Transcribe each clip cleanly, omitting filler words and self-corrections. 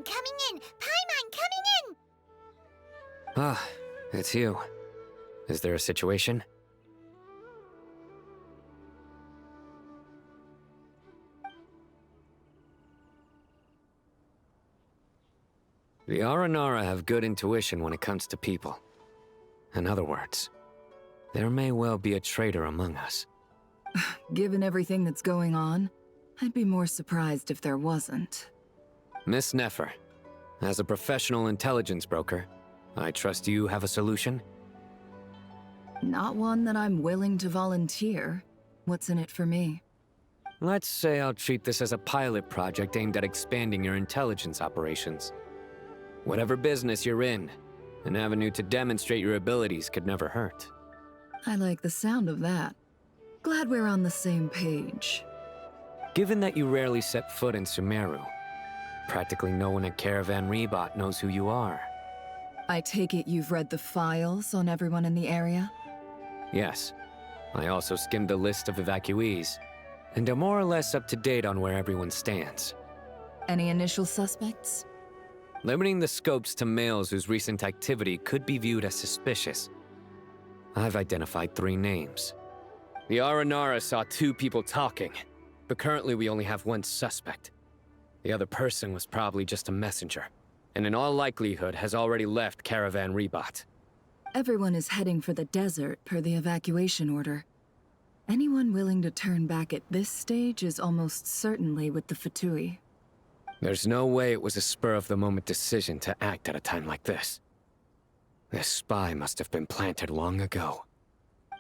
Paimon coming in! Paimon coming in! Ah, it's you. Is there a situation? The Aranara have good intuition when it comes to people. In other words, there may well be a traitor among us. Given everything that's going on, I'd be more surprised if there wasn't. Miss Nefer, as a professional intelligence broker, I trust you have a solution? Not one that I'm willing to volunteer. What's in it for me? Let's say I'll treat this as a pilot project aimed at expanding your intelligence operations. Whatever business you're in, an avenue to demonstrate your abilities could never hurt. I like the sound of that. Glad we're on the same page. Given that you rarely set foot in Sumeru, practically no one at Caravan Rebot knows who you are. I take it you've read the files on everyone in the area? Yes. I also skimmed the list of evacuees, and am more or less up to date on where everyone stands. Any initial suspects? Limiting the scopes to males whose recent activity could be viewed as suspicious. I've identified 3 names. The Aranara saw 2 people talking, but currently we only have 1 suspect. The other person was probably just a messenger, and in all likelihood has already left Caravan Rebot. Everyone is heading for the desert per the evacuation order. Anyone willing to turn back at this stage is almost certainly with the Fatui. There's no way it was a spur-of-the-moment decision to act at a time like this. This spy must have been planted long ago.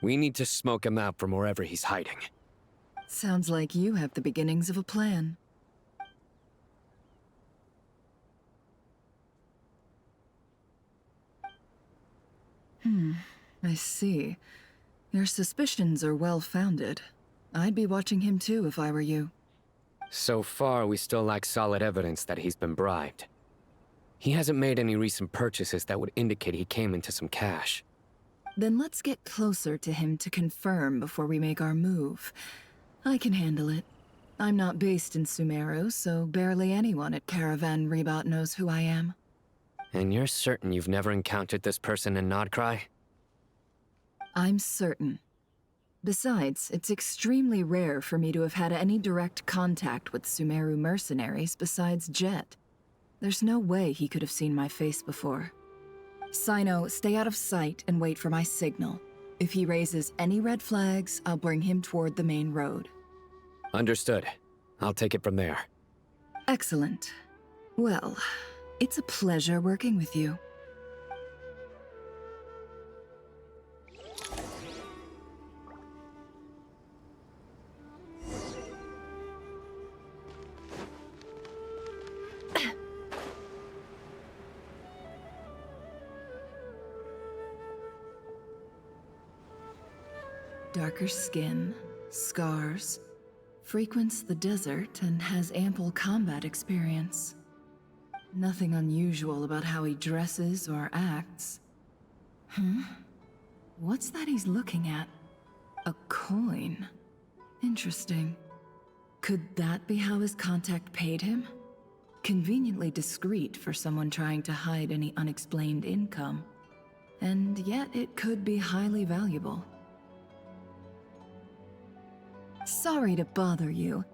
We need to smoke him out from wherever he's hiding. Sounds like you have the beginnings of a plan. I see. Your suspicions are well-founded. I'd be watching him too if I were you. So far, we still lack solid evidence that he's been bribed. He hasn't made any recent purchases that would indicate he came into some cash. Then let's get closer to him to confirm before we make our move. I can handle it. I'm not based in Sumeru, so barely anyone at Caravan Rebot knows who I am. And you're certain you've never encountered this person in Nodcry? I'm certain. Besides, it's extremely rare for me to have had any direct contact with Sumeru mercenaries besides Jet. There's no way he could have seen my face before. Sino, stay out of sight and wait for my signal. If he raises any red flags, I'll bring him toward the main road. Understood. I'll take it from there. Excellent. Well, it's a pleasure working with you. Darker skin, scars, frequents the desert and has ample combat experience. Nothing unusual about how he dresses or acts. What's that he's looking at? A coin. Interesting. Could that be how his contact paid him? Conveniently discreet for someone trying to hide any unexplained income. And yet it could be highly valuable. Sorry to bother you.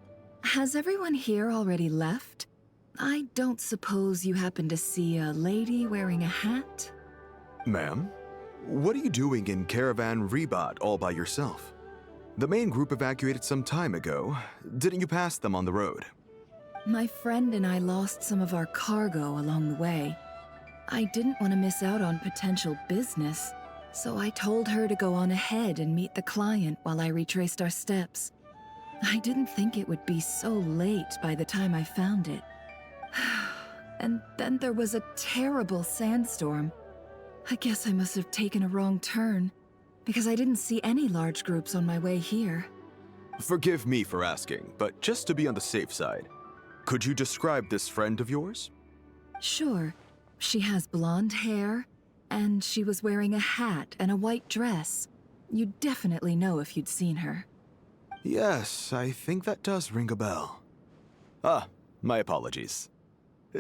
Has everyone here already left? I don't suppose you happen to see a lady wearing a hat? Ma'am, what are you doing in Caravan Rebot all by yourself? The main group evacuated some time ago. Didn't you pass them on the road? My friend and I lost some of our cargo along the way. I didn't want to miss out on potential business, so I told her to go on ahead and meet the client while I retraced our steps. I didn't think it would be so late by the time I found it. And then there was a terrible sandstorm. I guess I must have taken a wrong turn, because I didn't see any large groups on my way here. Forgive me for asking, but just to be on the safe side, could you describe this friend of yours? Sure. She has blonde hair, and she was wearing a hat and a white dress. You'd definitely know if you'd seen her. Yes, I think that does ring a bell. Ah, my apologies.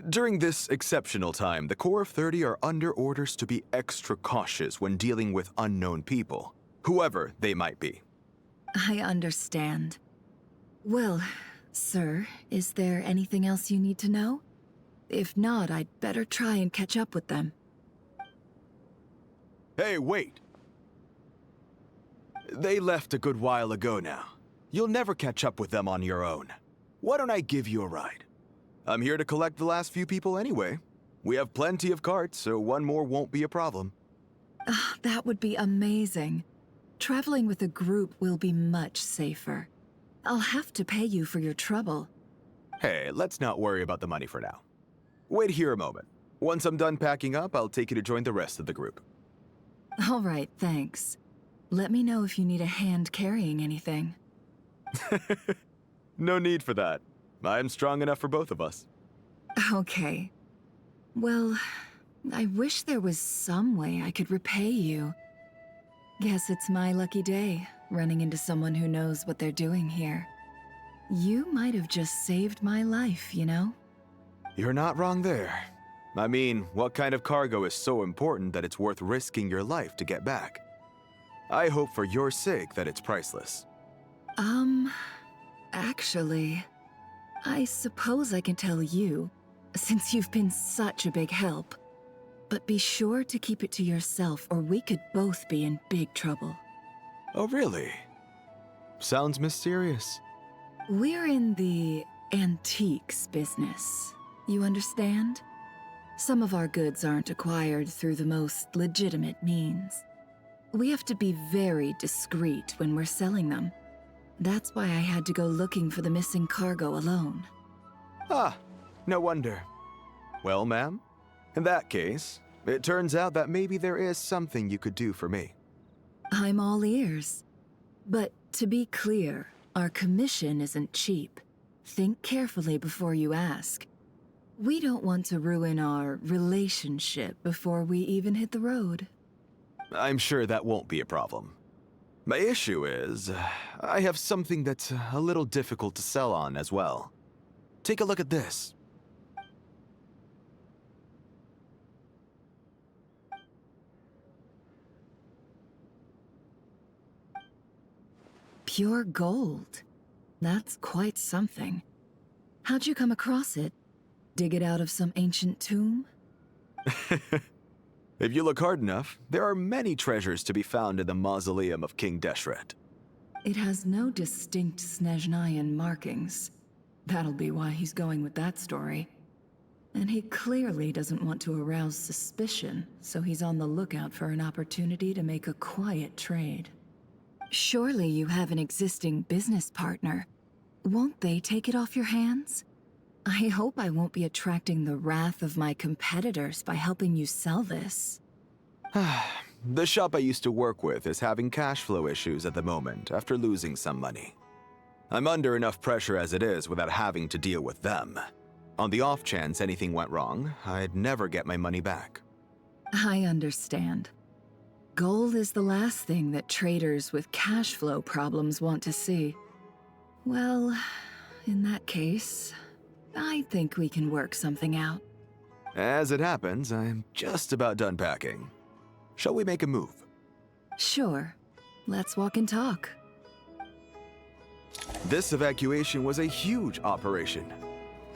During this exceptional time, the Core of 30 are under orders to be extra cautious when dealing with unknown people, whoever they might be. I understand. Well, sir, is there anything else you need to know? If not, I'd better try and catch up with them. Hey, wait! They left a good while ago now. You'll never catch up with them on your own. Why don't I give you a ride? I'm here to collect the last few people anyway. We have plenty of carts, so one more won't be a problem. That would be amazing. Traveling with a group will be much safer. I'll have to pay you for your trouble. Hey, let's not worry about the money for now. Wait here a moment. Once I'm done packing up, I'll take you to join the rest of the group. All right, thanks. Let me know if you need a hand carrying anything. No need for that. I'm strong enough for both of us. Okay. Well, I wish there was some way I could repay you. Guess it's my lucky day, running into someone who knows what they're doing here. You might have just saved my life, you know? You're not wrong there. I mean, what kind of cargo is so important that it's worth risking your life to get back? I hope for your sake that it's priceless. Actually, I suppose I can tell you, since you've been such a big help. But be sure to keep it to yourself, or we could both be in big trouble. Oh, really? Sounds mysterious. We're in the antiques business. You understand? Some of our goods aren't acquired through the most legitimate means. We have to be very discreet when we're selling them. That's why I had to go looking for the missing cargo alone. Ah, no wonder. Well, ma'am, in that case, it turns out that maybe there is something you could do for me. I'm all ears. But to be clear, our commission isn't cheap. Think carefully before you ask. We don't want to ruin our relationship before we even hit the road. I'm sure that won't be a problem. My issue is, I have something that's a little difficult to sell on as well. Take a look at this. Pure gold. That's quite something. How'd you come across it? Dig it out of some ancient tomb? If you look hard enough, there are many treasures to be found in the mausoleum of King Deshret. It has no distinct Snezhnayan markings. That'll be why he's going with that story. And he clearly doesn't want to arouse suspicion, so he's on the lookout for an opportunity to make a quiet trade. Surely you have an existing business partner. Won't they take it off your hands? I hope I won't be attracting the wrath of my competitors by helping you sell this. The shop I used to work with is having cash flow issues at the moment after losing some money. I'm under enough pressure as it is without having to deal with them. On the off chance anything went wrong, I'd never get my money back. I understand. Gold is the last thing that traders with cash flow problems want to see. Well, in that case, I think we can work something out. As it happens, I'm just about done packing. Shall we make a move? Sure. Let's walk and talk. This evacuation was a huge operation.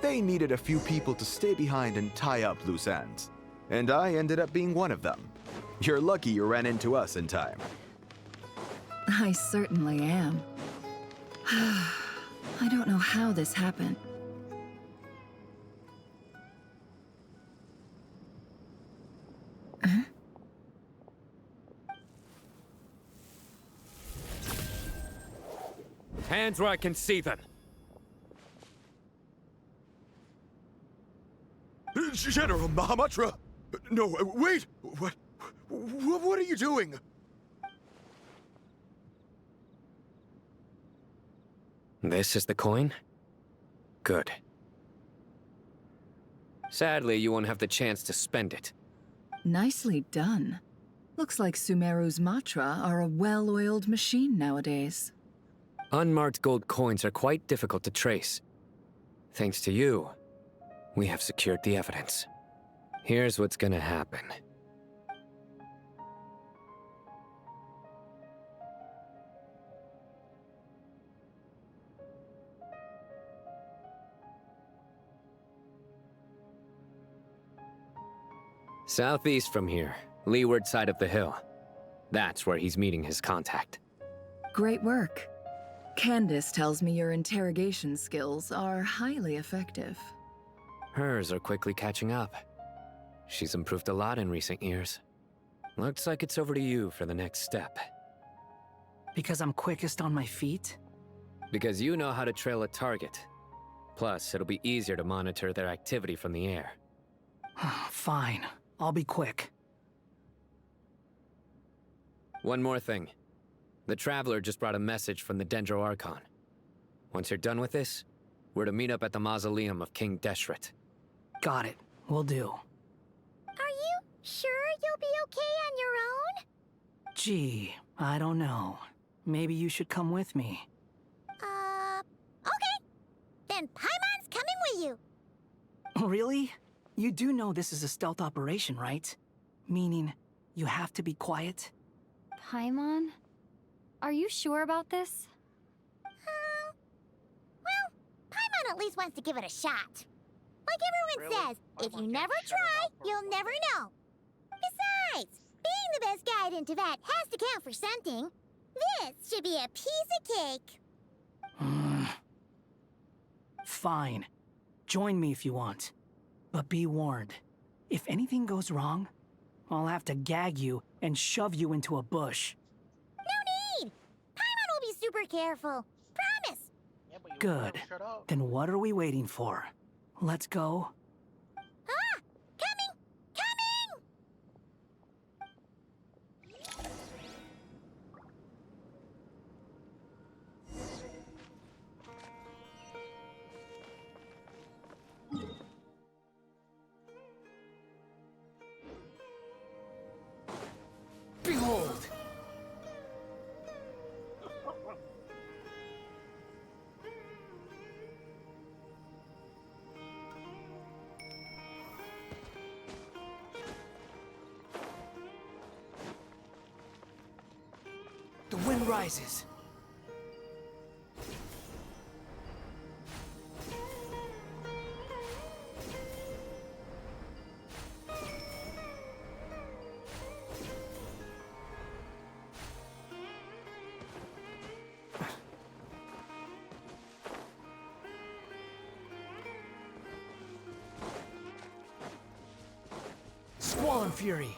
They needed a few people to stay behind and tie up loose ends. And I ended up being one of them. You're lucky you ran into us in time. I certainly am. I don't know how this happened. Hands where I can see them. General Mahamatra! No, wait! What are you doing? This is the coin? Good. Sadly, you won't have the chance to spend it. Nicely done. Looks like Sumeru's Matra are a well-oiled machine nowadays. Unmarked gold coins are quite difficult to trace. Thanks to you, We have secured the evidence. Here's what's gonna happen. Southeast from here, leeward side of the hill. That's where he's meeting his contact. Great work. Candace tells me your interrogation skills are highly effective. Hers are quickly catching up. She's improved a lot in recent years. Looks like it's over to you for the next step. Because I'm quickest on my feet? Because you know how to trail a target. Plus, it'll be easier to monitor their activity from the air. Fine. I'll be quick. One more thing. The Traveler just brought a message from the Dendro Archon. Once you're done with this, we're to meet up at the mausoleum of King Deshret. Got it. Will do. Are you sure you'll be okay on your own? Gee, I don't know. Maybe you should come with me. Okay. Then Paimon's coming with you. Really? You do know this is a stealth operation, right? Meaning, you have to be quiet? Paimon? Are you sure about this? Well, Paimon at least wants to give it a shot. Like everyone says, if you never try, you'll never know. Besides, being the best guide in Tibet has to count for something. This should be a piece of cake. Fine. Join me if you want. But be warned. If anything goes wrong, I'll have to gag you and shove you into a bush. No need! Paimon will be super careful. Promise! Good. Then what are we waiting for? Let's go. Ah! Coming! Coming! Behold! The wind rises. Squall and fury.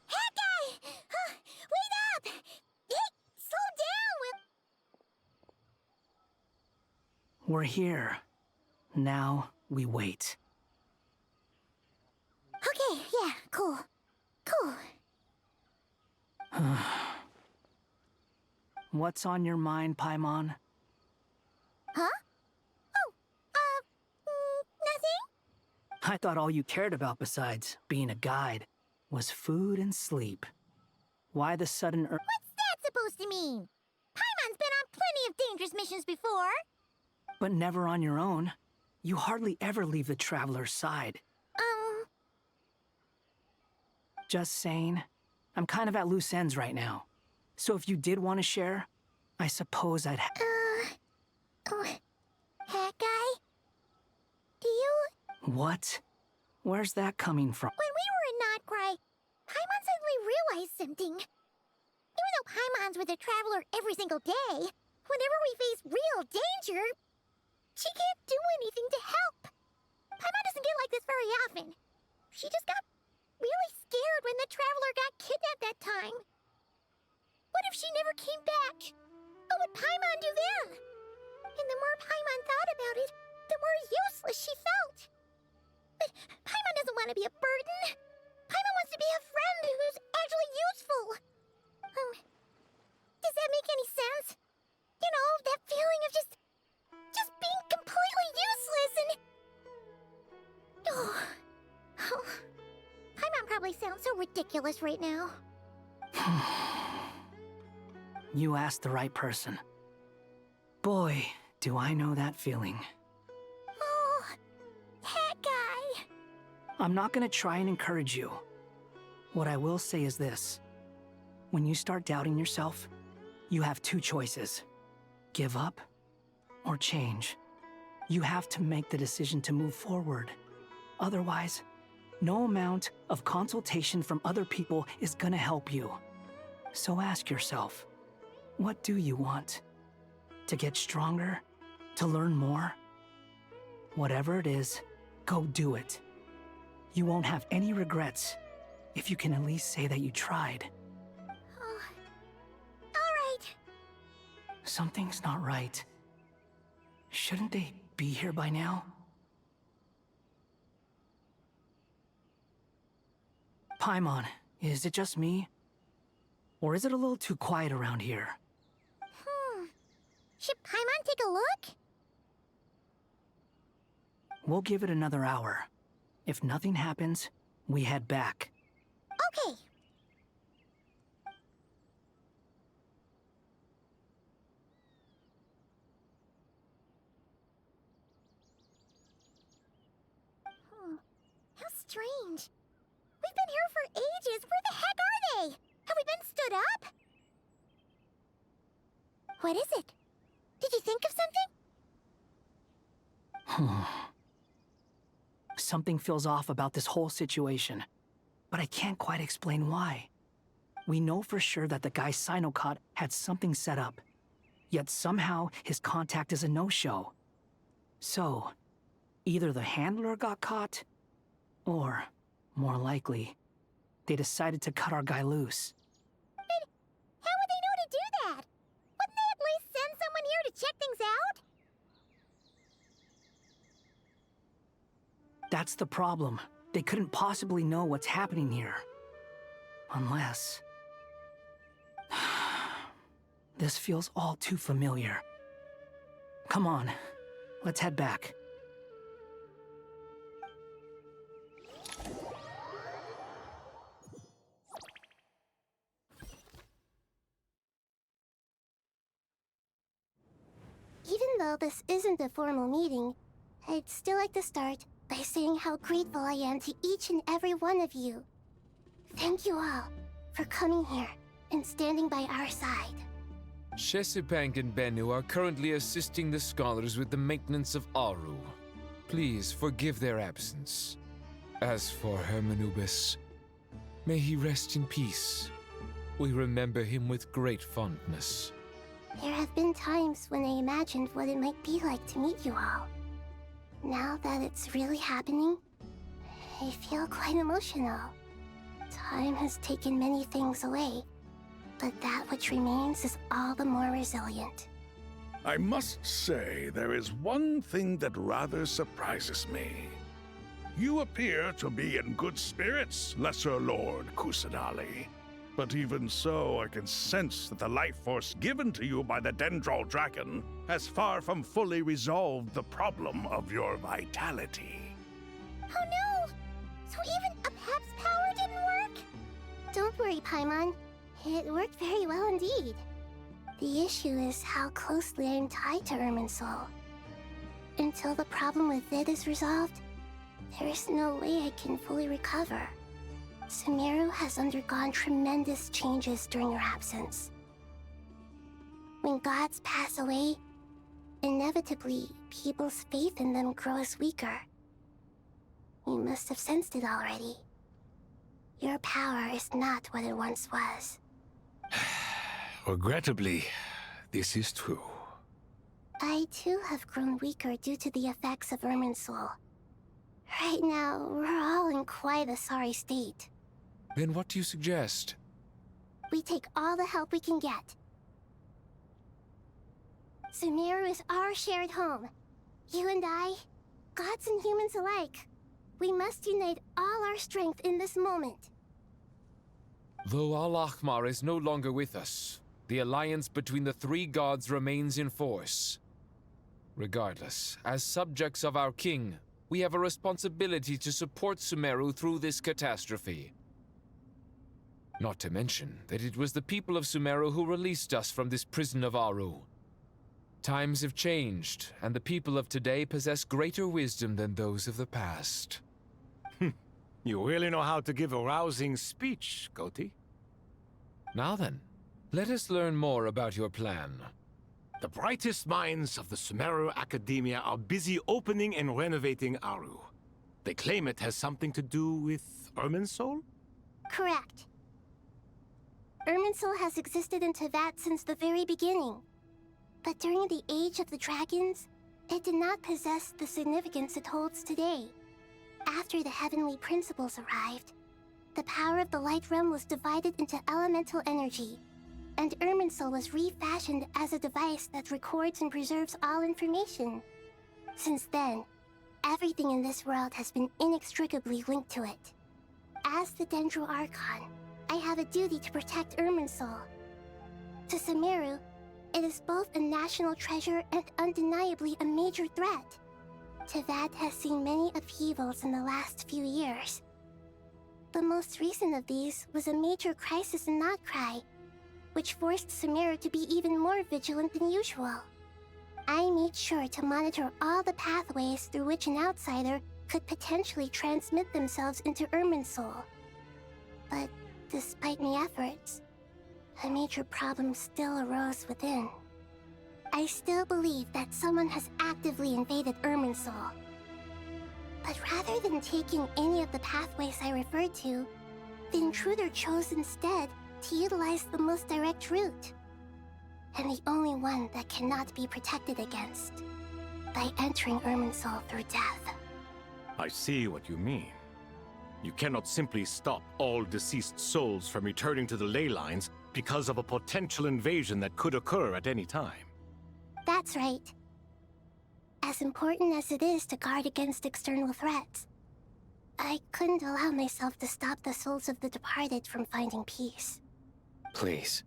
Hawkeye! Wait up! Hey, slow down! We're here. Now we wait. Okay, yeah, cool. Cool. What's on your mind, Paimon? Huh? Oh, nothing? I thought all you cared about besides being a guide was food and sleep. Why the sudden What's that supposed to mean? Paimon's been on plenty of dangerous missions before. but never on your own? You hardly ever leave the Traveler's side. Just saying. I'm kind of at loose ends right now. So if you did want to share, I suppose I'd Hat guy? Do you... What? Where's that coming from? When we were in Notcry, Paimon suddenly realized something. Even though Paimon's with the Traveler every single day, whenever we face real danger, she can't do anything to help. Paimon doesn't get like this very often. She just got really scared when the Traveler got kidnapped that time. What if she never came back? What would Paimon do then? And the more Paimon thought about it, the more useless she felt. But Paimon doesn't want to be a burden. Paimon wants to be a friend who's actually useful. Does that make any sense? You know, that feeling of just being completely useless and... Oh. Paimon probably sounds so ridiculous right now. You asked the right person. Boy, do I know that feeling. Oh, that guy. I'm not gonna try and encourage you. What I will say is this. When you start doubting yourself, you have two choices. Give up or change. You have to make the decision to move forward. Otherwise, no amount of consultation from other people is gonna help you. So ask yourself, what do you want? To get stronger? To learn more? Whatever it is, go do it. You won't have any regrets if you can at least say that you tried. Oh, all right. Something's not right. Shouldn't they be here by now? Paimon, is it just me? Or is it a little too quiet around here? Should Paimon take a look? We'll give it another hour. If nothing happens, we head back. Okay. How strange. We've been here for ages. Where the heck are they? Have we been stood up? What is it? Did you think of something? Something feels off about this whole situation, but I can't quite explain why. We know for sure that the guy Sinocot had something set up, yet somehow his contact is a no-show. So, either the handler got caught, or, more likely, they decided to cut our guy loose. How would they know to do that? Wouldn't they at least send someone here to check things out? That's the problem. They couldn't possibly know what's happening here. Unless... This feels all too familiar. Come on, let's head back. Even though this isn't a formal meeting, I'd still like to start by saying how grateful I am to each and every one of you. Thank you all for coming here and standing by our side. Shesipank and Bennu are currently assisting the scholars with the maintenance of Aru. Please forgive their absence. As for Hermanubis, may he rest in peace. We remember him with great fondness. There have been times when I imagined what it might be like to meet you all. Now that it's really happening, I feel quite emotional. Time has taken many things away, but that which remains is all the more resilient. I must say, there is one thing that rather surprises me. You appear to be in good spirits, Lesser Lord Kusanali. But even so, I can sense that the life force given to you by the Dendral Dragon has far from fully resolved the problem of your vitality. Oh no! So even a Pep's power didn't work? Don't worry, Paimon. It worked very well indeed. The issue is how closely I'm tied to Irminsul. Until the problem with it is resolved, there is no way I can fully recover. Sumeru has undergone tremendous changes during your absence. When gods pass away, inevitably, people's faith in them grows weaker. You must have sensed it already. Your power is not what it once was. Regrettably, this is true. I too have grown weaker due to the effects of Irminsul. Right now, we're all in quite a sorry state. Then what do you suggest? We take all the help we can get. Sumeru is our shared home. You and I, gods and humans alike. We must unite all our strength in this moment. Though Al-Ahmar is no longer with us, the alliance between the three gods remains in force. Regardless, as subjects of our king, we have a responsibility to support Sumeru through this catastrophe. Not to mention that it was the people of Sumeru who released us from this prison of Aru. Times have changed, and the people of today possess greater wisdom than those of the past. You really know how to give a rousing speech, Goti. Now then, let us learn more about your plan. The brightest minds of the Sumeru Academia are busy opening and renovating Aru. They claim it has something to do with Irminsul? Correct. Irminsul has existed in Teyvat since the very beginning. But during the Age of the Dragons, it did not possess the significance it holds today. After the heavenly principles arrived, the power of the Light Realm was divided into elemental energy, and Irminsul was refashioned as a device that records and preserves all information. Since then, everything in this world has been inextricably linked to it. As the Dendro Archon, I have a duty to protect Irminsul. To Sumeru, it is both a national treasure and undeniably a major threat. Teyvat has seen many upheavals in the last few years. The most recent of these was a major crisis in Notcry, which forced Sumeru to be even more vigilant than usual. I made sure to monitor all the pathways through which an outsider could potentially transmit themselves into Irminsul. But despite my efforts, a major problem still arose within. I still believe that someone has actively invaded Irminsul. But rather than taking any of the pathways I referred to, the intruder chose instead to utilize the most direct route, and the only one that cannot be protected against, by entering Irminsul through death. I see what you mean. You cannot simply stop all deceased souls from returning to the ley lines because of a potential invasion that could occur at any time. That's right. As important as it is to guard against external threats, I couldn't allow myself to stop the souls of the departed from finding peace. Please,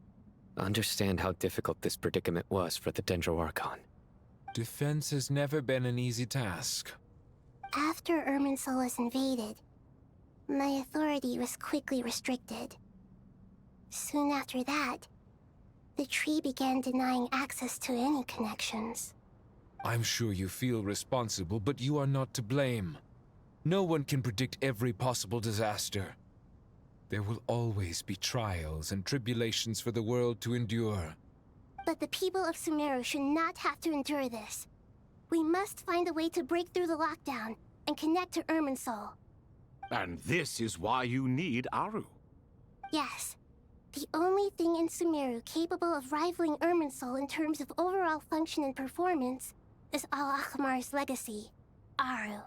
understand how difficult this predicament was for the Dendro Archon. Defense has never been an easy task. After Irminsul was invaded, my authority was quickly restricted. Soon after that, the tree began denying access to any connections. I'm sure you feel responsible, but you are not to blame. No one can predict every possible disaster. There will always be trials and tribulations for the world to endure. But the people of Sumeru should not have to endure this. We must find a way to break through the lockdown and connect to Irminsul. And this is why you need Aru. Yes. The only thing in Sumeru capable of rivaling Irminsul in terms of overall function and performance is Al-Akhmar's legacy, Aru.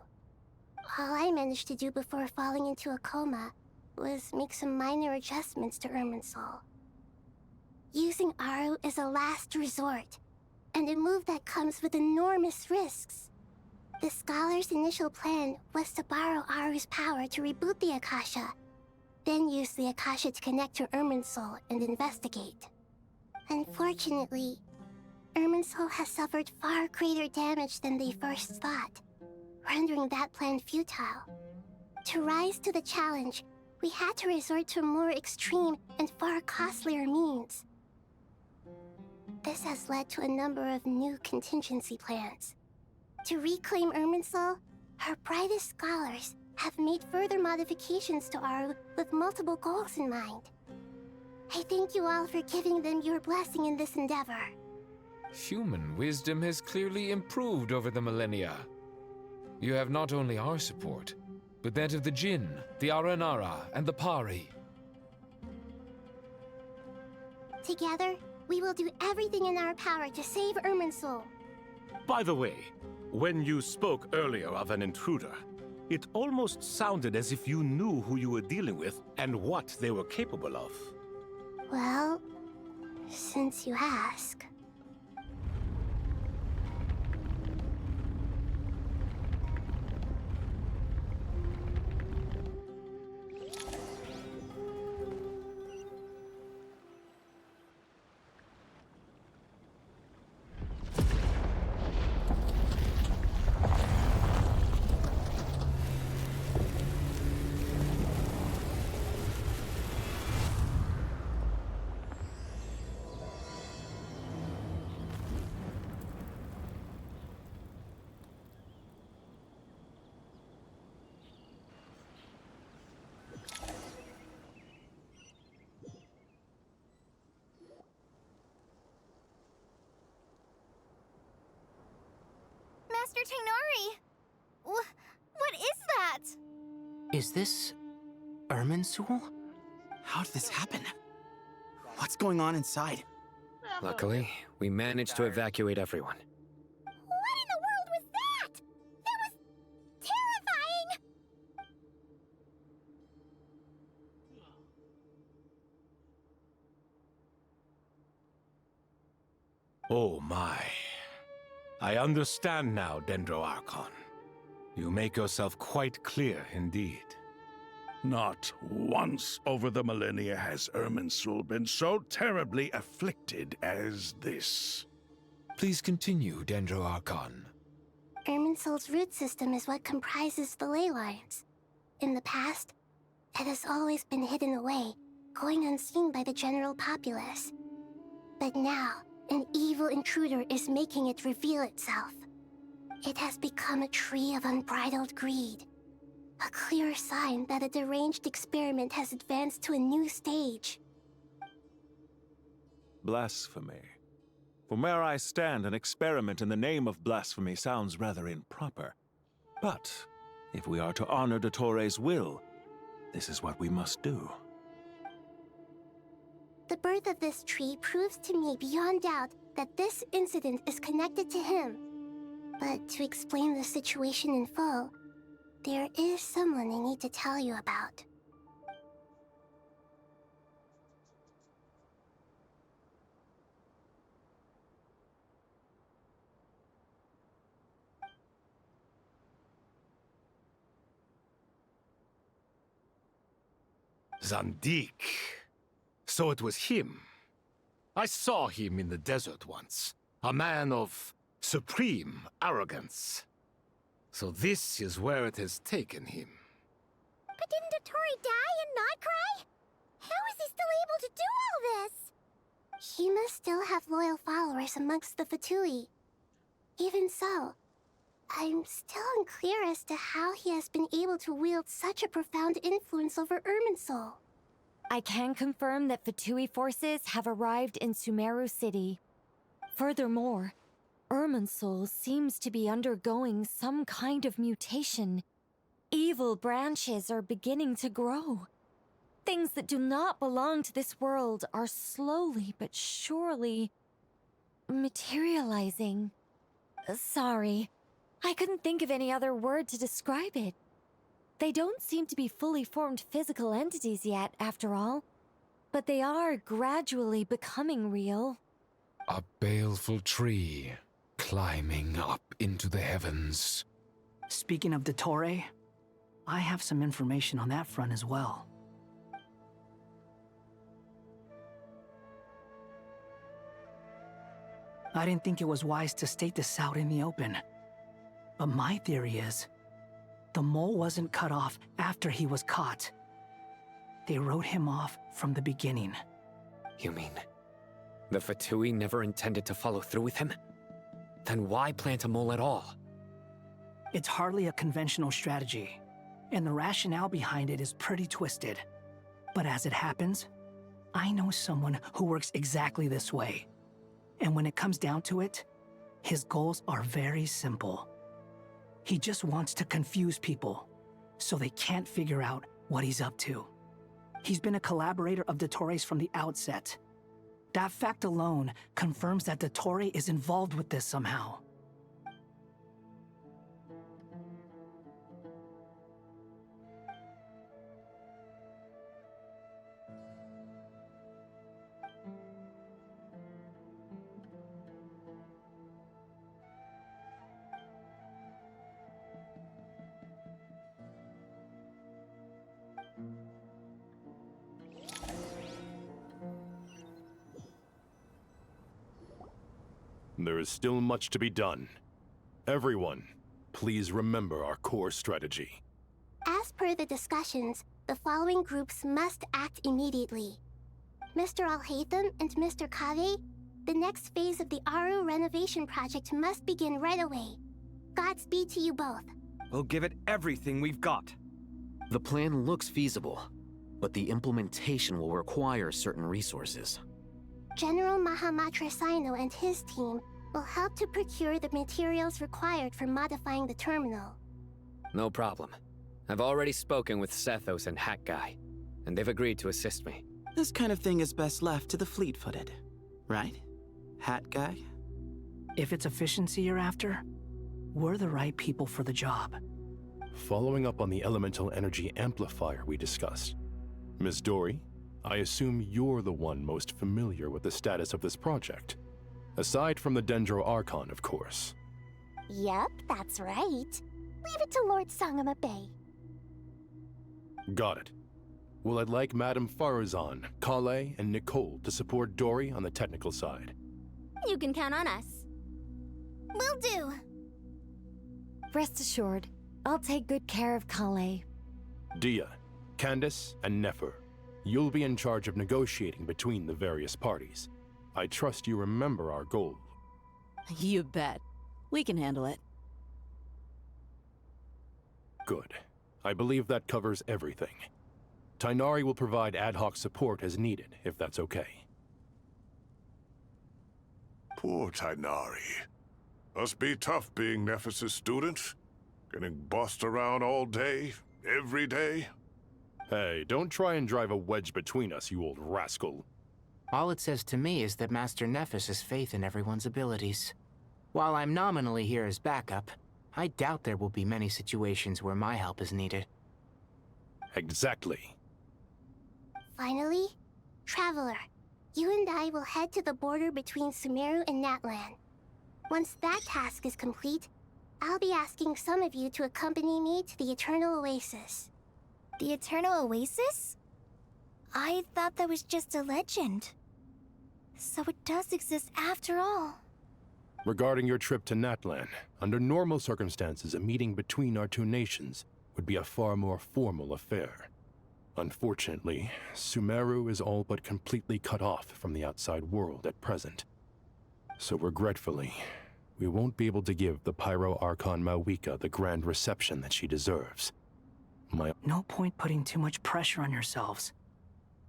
All I managed to do before falling into a coma was make some minor adjustments to Irminsul. Using Aru is a last resort, and a move that comes with enormous risks. The Scholar's initial plan was to borrow Aru's power to reboot the Akasha, then use the Akasha to connect to Irminsul and investigate. Unfortunately, Irminsul has suffered far greater damage than they first thought, rendering that plan futile. To rise to the challenge, we had to resort to more extreme and far costlier means. This has led to a number of new contingency plans. To reclaim Irminsul, our brightest scholars have made further modifications to Aru with multiple goals in mind. I thank you all for giving them your blessing in this endeavor. Human wisdom has clearly improved over the millennia. You have not only our support, but that of the Jinn, the Aranara, and the Pari. Together, we will do everything in our power to save Irminsul. By the way, when you spoke earlier of an intruder, it almost sounded as if you knew who you were dealing with and what they were capable of. Well, since you ask. Tainari! What is that? Is this Irminsul? How did this happen? What's going on inside? Luckily, we managed to evacuate everyone. What in the world was that? That was terrifying! Oh my. I understand now, Dendroarchon. You make yourself quite clear indeed. Not once over the millennia has Irminsul been so terribly afflicted as this. Please continue, Dendroarchon. Irminsul's root system is what comprises the ley lines. In the past, it has always been hidden away, going unseen by the general populace. But now, an evil intruder is making it reveal itself. It has become a tree of unbridled greed. A clear sign that a deranged experiment has advanced to a new stage. Blasphemy. From where I stand, an experiment in the name of blasphemy sounds rather improper. But if we are to honor Dottores' will, this is what we must do. The birth of this tree proves to me beyond doubt that this incident is connected to him. But to explain the situation in full, there is someone I need to tell you about. Zandik. So it was him. I saw him in the desert once. A man of supreme arrogance. So this is where it has taken him. But didn't Dottore die and not cry? How is he still able to do all this? He must still have loyal followers amongst the Fatui. Even so, I'm still unclear as to how he has been able to wield such a profound influence over Irminsul. I can confirm that Fatui forces have arrived in Sumeru City. Furthermore, Irminsul seems to be undergoing some kind of mutation. Evil branches are beginning to grow. Things that do not belong to this world are slowly but surely materializing. Sorry, I couldn't think of any other word to describe it. They don't seem to be fully formed physical entities yet, after all. But they are gradually becoming real. A baleful tree climbing up into the heavens. Speaking of Dottore, I have some information on that front as well. I didn't think it was wise to state this out in the open. But my theory is, the mole wasn't cut off after he was caught. They wrote him off from the beginning. You mean the Fatui never intended to follow through with him? Then why plant a mole at all? It's hardly a conventional strategy, and the rationale behind it is pretty twisted. But as it happens, I know someone who works exactly this way. And when it comes down to it, his goals are very simple. He just wants to confuse people, so they can't figure out what he's up to. He's been a collaborator of Dottore's from the outset. That fact alone confirms that Dottore is involved with this somehow. There is still much to be done. Everyone, please remember our core strategy. As per the discussions, the following groups must act immediately. Mr. Alhaitham and Mr. Kave, the next phase of the Aru renovation project must begin right away. Godspeed to you both. We'll give it everything we've got. The plan looks feasible, but the implementation will require certain resources. General Mahamatra Sino and his team will help to procure the materials required for modifying the terminal. No problem. I've already spoken with Sethos and Hat Guy, and they've agreed to assist me. This kind of thing is best left to the fleet-footed, right? Hat Guy? If it's efficiency you're after, we're the right people for the job. Following up on the elemental energy amplifier we discussed, Ms. Dory, I assume you're the one most familiar with the status of this project. Aside from the Dendro Archon, of course. Yep, that's right. Leave it to Lord Sangama Bay. Got it. Well, I'd like Madame Farazan, Kale, and Nicole to support Dory on the technical side. You can count on us. Will do. Rest assured, I'll take good care of Kale. Dia, Candace, and Nefer, you'll be in charge of negotiating between the various parties. I trust you remember our goal. You bet. We can handle it. Good. I believe that covers everything. Tainari will provide ad hoc support as needed, if that's okay. Poor Tainari. Must be tough being Nephis' student. Getting bossed around all day, every day. Hey, don't try and drive a wedge between us, you old rascal. All it says to me is that Master Nephis has faith in everyone's abilities. While I'm nominally here as backup, I doubt there will be many situations where my help is needed. Exactly. Finally, Traveler, you and I will head to the border between Sumeru and Natlan. Once that task is complete, I'll be asking some of you to accompany me to the Eternal Oasis. The Eternal Oasis? I thought that was just a legend. So it does exist after all. Regarding your trip to Natlan, under normal circumstances, a meeting between our two nations would be a far more formal affair. Unfortunately, Sumeru is all but completely cut off from the outside world at present. So regretfully, we won't be able to give the Pyro Archon Mawika the grand reception that she deserves. No point putting too much pressure on yourselves.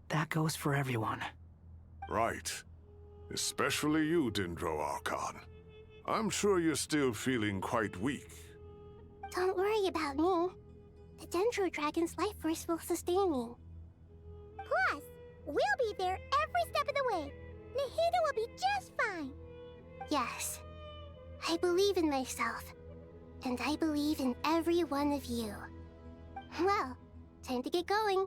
That goes for everyone. Right. Especially you, Dendro Archon. I'm sure you're still feeling quite weak. Don't worry about me. The Dendro Dragon's life force will sustain me. Plus, we'll be there every step of the way. Nahida will be just fine. Yes, I believe in myself. And I believe in every one of you. Well, time to get going.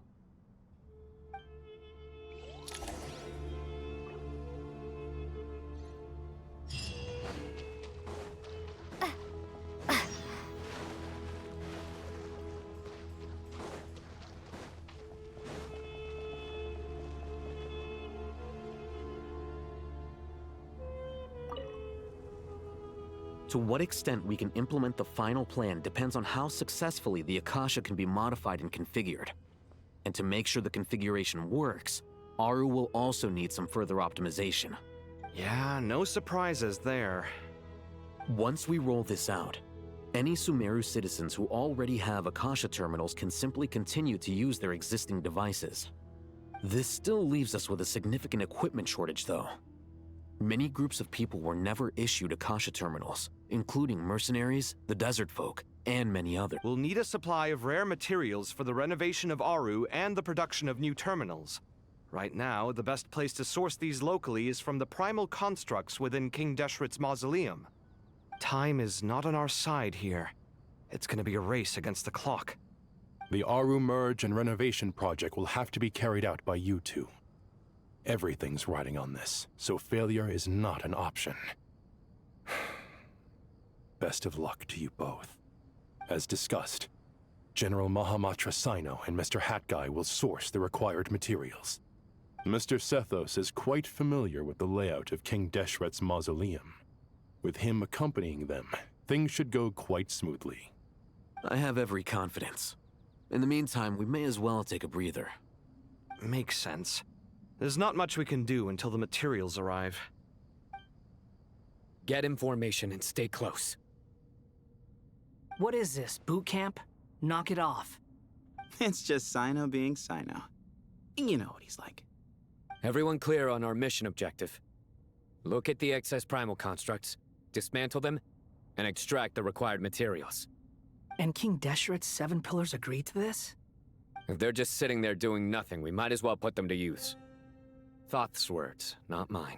To what extent we can implement the final plan depends on how successfully the Akasha can be modified and configured. And to make sure the configuration works, Aru will also need some further optimization. Yeah, no surprises there. Once we roll this out, any Sumeru citizens who already have Akasha terminals can simply continue to use their existing devices. This still leaves us with a significant equipment shortage, though. Many groups of people were never issued Akasha terminals, including mercenaries, the desert folk, and many others. We'll need a supply of rare materials for the renovation of Aru and the production of new terminals. Right now, the best place to source these locally is from the primal constructs within King Deshret's mausoleum. Time is not on our side here. It's gonna be a race against the clock. The Aru merge and renovation project will have to be carried out by you two. Everything's riding on this, so failure is not an option. Best of luck to you both. As discussed, General Mahamatra Sino and Mr. Hat Guy will source the required materials. Mr. Sethos is quite familiar with the layout of King Deshret's mausoleum. With him accompanying them, things should go quite smoothly. I have every confidence. In the meantime, we may as well take a breather. Makes sense. There's not much we can do until the materials arrive. Get information and stay close. What is this, boot camp? Knock it off. It's just Sino being Sino. You know what he's like. Everyone clear on our mission objective. Look at the excess primal constructs, dismantle them, and extract the required materials. And King Deshret's 7 pillars agreed to this? If they're just sitting there doing nothing, we might as well put them to use. Thoth's words, not mine.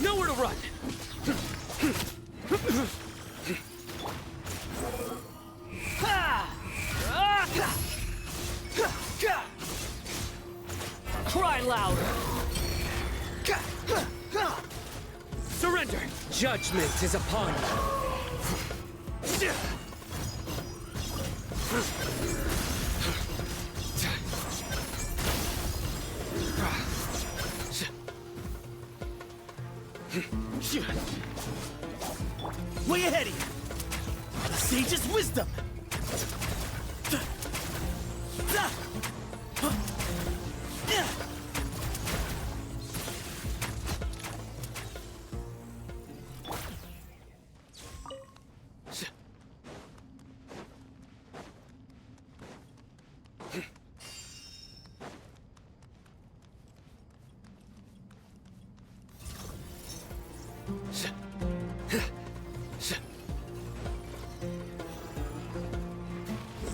Nowhere to run! Cry louder! Surrender! Judgment is upon you! Way ahead of you! The sage's wisdom!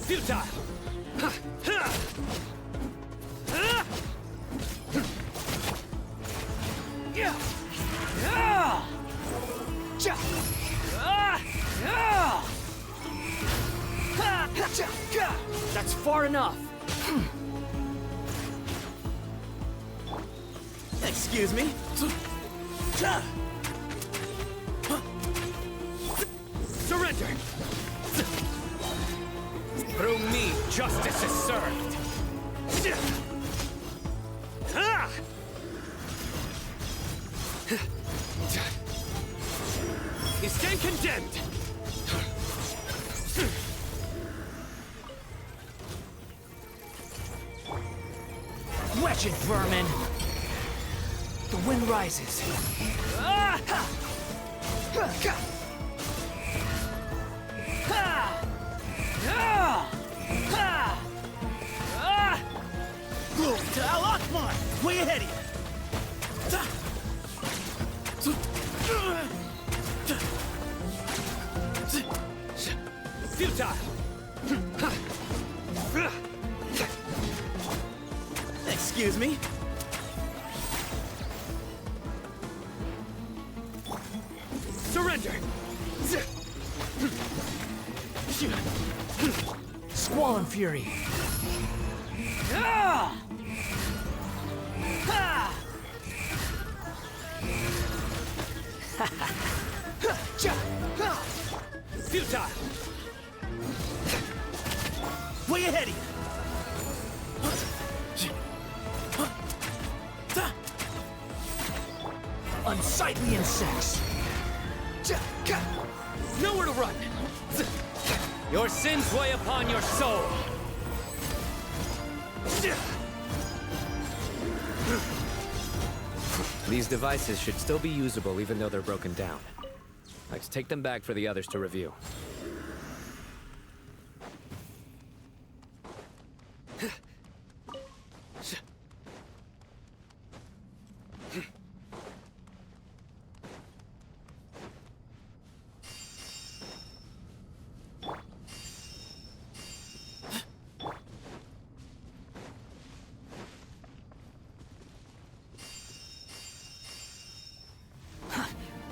Futile! That's far enough! Excuse me? Surrender! Through me, justice is served! You stand condemned! Wretched vermin! The wind rises. Glory to Al Akbar! Way ahead of you! Futile! Excuse me? Surrender! Squall and fury. Futile! Way ahead of you! Unsightly insects. Nowhere to run! Your sins weigh upon your soul! These devices should still be usable even though they're broken down. Let's take them back for the others to review.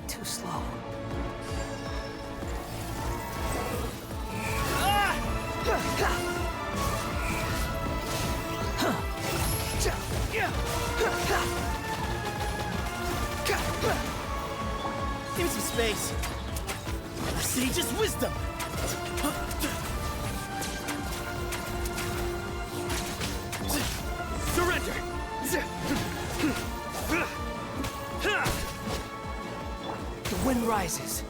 Too slow. Give me some space. The sage's wisdom. Surrender! wind rises.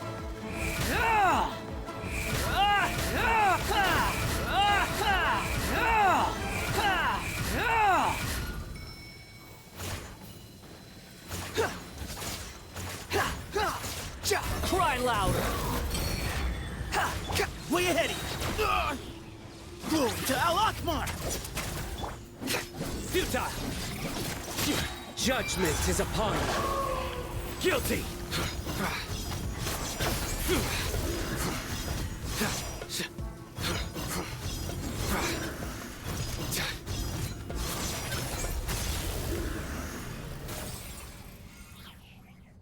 Cry louder! Way ahead of you! Boom to Al Akbar! Futile! Judgment is upon you. Guilty!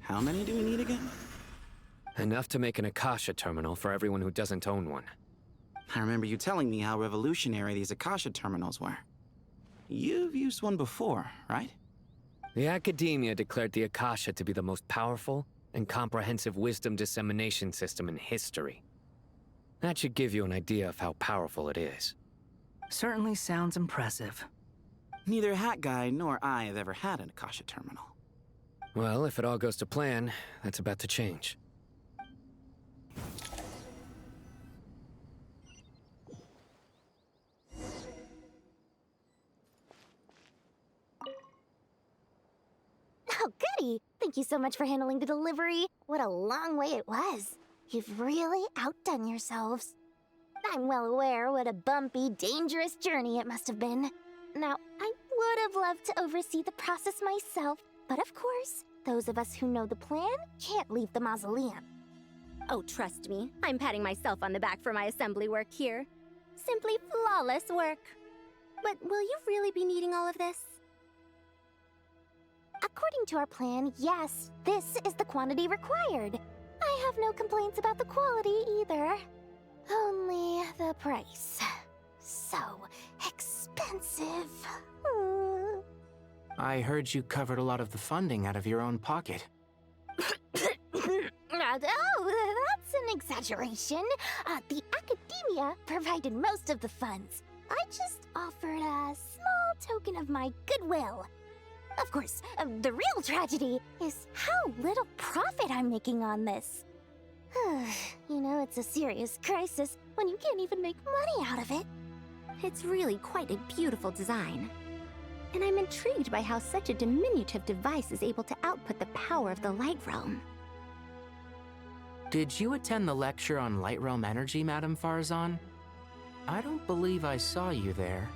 How many do we need again? Enough to make an Akasha terminal for everyone who doesn't own one. I remember you telling me how revolutionary these Akasha terminals were. You've used one before, right? The Academia declared the Akasha to be the most powerful and comprehensive wisdom dissemination system in history. That should give you an idea of how powerful it is. Certainly sounds impressive. Neither Hat Guy nor I have ever had an Akasha terminal. Well, if it all goes to plan, that's about to change. Oh, goody! Thank you so much for handling the delivery. What a long way it was. You've really outdone yourselves. I'm well aware what a bumpy, dangerous journey it must have been. Now, I would have loved to oversee the process myself, but of course, those of us who know the plan can't leave the mausoleum. Oh, trust me, I'm patting myself on the back for my assembly work here. Simply flawless work. But will you really be needing all of this? According to our plan, yes, this is the quantity required. I have no complaints about the quality either. Only the price. So expensive. I heard you covered a lot of the funding out of your own pocket. Oh, that's an exaggeration. The Academia provided most of the funds. I just offered a small token of my goodwill. Of course, the real tragedy is how little profit I'm making on this. You know, it's a serious crisis when you can't even make money out of it. It's really quite a beautiful design. And I'm intrigued by how such a diminutive device is able to output the power of the Light Realm. Did you attend the lecture on Light Realm energy, Madame Farzan? I don't believe I saw you there.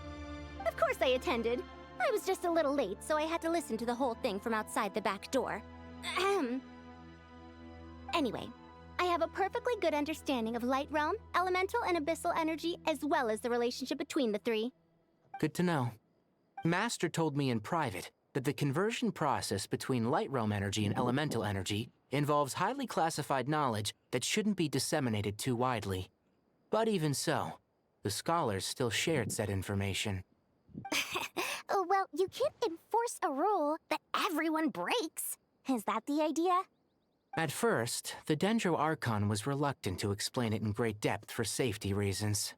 Of course I attended. I was just a little late, so I had to listen to the whole thing from outside the back door. Ahem. Anyway, I have a perfectly good understanding of Light Realm, elemental and abyssal energy, as well as the relationship between the three. Good to know. Master told me in private that the conversion process between Light Realm energy and elemental energy involves highly classified knowledge that shouldn't be disseminated too widely. But even so, the scholars still shared said information. Well, you can't enforce a rule that everyone breaks. Is that the idea? At first, the Dendro Archon was reluctant to explain it in great depth for safety reasons.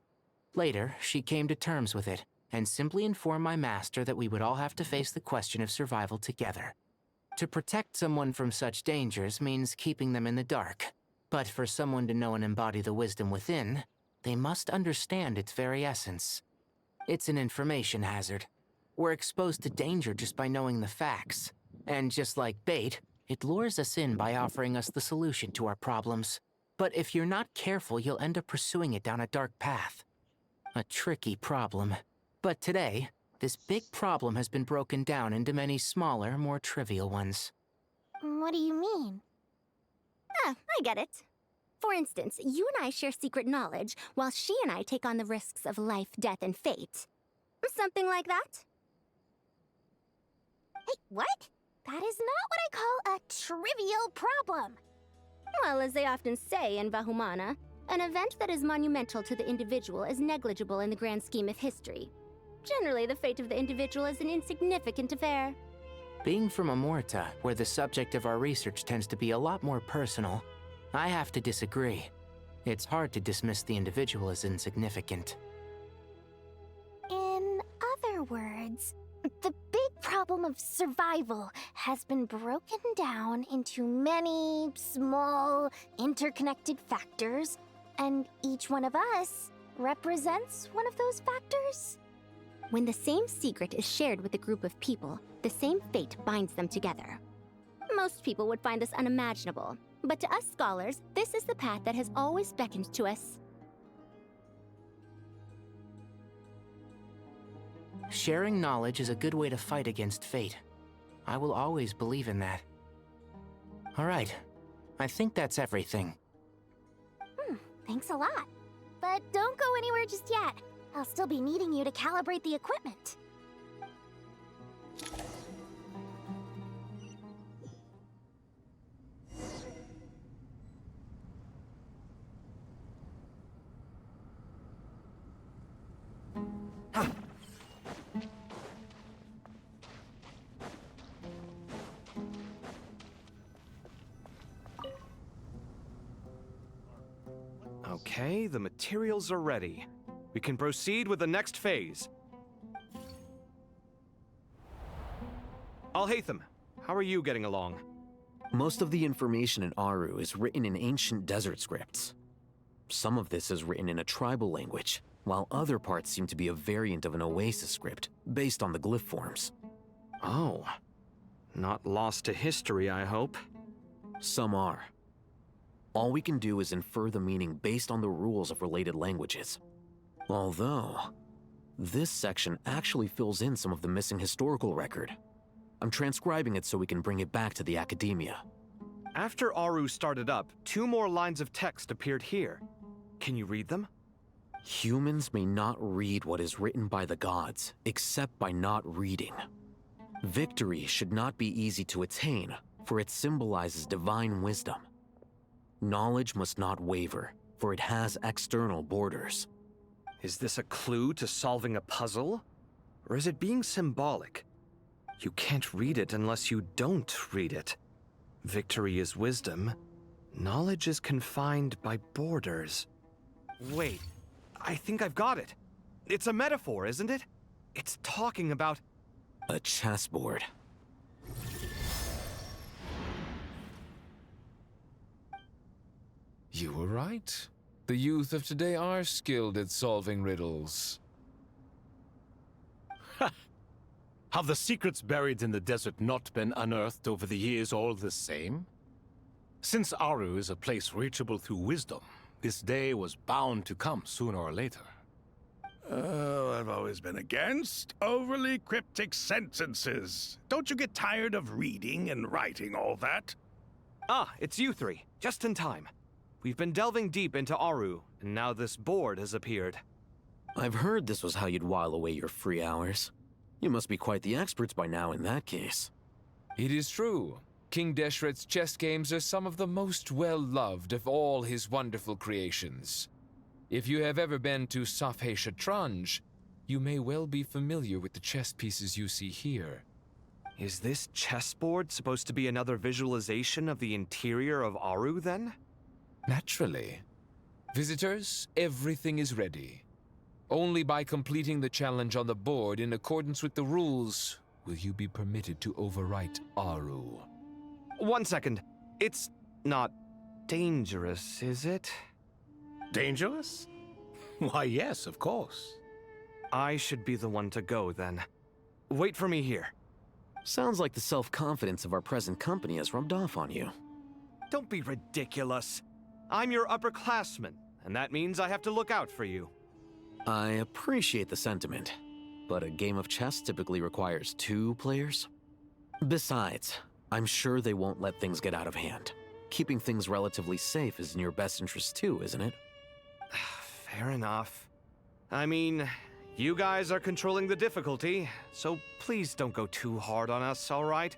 Later, she came to terms with it, and simply informed my master that we would all have to face the question of survival together. To protect someone from such dangers means keeping them in the dark, but for someone to know and embody the wisdom within, they must understand its very essence. It's an information hazard. We're exposed to danger just by knowing the facts, and just like bait, it lures us in by offering us the solution to our problems. But if you're not careful, you'll end up pursuing it down a dark path. A tricky problem. But today, this big problem has been broken down into many smaller, more trivial ones. What do you mean? Ah, I get it. For instance, you and I share secret knowledge, while she and I take on the risks of life, death, and fate. Something like that? Hey, what? That is not what I call a trivial problem. Well, as they often say in Vahumana, an event that is monumental to the individual is negligible in the grand scheme of history. Generally, the fate of the individual is an insignificant affair. Being from Amorta, where the subject of our research tends to be a lot more personal, I have to disagree. It's hard to dismiss the individual as insignificant. In other words, the big problem of survival has been broken down into many small, interconnected factors, and each one of us represents one of those factors. When the same secret is shared with a group of people, the same fate binds them together. Most people would find this unimaginable, but to us scholars, this is the path that has always beckoned to us. Sharing knowledge is a good way to fight against fate. I will always believe in that. All right, I think that's everything. Thanks a lot. But don't go anywhere just yet. I'll still be needing you to calibrate the equipment. Okay, the materials are ready. We can proceed with the next phase. Alhaitham, how are you getting along? Most of the information in Aru is written in ancient desert scripts. Some of this is written in a tribal language, while other parts seem to be a variant of an oasis script, based on the glyph forms. Oh. Not lost to history, I hope. Some are. All we can do is infer the meaning based on the rules of related languages. Although, this section actually fills in some of the missing historical record. I'm transcribing it so we can bring it back to the academia. After Aru started up, 2 more lines of text appeared here. Can you read them? Humans may not read what is written by the gods, except by not reading. Victory should not be easy to attain, for it symbolizes divine wisdom. Knowledge must not waver, for it has external borders. Is this a clue to solving a puzzle? Or is it being symbolic? You can't read it unless you don't read it. Victory is wisdom. Knowledge is confined by borders. Wait, I think I've got it. It's a metaphor, isn't it? It's talking about... a chessboard. You were right. The youth of today are skilled at solving riddles. Have the secrets buried in the desert not been unearthed over the years all the same? Since Aru is a place reachable through wisdom, this day was bound to come sooner or later. Oh, I've always been against overly cryptic sentences. Don't you get tired of reading and writing all that? Ah, it's you 3. Just in time. We've been delving deep into Aru, and now this board has appeared. I've heard this was how you'd while away your free hours. You must be quite the experts by now in that case. It is true. King Deshret's chess games are some of the most well-loved of all his wonderful creations. If you have ever been to Safhe Shatranj, you may well be familiar with the chess pieces you see here. Is this chessboard supposed to be another visualization of the interior of Aru, then? Naturally. Visitors, everything is ready. Only by completing the challenge on the board in accordance with the rules will you be permitted to overwrite Aru. 1 second. It's not dangerous, is it? Dangerous? Why, yes, of course. I should be the one to go, then. Wait for me here. Sounds like the self-confidence of our present company has rubbed off on you. Don't be ridiculous. I'm your upperclassman, and that means I have to look out for you. I appreciate the sentiment, but a game of chess typically requires 2 players. Besides, I'm sure they won't let things get out of hand. Keeping things relatively safe is in your best interest too, isn't it? Fair enough. I mean, you guys are controlling the difficulty, so please don't go too hard on us, all right?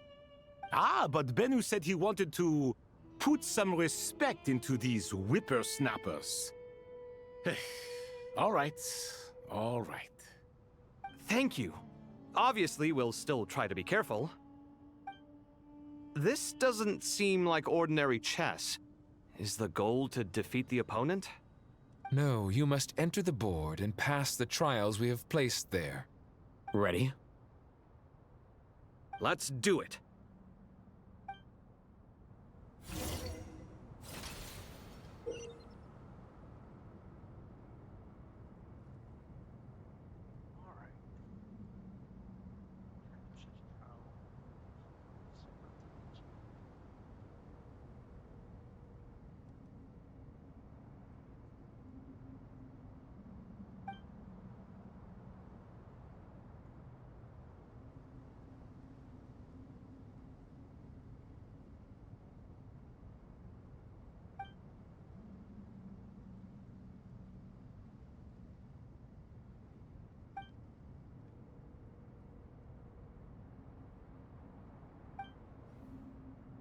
Ah, but Bennu said he wanted to put some respect into these whippersnappers. All right, all right. Thank you. Obviously, we'll still try to be careful. This doesn't seem like ordinary chess. Is the goal to defeat the opponent? No, you must enter the board and pass the trials we have placed there. Ready? Let's do it.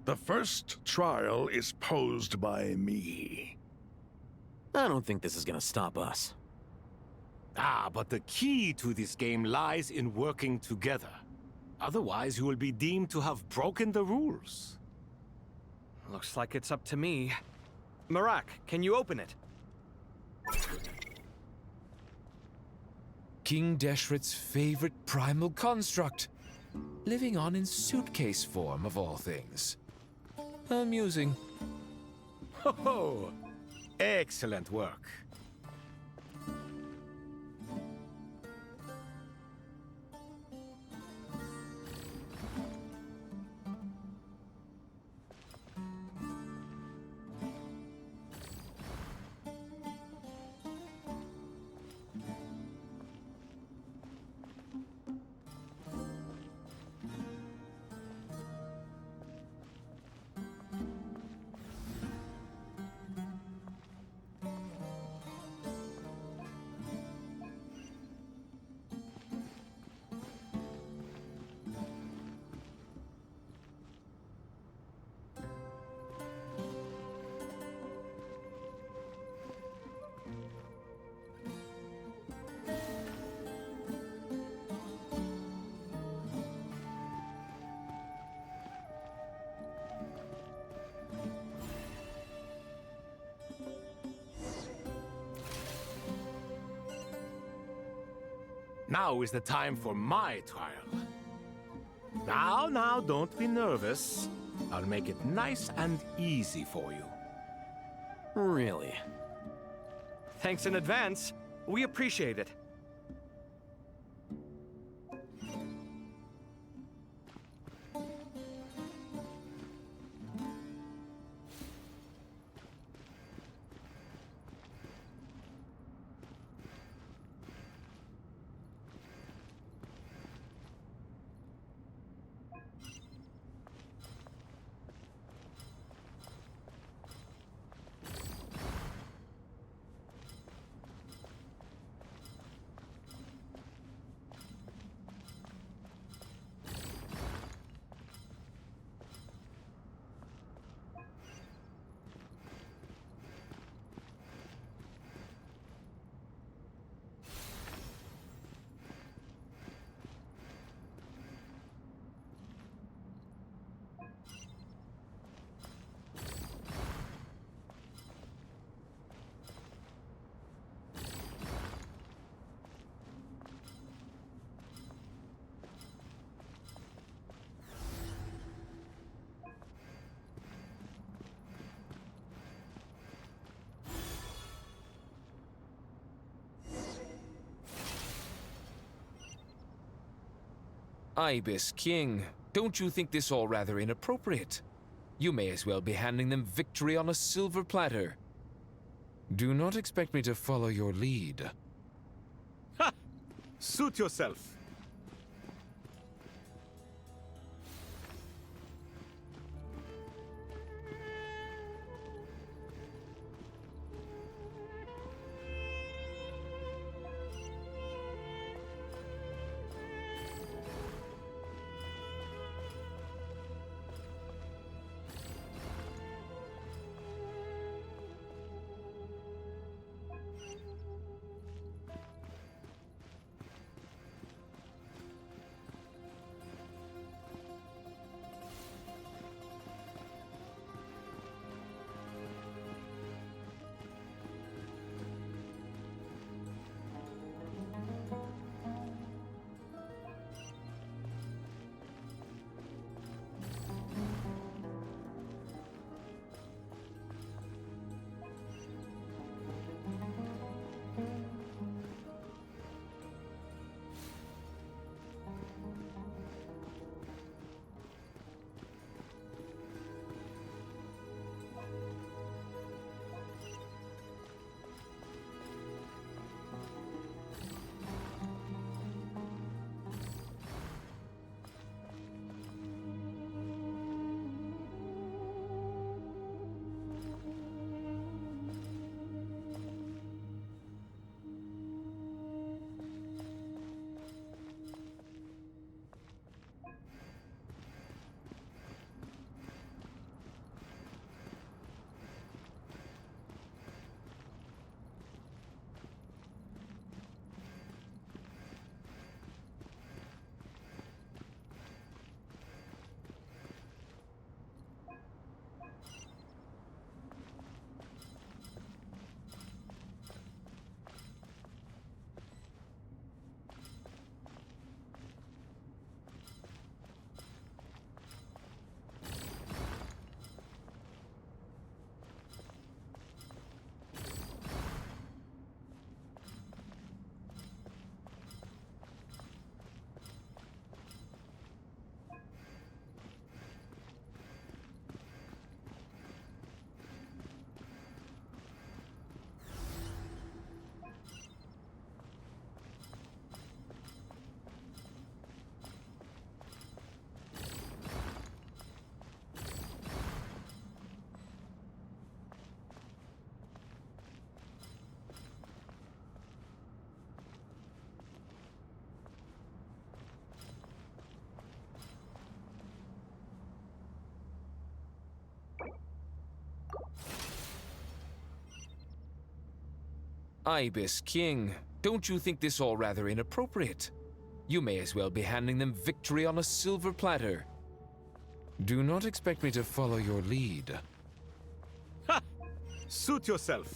The first trial is posed by me. I don't think this is gonna stop us. Ah, but the key to this game lies in working together. Otherwise, you will be deemed to have broken the rules. Looks like it's up to me. Marak, can you open it? King Deshret's favorite primal construct. Living on in suitcase form, of all things. Amusing. Ho-ho! Excellent work. Now is the time for my trial. Now, don't be nervous. I'll make it nice and easy for you. Really? Thanks in advance. We appreciate it. Ibis King, don't you think this all rather inappropriate? You may as well be handing them victory on a silver platter. Do not expect me to follow your lead. Ha! Suit yourself. Ibis King, don't you think this all rather inappropriate? You may as well be handing them victory on a silver platter. Do not expect me to follow your lead. Ha! Suit yourself.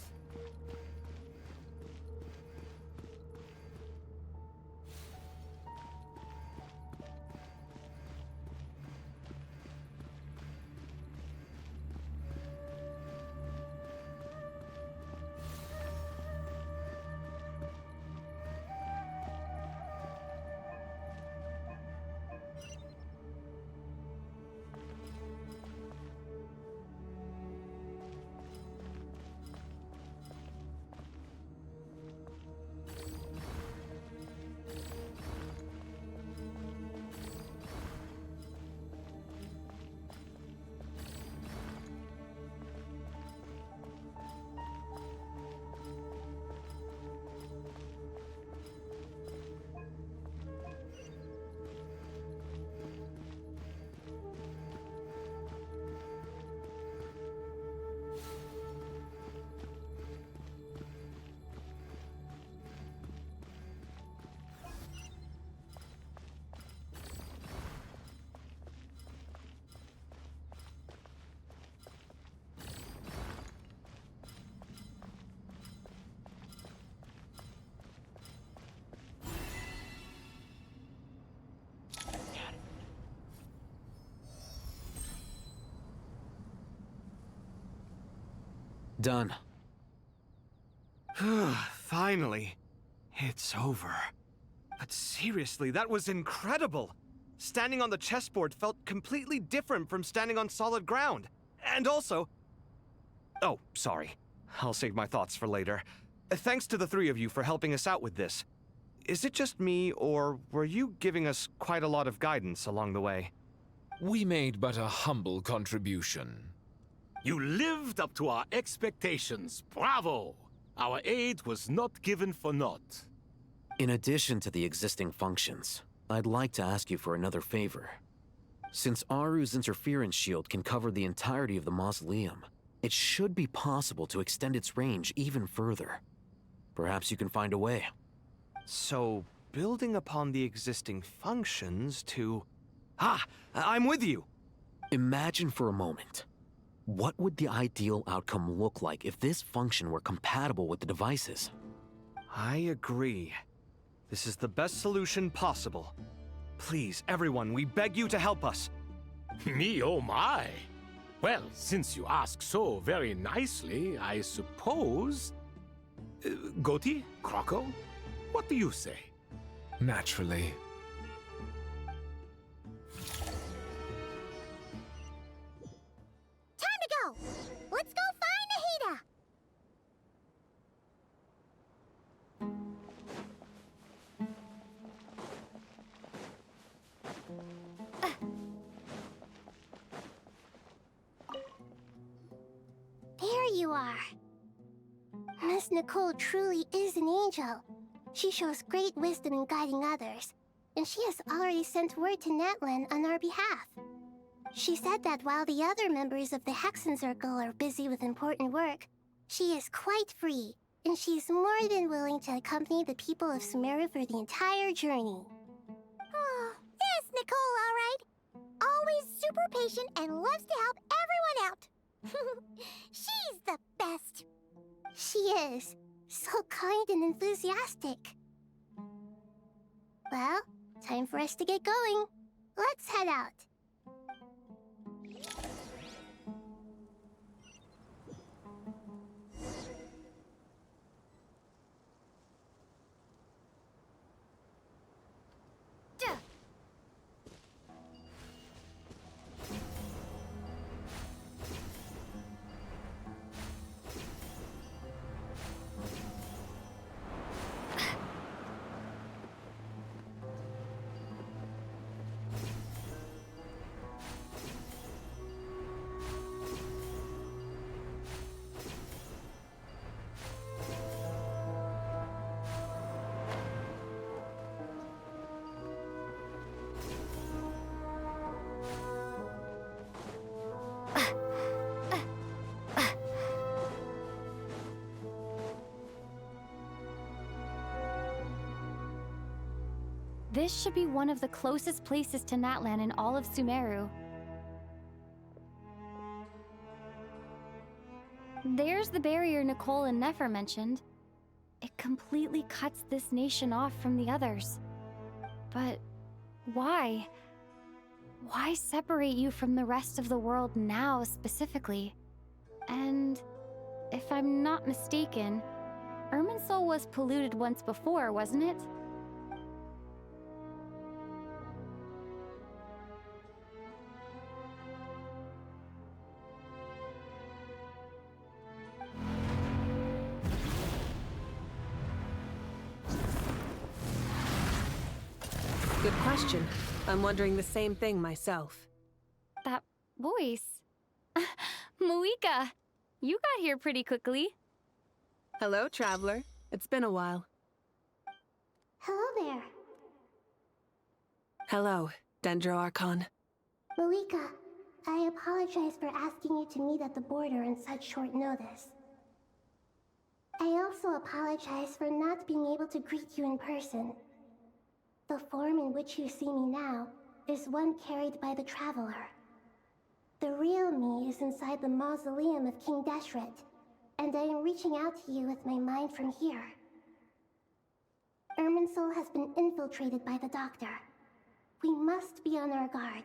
Done. Finally. It's over. But seriously, that was incredible! Standing on the chessboard felt completely different from standing on solid ground. And also... Oh, sorry. I'll save my thoughts for later. Thanks to the three of you for helping us out with this. Is it just me, or were you giving us quite a lot of guidance along the way? We made but a humble contribution. You lived up to our expectations. Bravo! Our aid was not given for naught. In addition to the existing functions, I'd like to ask you for another favor. Since Aru's interference shield can cover the entirety of the mausoleum, it should be possible to extend its range even further. Perhaps you can find a way. So, building upon the existing functions to... Ah! I'm with you! Imagine for a moment. What would the ideal outcome look like if this function were compatible with the devices? I agree. This is the best solution possible. Please, everyone, we beg you to help us. Me, oh my! Well, since you ask so very nicely, I suppose... Goti? Kroko? What do you say? Naturally. Time to go! Let's go find Nahida! There you are. Miss Nicole truly is an angel. She shows great wisdom in guiding others, and she has already sent word to Natlan on our behalf. She said that while the other members of the Hexen Circle are busy with important work, she is quite free, and she is more than willing to accompany the people of Sumeru for the entire journey. Oh, yes, Nicole, all right. Always super patient and loves to help everyone out. She's the best. She is. So kind and enthusiastic. Well, time for us to get going. Let's head out. This should be one of the closest places to Natlan in all of Sumeru. There's the barrier Nicole and Nefer mentioned. It completely cuts this nation off from the others. But why? Why separate you from the rest of the world now, specifically? And if I'm not mistaken, Irminsul was polluted once before, wasn't it? Good question. I'm wondering the same thing myself. That voice. Moika! You got here pretty quickly. Hello, Traveler. It's been a while. Hello there. Hello, Dendro Archon. Moika, I apologize for asking you to meet at the border on such short notice. I also apologize for not being able to greet you in person. The form in which you see me now is one carried by the Traveler. The real me is inside the mausoleum of King Deshret, and I am reaching out to you with my mind from here. Irminsul has been infiltrated by the Doctor. We must be on our guard,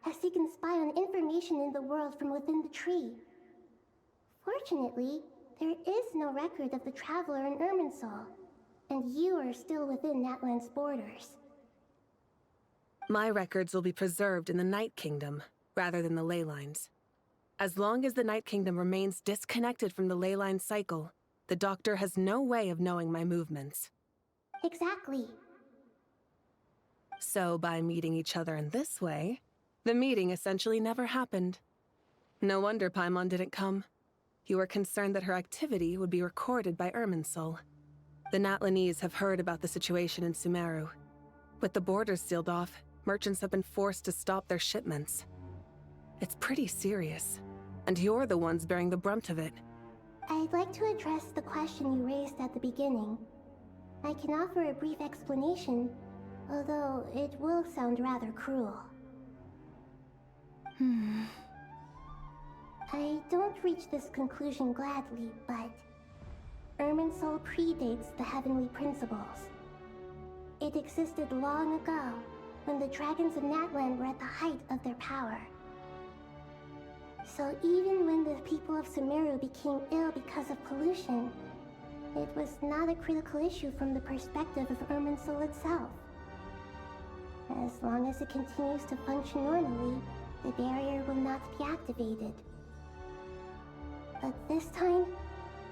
as he can spy on information in the world from within the tree. Fortunately, there is no record of the Traveler in Irminsul, and you are still within Natlan's borders. My records will be preserved in the Night Kingdom, rather than the ley lines. As long as the Night Kingdom remains disconnected from the ley line cycle, the Doctor has no way of knowing my movements. Exactly. So by meeting each other in this way, the meeting essentially never happened. No wonder Paimon didn't come. You were concerned that her activity would be recorded by Irminsul. The Natlanese have heard about the situation in Sumeru. With the borders sealed off, merchants have been forced to stop their shipments. It's pretty serious, and you're the ones bearing the brunt of it. I'd like to address the question you raised at the beginning. I can offer a brief explanation, although it will sound rather cruel. I don't reach this conclusion gladly, but Irminsul predates the Heavenly Principles. It existed long ago, when the dragons of Natlan were at the height of their power. So even when the people of Sumeru became ill because of pollution, it was not a critical issue from the perspective of Irminsul itself. As long as it continues to function normally, the barrier will not be activated. But this time,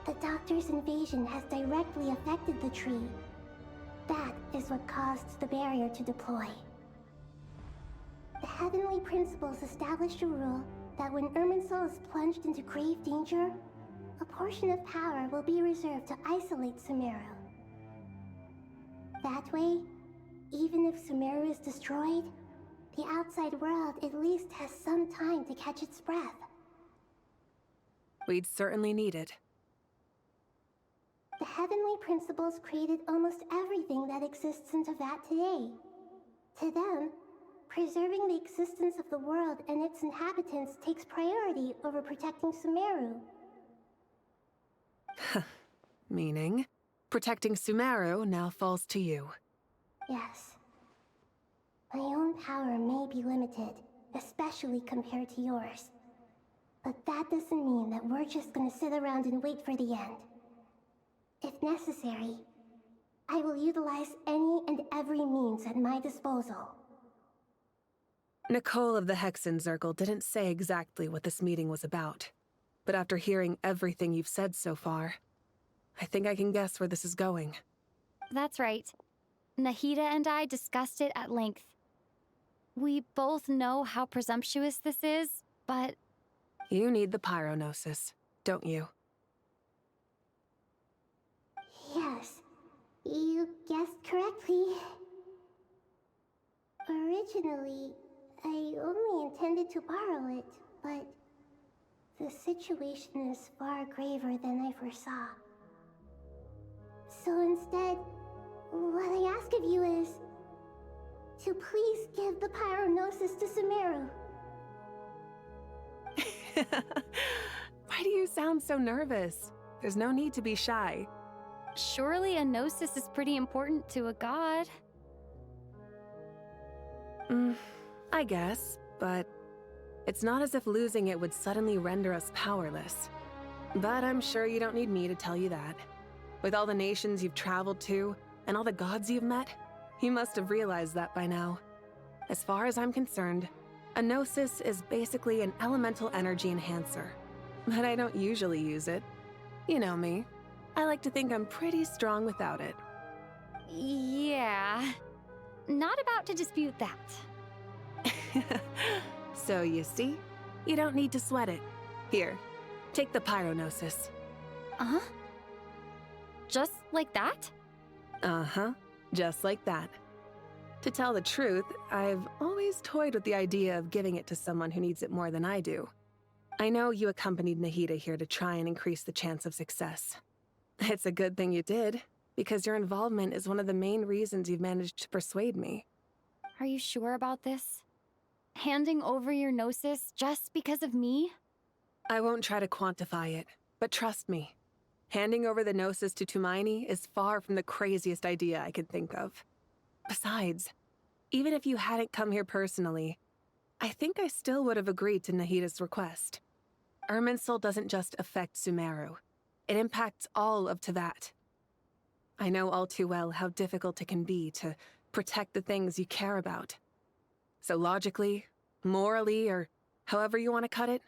the Doctor's invasion has directly affected the tree. That is what caused the barrier to deploy. The Heavenly Principles established a rule that when Irminsul is plunged into grave danger, a portion of power will be reserved to isolate Sumeru. That way, even if Sumeru is destroyed, the outside world at least has some time to catch its breath. We'd certainly need it. The Heavenly Principles created almost everything that exists in Teyvat today. To them, preserving the existence of the world and its inhabitants takes priority over protecting Sumeru. Meaning, protecting Sumeru now falls to you. Yes. My own power may be limited, especially compared to yours. But that doesn't mean that we're just gonna sit around and wait for the end. If necessary, I will utilize any and every means at my disposal. Nicole of the Hexen Circle didn't say exactly what this meeting was about. But after hearing everything you've said so far, I think I can guess where this is going. That's right. Nahida and I discussed it at length. We both know how presumptuous this is, but... You need the pyronosis, don't you? Yes, you guessed correctly. Originally, I only intended to borrow it, but the situation is far graver than I foresaw. So instead, what I ask of you is, to please give the pyronosis to Sumeru. Why do you sound so nervous? There's no need to be shy. Surely a gnosis is pretty important to a god. I guess, but it's not as if losing it would suddenly render us powerless. But I'm sure you don't need me to tell you that. With all the nations you've traveled to, and all the gods you've met, you must have realized that by now. As far as I'm concerned, a gnosis is basically an elemental energy enhancer. But I don't usually use it. You know me. I like to think I'm pretty strong without it. Yeah. Not about to dispute that. So you see, you don't need to sweat it. Here, take the pyronosis. Uh-huh? Just like that? Uh-huh, just like that. To tell the truth, I've always toyed with the idea of giving it to someone who needs it more than I do. I know you accompanied Nahida here to try and increase the chance of success. It's a good thing you did, because your involvement is one of the main reasons you've managed to persuade me. Are you sure about this? Handing over your gnosis just because of me? I won't try to quantify it, but trust me. Handing over the gnosis to Tumaini is far from the craziest idea I could think of. Besides, even if you hadn't come here personally, I think I still would have agreed to Nahida's request. Irminsul doesn't just affect Sumeru. It impacts all of Teyvat. I know all too well how difficult it can be to protect the things you care about. So logically, morally, or however you want to cut it,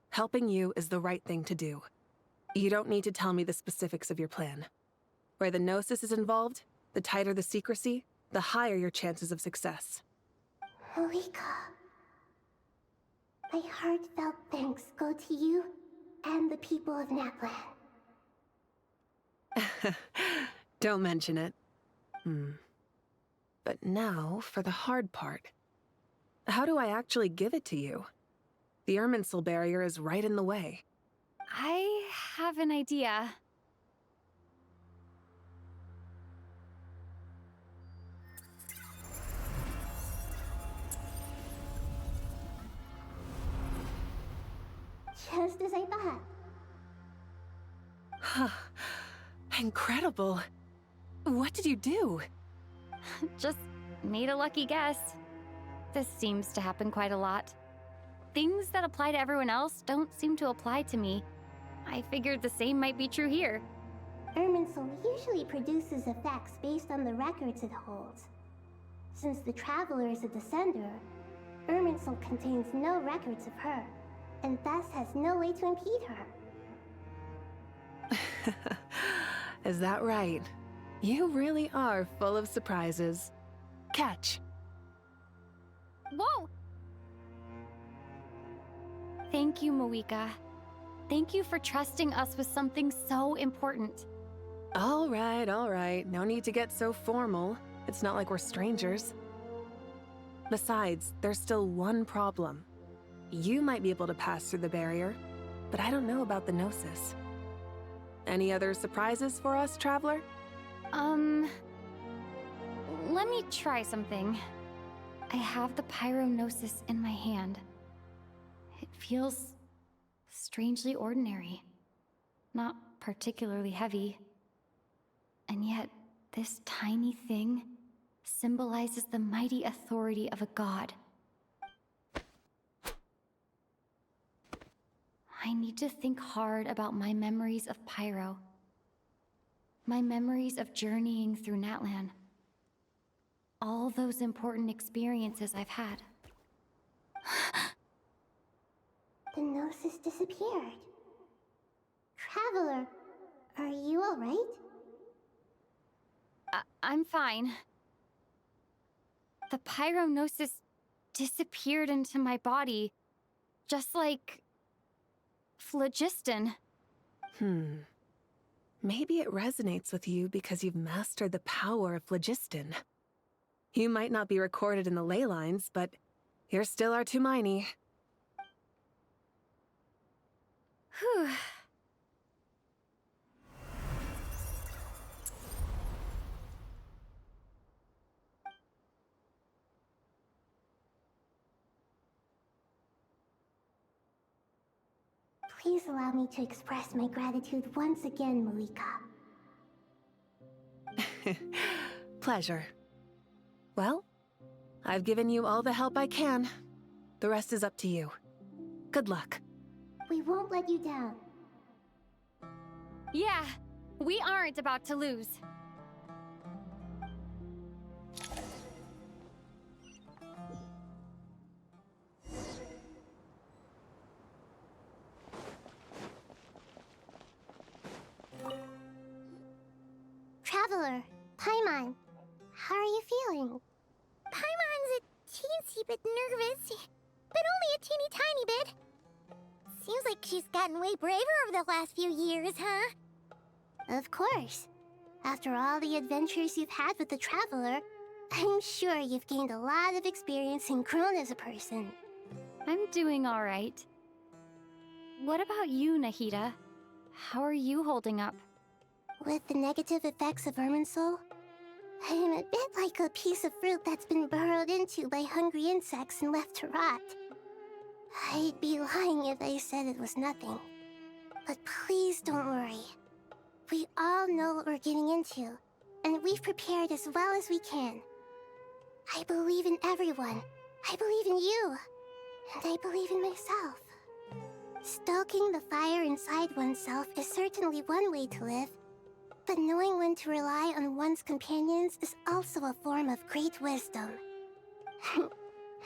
helping you is the right thing to do. You don't need to tell me the specifics of your plan. Where the gnosis is involved, the tighter the secrecy, the higher your chances of success. Moika, my heartfelt thanks go to you and the people of Naplan. Don't mention it. But now for the hard part. How do I actually give it to you? The Irminsul barrier is right in the way. I have an idea. Just as I thought. Incredible. What did you do? Just made a lucky guess. This seems to happen quite a lot. Things that apply to everyone else don't seem to apply to me. I figured the same might be true here. Irminsul usually produces effects based on the records it holds. Since the Traveler is a descender, Irminsul contains no records of her, and thus has no way to impede her. Is that right? You really are full of surprises. Catch. Whoa! Thank you, Moika. Thank you for trusting us with something so important. All right. No need to get so formal. It's not like we're strangers. Besides, there's still one problem. You might be able to pass through the barrier, but I don't know about the Gnosis. Any other surprises for us, Traveler? Let me try something. I have the Pyronosis in my hand. It feels strangely ordinary. Not particularly heavy. And yet, this tiny thing symbolizes the mighty authority of a god. I need to think hard about my memories of Pyro. My memories of journeying through Natlan. All those important experiences I've had. The Gnosis disappeared. Traveler, are you alright? I'm fine. The Pyronosis disappeared into my body, just like phlogiston. Maybe it resonates with you because you've mastered the power of phlogiston. You might not be recorded in the ley lines, but you're still our Tumaini. Whew. Please allow me to express my gratitude once again, Malika. Pleasure. Well, I've given you all the help I can. The rest is up to you. Good luck. We won't let you down. Yeah, we aren't about to lose. Traveler, Paimon, how are you feeling? Paimon's a teensy bit nervous, but only a teeny tiny bit. Seems like she's gotten way braver over the last few years, huh? Of course. After all the adventures you've had with the Traveler, I'm sure you've gained a lot of experience and grown as a person. I'm doing all right. What about you, Nahida? How are you holding up? With the negative effects of Irminsul, I'm a bit like a piece of fruit that's been burrowed into by hungry insects and left to rot. I'd be lying if I said it was nothing. But please don't worry. We all know what we're getting into, and we've prepared as well as we can. I believe in everyone. I believe in you. And I believe in myself. Stoking the fire inside oneself is certainly one way to live, but knowing when to rely on one's companions is also a form of great wisdom.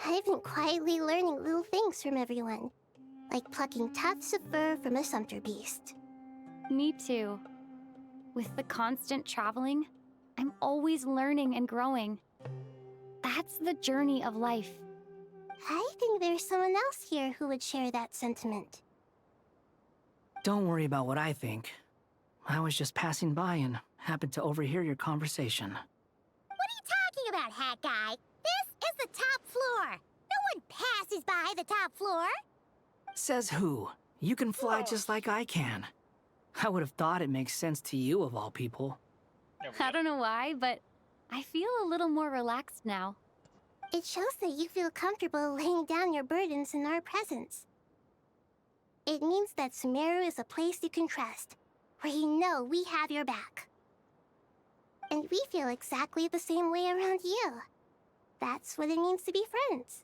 I've been quietly learning little things from everyone, like plucking tufts of fur from a sumpter beast. Me too. With the constant traveling, I'm always learning and growing. That's the journey of life. I think there's someone else here who would share that sentiment. Don't worry about what I think. I was just passing by and happened to overhear your conversation. What are you talking about, Hat Guy? This is the top floor. No one passes by the top floor. Says who? You can fly just like I can. I would have thought it makes sense to you of all people. I don't know why, but I feel a little more relaxed now. It shows that you feel comfortable laying down your burdens in our presence. It means that Sumeru is a place you can trust, where you know we have your back. And we feel exactly the same way around you. That's what it means to be friends.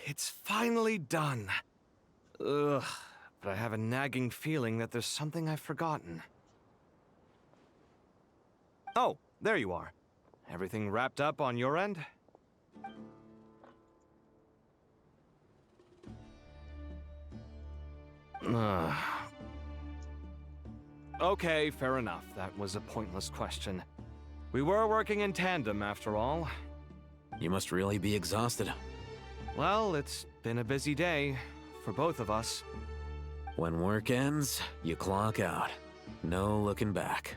It's finally done. Ugh, but I have a nagging feeling that there's something I've forgotten. Oh, there you are. Everything wrapped up on your end? Okay, fair enough. That was a pointless question. We were working in tandem, after all. You must really be exhausted. Well, it's been a busy day for both of us. When work ends, you clock out. No looking back.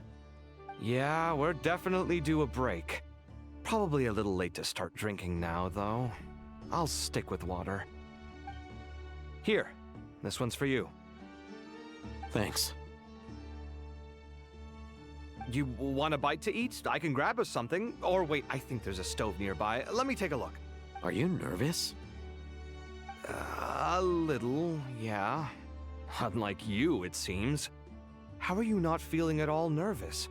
Yeah, we're definitely due a break. Probably a little late to start drinking now, though. I'll stick with water. Here, this one's for you. Thanks. You want a bite to eat? I can grab us something. Or wait, I think there's a stove nearby. Let me take a look. Are you nervous? A little, yeah. Unlike you, it seems. How are you not feeling at all nervous?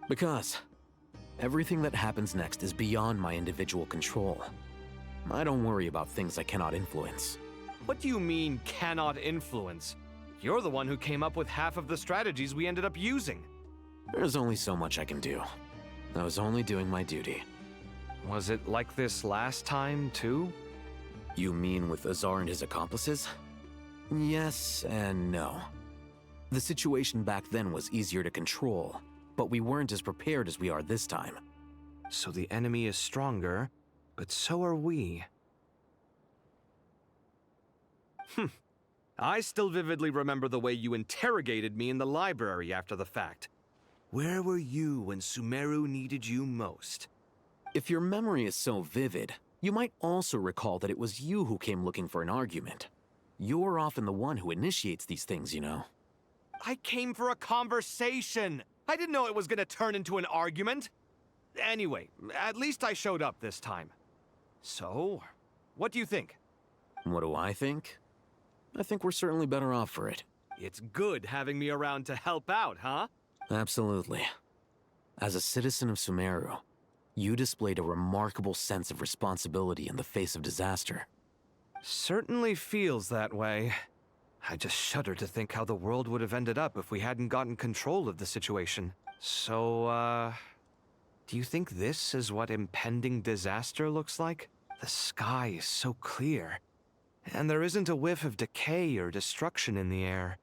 Because everything that happens next is beyond my individual control. I don't worry about things I cannot influence. What do you mean, cannot influence? You're the one who came up with half of the strategies we ended up using. There's only so much I can do. I was only doing my duty. Was it like this last time, too? You mean with Azar and his accomplices? Yes and no. The situation back then was easier to control, but we weren't as prepared as we are this time. So the enemy is stronger, but so are we. I still vividly remember the way you interrogated me in the library after the fact. Where were you when Sumeru needed you most? If your memory is so vivid, you might also recall that it was you who came looking for an argument. You're often the one who initiates these things, you know. I came for a conversation. I didn't know it was gonna turn into an argument. Anyway, at least I showed up this time. So, what do you think? What do I think? I think we're certainly better off for it. It's good having me around to help out, huh? Absolutely. As a citizen of Sumeru, you displayed a remarkable sense of responsibility in the face of disaster. Certainly feels that way. I just shudder to think how the world would have ended up if we hadn't gotten control of the situation. So, do you think this is what impending disaster looks like? The sky is so clear, and there isn't a whiff of decay or destruction in the air.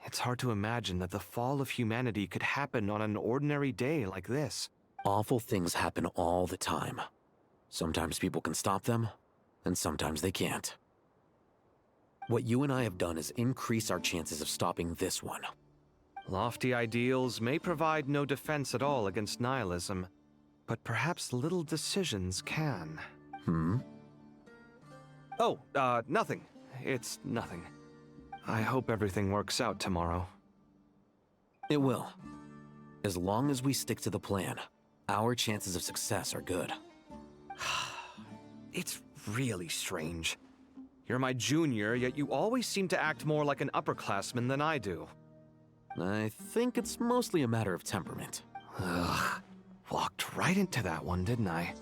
It's hard to imagine that the fall of humanity could happen on an ordinary day like this. Awful things happen all the time. Sometimes people can stop them, and sometimes they can't. What you and I have done is increase our chances of stopping this one. Lofty ideals may provide no defense at all against nihilism, but perhaps little decisions can. Oh, nothing. It's nothing. I hope everything works out tomorrow. It will. As long as we stick to the plan, our chances of success are good. It's really strange. You're my junior, yet you always seem to act more like an upperclassman than I do. I think it's mostly a matter of temperament. Ugh. Walked right into that one, didn't I?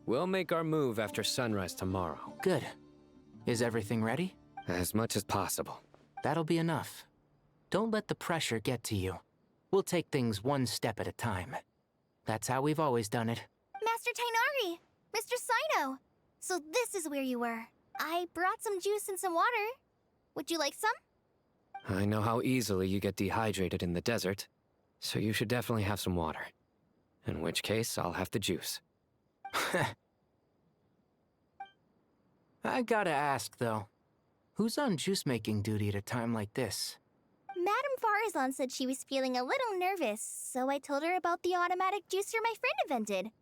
We'll make our move after sunrise tomorrow. Good. Is everything ready? As much as possible. That'll be enough. Don't let the pressure get to you. We'll take things one step at a time. That's how we've always done it. Master Tainari! Mr. Sino! So this is where you were. I brought some juice and some water. Would you like some? I know how easily you get dehydrated in the desert, so you should definitely have some water. In which case, I'll have the juice. I gotta ask, though. Who's on juice-making duty at a time like this? Madame Farazan said she was feeling a little nervous, so I told her about the automatic juicer my friend invented.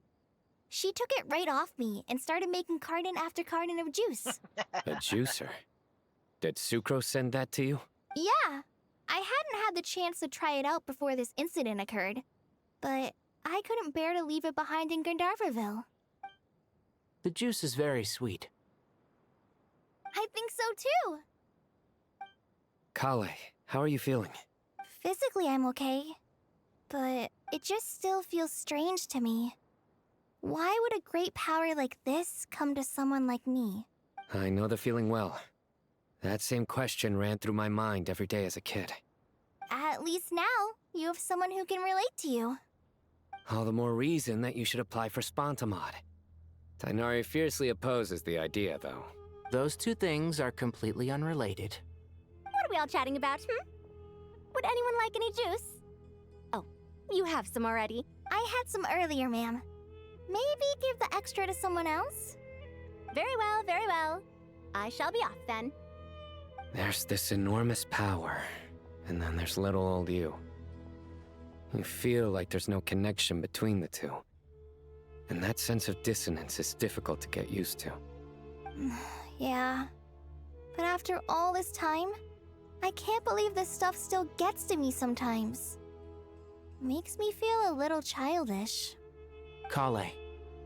She took it right off me and started making carton after carton of juice. A juicer? Did Sucrose send that to you? Yeah. I hadn't had the chance to try it out before this incident occurred, but I couldn't bear to leave it behind in Gandharvaville. The juice is very sweet. I think so too. Kale, how are you feeling? Physically, I'm okay. But it just still feels strange to me. Why would a great power like this come to someone like me? I know the feeling well. That same question ran through my mind every day as a kid. At least now, you have someone who can relate to you. All the more reason that you should apply for Spontamod. Tainari fiercely opposes the idea, though. Those two things are completely unrelated. What are we all chatting about, Would anyone like any juice? Oh, you have some already. I had some earlier, ma'am. Maybe give the extra to someone else? Very well, very well. I shall be off then. There's this enormous power, and then there's little old you. You feel like there's no connection between the two. And that sense of dissonance is difficult to get used to. Yeah. But after all this time, I can't believe this stuff still gets to me sometimes. Makes me feel a little childish. Kale,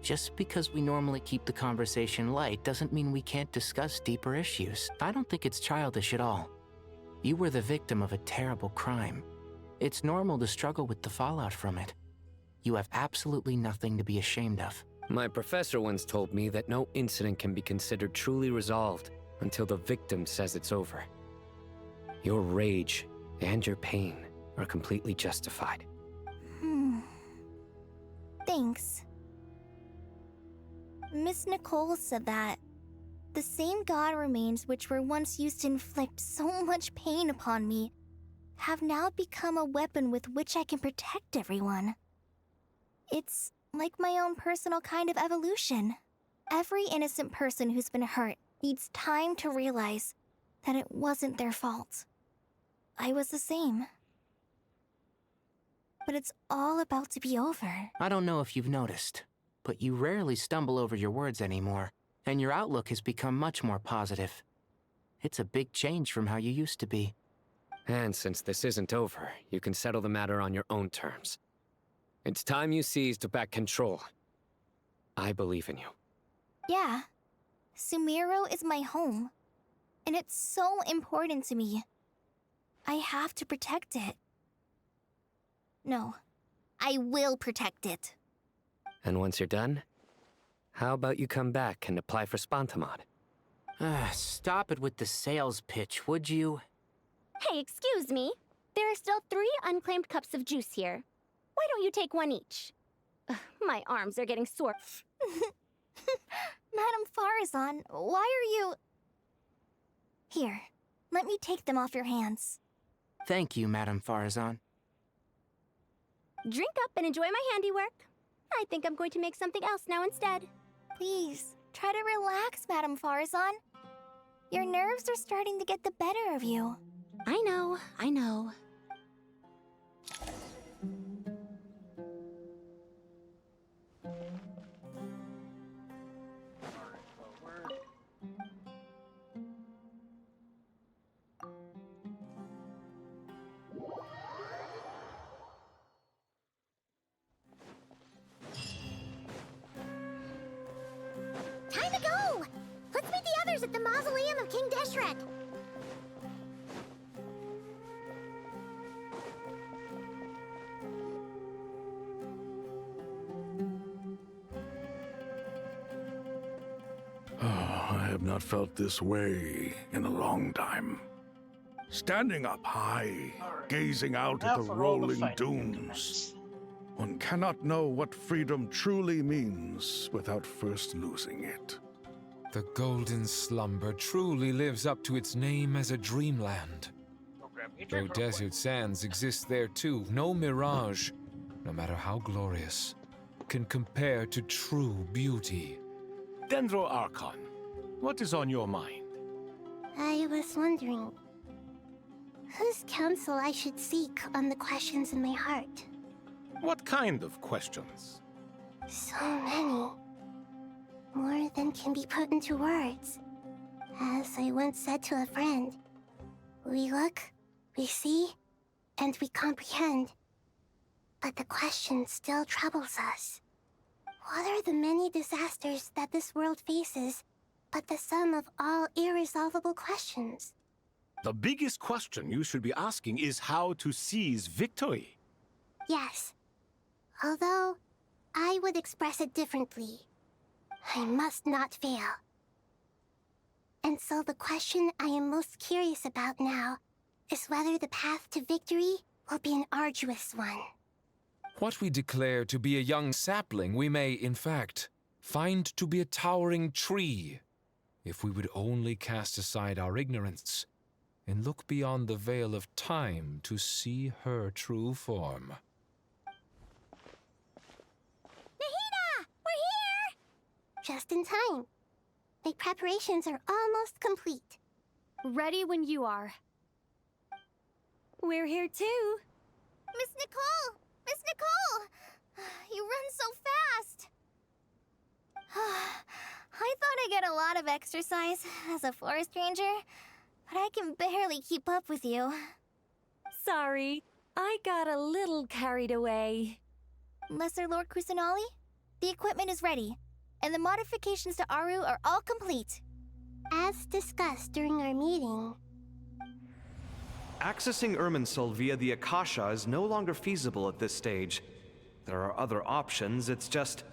just because we normally keep the conversation light doesn't mean we can't discuss deeper issues. I don't think it's childish at all. You were the victim of a terrible crime. It's normal to struggle with the fallout from it. You have absolutely nothing to be ashamed of. My professor once told me that no incident can be considered truly resolved until the victim says it's over. Your rage and your pain are completely justified. Thanks. Miss Nicole said that the same god remains which were once used to inflict so much pain upon me have now become a weapon with which I can protect everyone. It's like my own personal kind of evolution. Every innocent person who's been hurt needs time to realize that it wasn't their fault. I was the same. But it's all about to be over. I don't know if you've noticed, but you rarely stumble over your words anymore, and your outlook has become much more positive. It's a big change from how you used to be. And since this isn't over, you can settle the matter on your own terms. It's time you seized back control. I believe in you. Yeah. Sumeru is my home. And it's so important to me. I have to protect it. No. I will protect it. And once you're done, how about you come back and apply for Spontamod? Stop it with the sales pitch, would you? Hey, excuse me. There are still 3 unclaimed cups of juice here. Why don't you take one each? Ugh, my arms are getting sore. Madame Farazan, why are you... Here, let me take them off your hands. Thank you, Madame Farazan. Drink up and enjoy my handiwork. I think I'm going to make something else now instead. Please, try to relax, Madame Farazan. Your nerves are starting to get the better of you. I know, I know. Time to go! Let's meet the others at the mausoleum of King Deshret. I have not felt this way in a long time. Standing up high, gazing out at the rolling dunes. One cannot know what freedom truly means without first losing it. The Golden Slumber truly lives up to its name as a dreamland. Though desert sands exist there too, no mirage, no matter how glorious, can compare to true beauty. Dendro Archon, what is on your mind? I was wondering whose counsel I should seek on the questions in my heart. What kind of questions? So many. More than can be put into words. As I once said to a friend, we look, we see, and we comprehend. But the question still troubles us. What are the many disasters that this world faces, but the sum of all irresolvable questions? The biggest question you should be asking is how to seize victory. Yes. Although, I would express it differently. I must not fail. And so the question I am most curious about now is whether the path to victory will be an arduous one. What we declare to be a young sapling, we may, in fact, find to be a towering tree, if we would only cast aside our ignorance and look beyond the veil of time to see her true form. Nahida! We're here! Just in time. My preparations are almost complete. Ready when you are. We're here too. Miss Nicole! Miss Nicole! You run so fast! I thought I'd get a lot of exercise as a forest ranger, but I can barely keep up with you. Sorry, I got a little carried away. Lesser Lord Kusanali, the equipment is ready, and the modifications to Aru are all complete. As discussed during our meeting, Accessing Irminsul via the Akasha is no longer feasible at this stage. There are other options, it's just...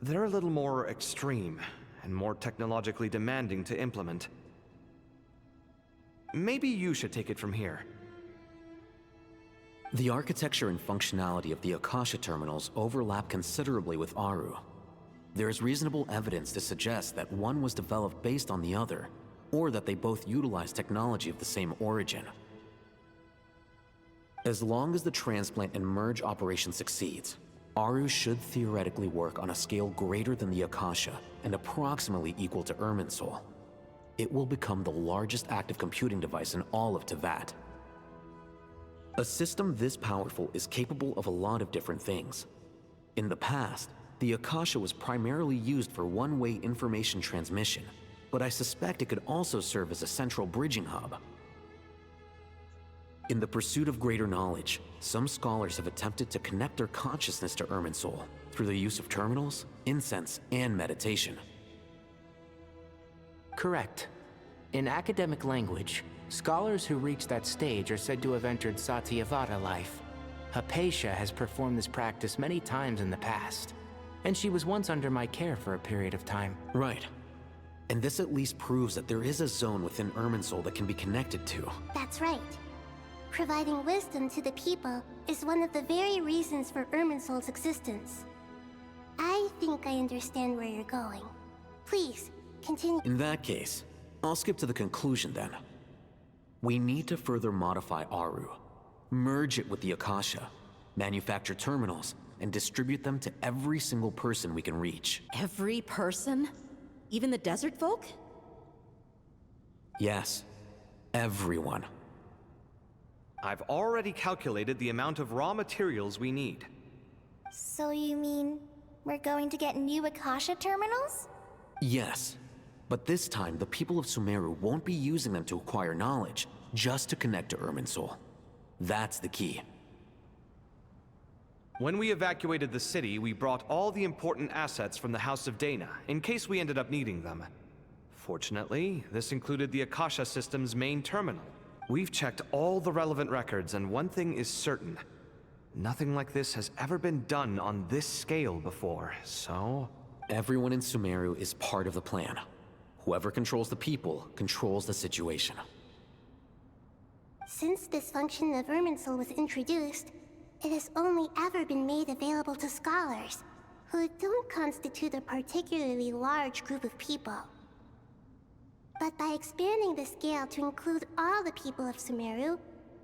they're a little more extreme, and more technologically demanding to implement. Maybe you should take it from here. The architecture and functionality of the Akasha terminals overlap considerably with Aru. There is reasonable evidence to suggest that one was developed based on the other, or that they both utilize technology of the same origin. As long as the transplant and merge operation succeeds, Aru should theoretically work on a scale greater than the Akasha and approximately equal to Irminsul. It will become the largest active computing device in all of Teyvat. A system this powerful is capable of a lot of different things. In the past, the Akasha was primarily used for one-way information transmission, but I suspect it could also serve as a central bridging hub. In the pursuit of greater knowledge, some scholars have attempted to connect their consciousness to Irminsul through the use of terminals, incense, and meditation. Correct. In academic language, scholars who reach that stage are said to have entered Satyavata life. Hypatia has performed this practice many times in the past, and she was once under my care for a period of time. Right. And this at least proves that there is a zone within Irminsul that can be connected to. That's right. Providing wisdom to the people is one of the very reasons for Irminsul's existence. I think I understand where you're going. Please, continue. In that case, I'll skip to the conclusion then. We need to further modify Aru, merge it with the Akasha, manufacture terminals, and distribute them to every single person we can reach. Every person? Even the desert folk? Yes, everyone. I've already calculated the amount of raw materials we need. So you mean we're going to get new Akasha terminals? Yes, but this time the people of Sumeru won't be using them to acquire knowledge, just to connect to Irminsul. That's the key. When we evacuated the city, we brought all the important assets from the House of Dana, in case we ended up needing them. Fortunately, this included the Akasha system's main terminal. We've checked all the relevant records, and one thing is certain. Nothing like this has ever been done on this scale before, so... Everyone in Sumeru is part of the plan. Whoever controls the people controls the situation. Since this function of Irminsul was introduced, it has only ever been made available to scholars, who don't constitute a particularly large group of people. But by expanding the scale to include all the people of Sumeru,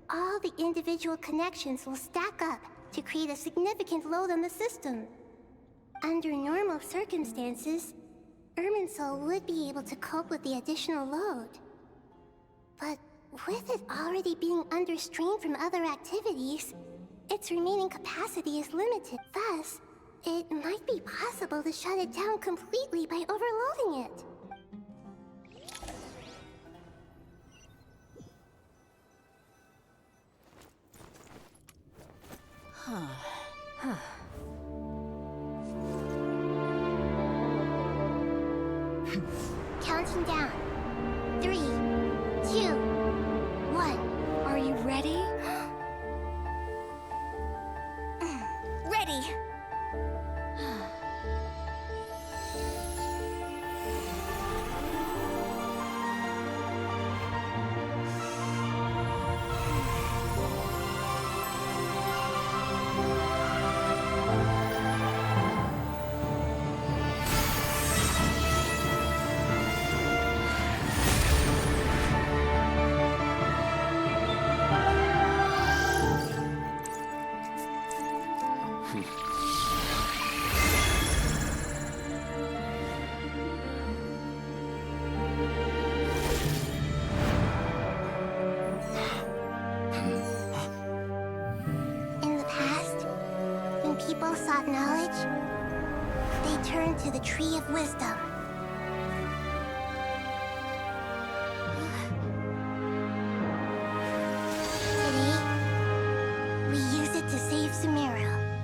all the individual connections will stack up to create a significant load on the system. Under normal circumstances, Irminsul would be able to cope with the additional load. But with it already being under strain from other activities, its remaining capacity is limited. Thus, it might be possible to shut it down completely by overloading it. Counting down. 3, 2, 1. Are you ready? Ready! People sought knowledge, they turned to the Tree of Wisdom. Today, we use it to save Sumeru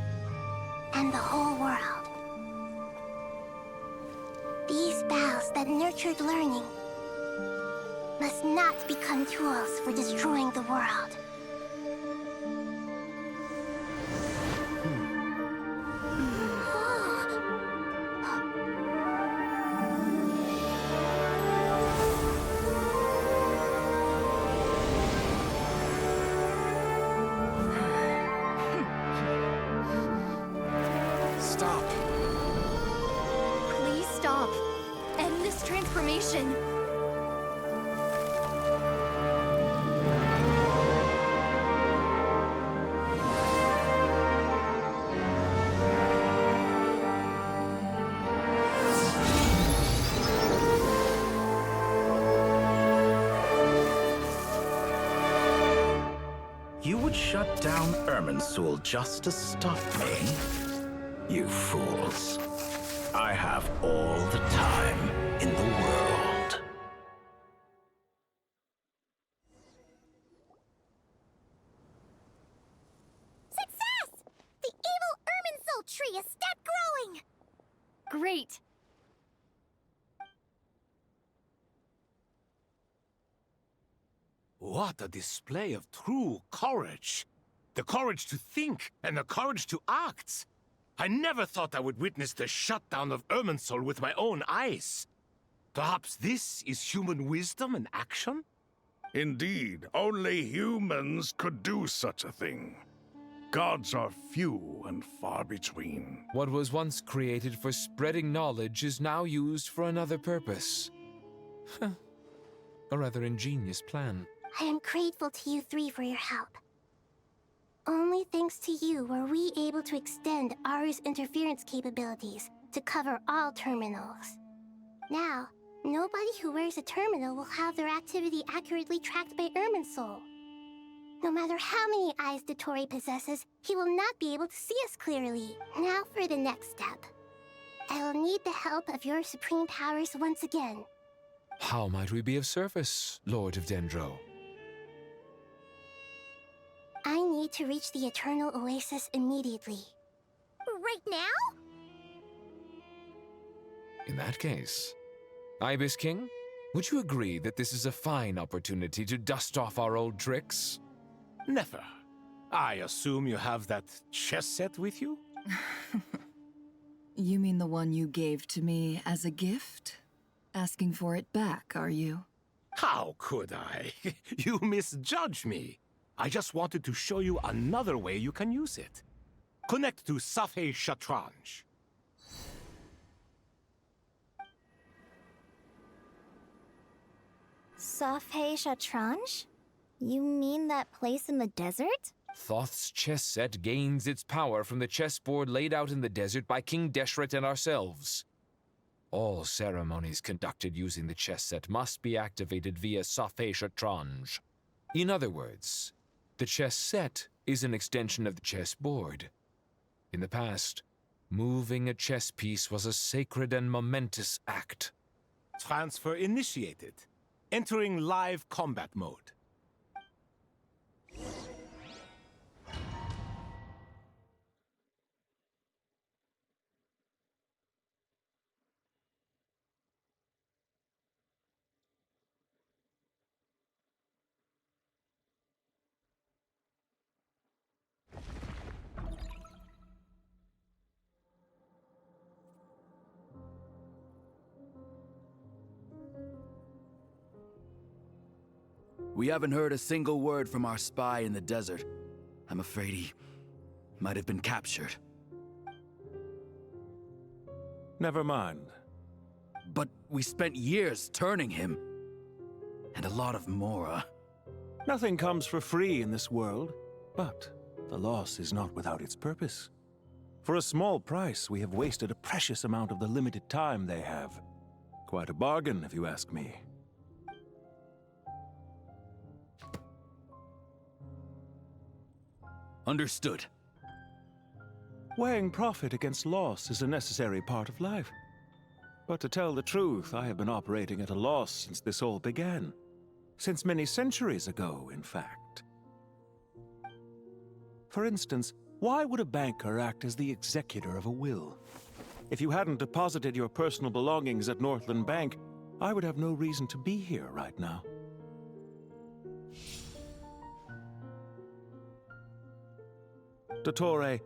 and the whole world. These boughs that nurtured learning must not become become tools for destroying the world. Stop. Please stop. End this transformation. You would shut down Irminsul just to stop me? You fools. I have all the time in the world. Success! The evil Irminsul tree has stopped growing! Great. What a display of true courage! The courage to think and the courage to act! I never thought I would witness the shutdown of Irminsul with my own eyes. Perhaps this is human wisdom in action? Indeed, only humans could do such a thing. Gods are few and far between. What was once created for spreading knowledge is now used for another purpose. A rather ingenious plan. I am grateful to you three for your help. Only thanks to you were we able to extend Aru's interference capabilities to cover all terminals. Now, nobody who wears a terminal will have their activity accurately tracked by Irminsul. No matter how many eyes Dottore possesses, he will not be able to see us clearly. Now for the next step. I will need the help of your supreme powers once again. How might we be of service, Lord of Dendro? I need to reach the Eternal Oasis immediately. Right now? In that case, Ibis King, would you agree that this is a fine opportunity to dust off our old tricks? Never. I assume you have that chess set with you? You mean the one you gave to me as a gift? Asking for it back, are you? How could I? You misjudge me. I just wanted to show you another way you can use it. Connect to Safhe Shatranj. Safhe Shatranj? You mean that place in the desert? Thoth's chess set gains its power from the chessboard laid out in the desert by King Deshret and ourselves. All ceremonies conducted using the chess set must be activated via Safhe Shatranj. In other words, the chess set is an extension of the chessboard. In the past, moving a chess piece was a sacred and momentous act. Transfer initiated. Entering live combat mode. We haven't heard a single word from our spy in the desert. I'm afraid he might have been captured. Never mind. But we spent years turning him. And a lot of Mora. Nothing comes for free in this world, but the loss is not without its purpose. For a small price, we have wasted a precious amount of the limited time they have. Quite a bargain, if you ask me. Understood. Weighing profit against loss is a necessary part of life. But to tell the truth, I have been operating at a loss since this all began. Since many centuries ago, in fact. For instance, why would a banker act as the executor of a will? If you hadn't deposited your personal belongings at Northland Bank, I would have no reason to be here right now. Dottore,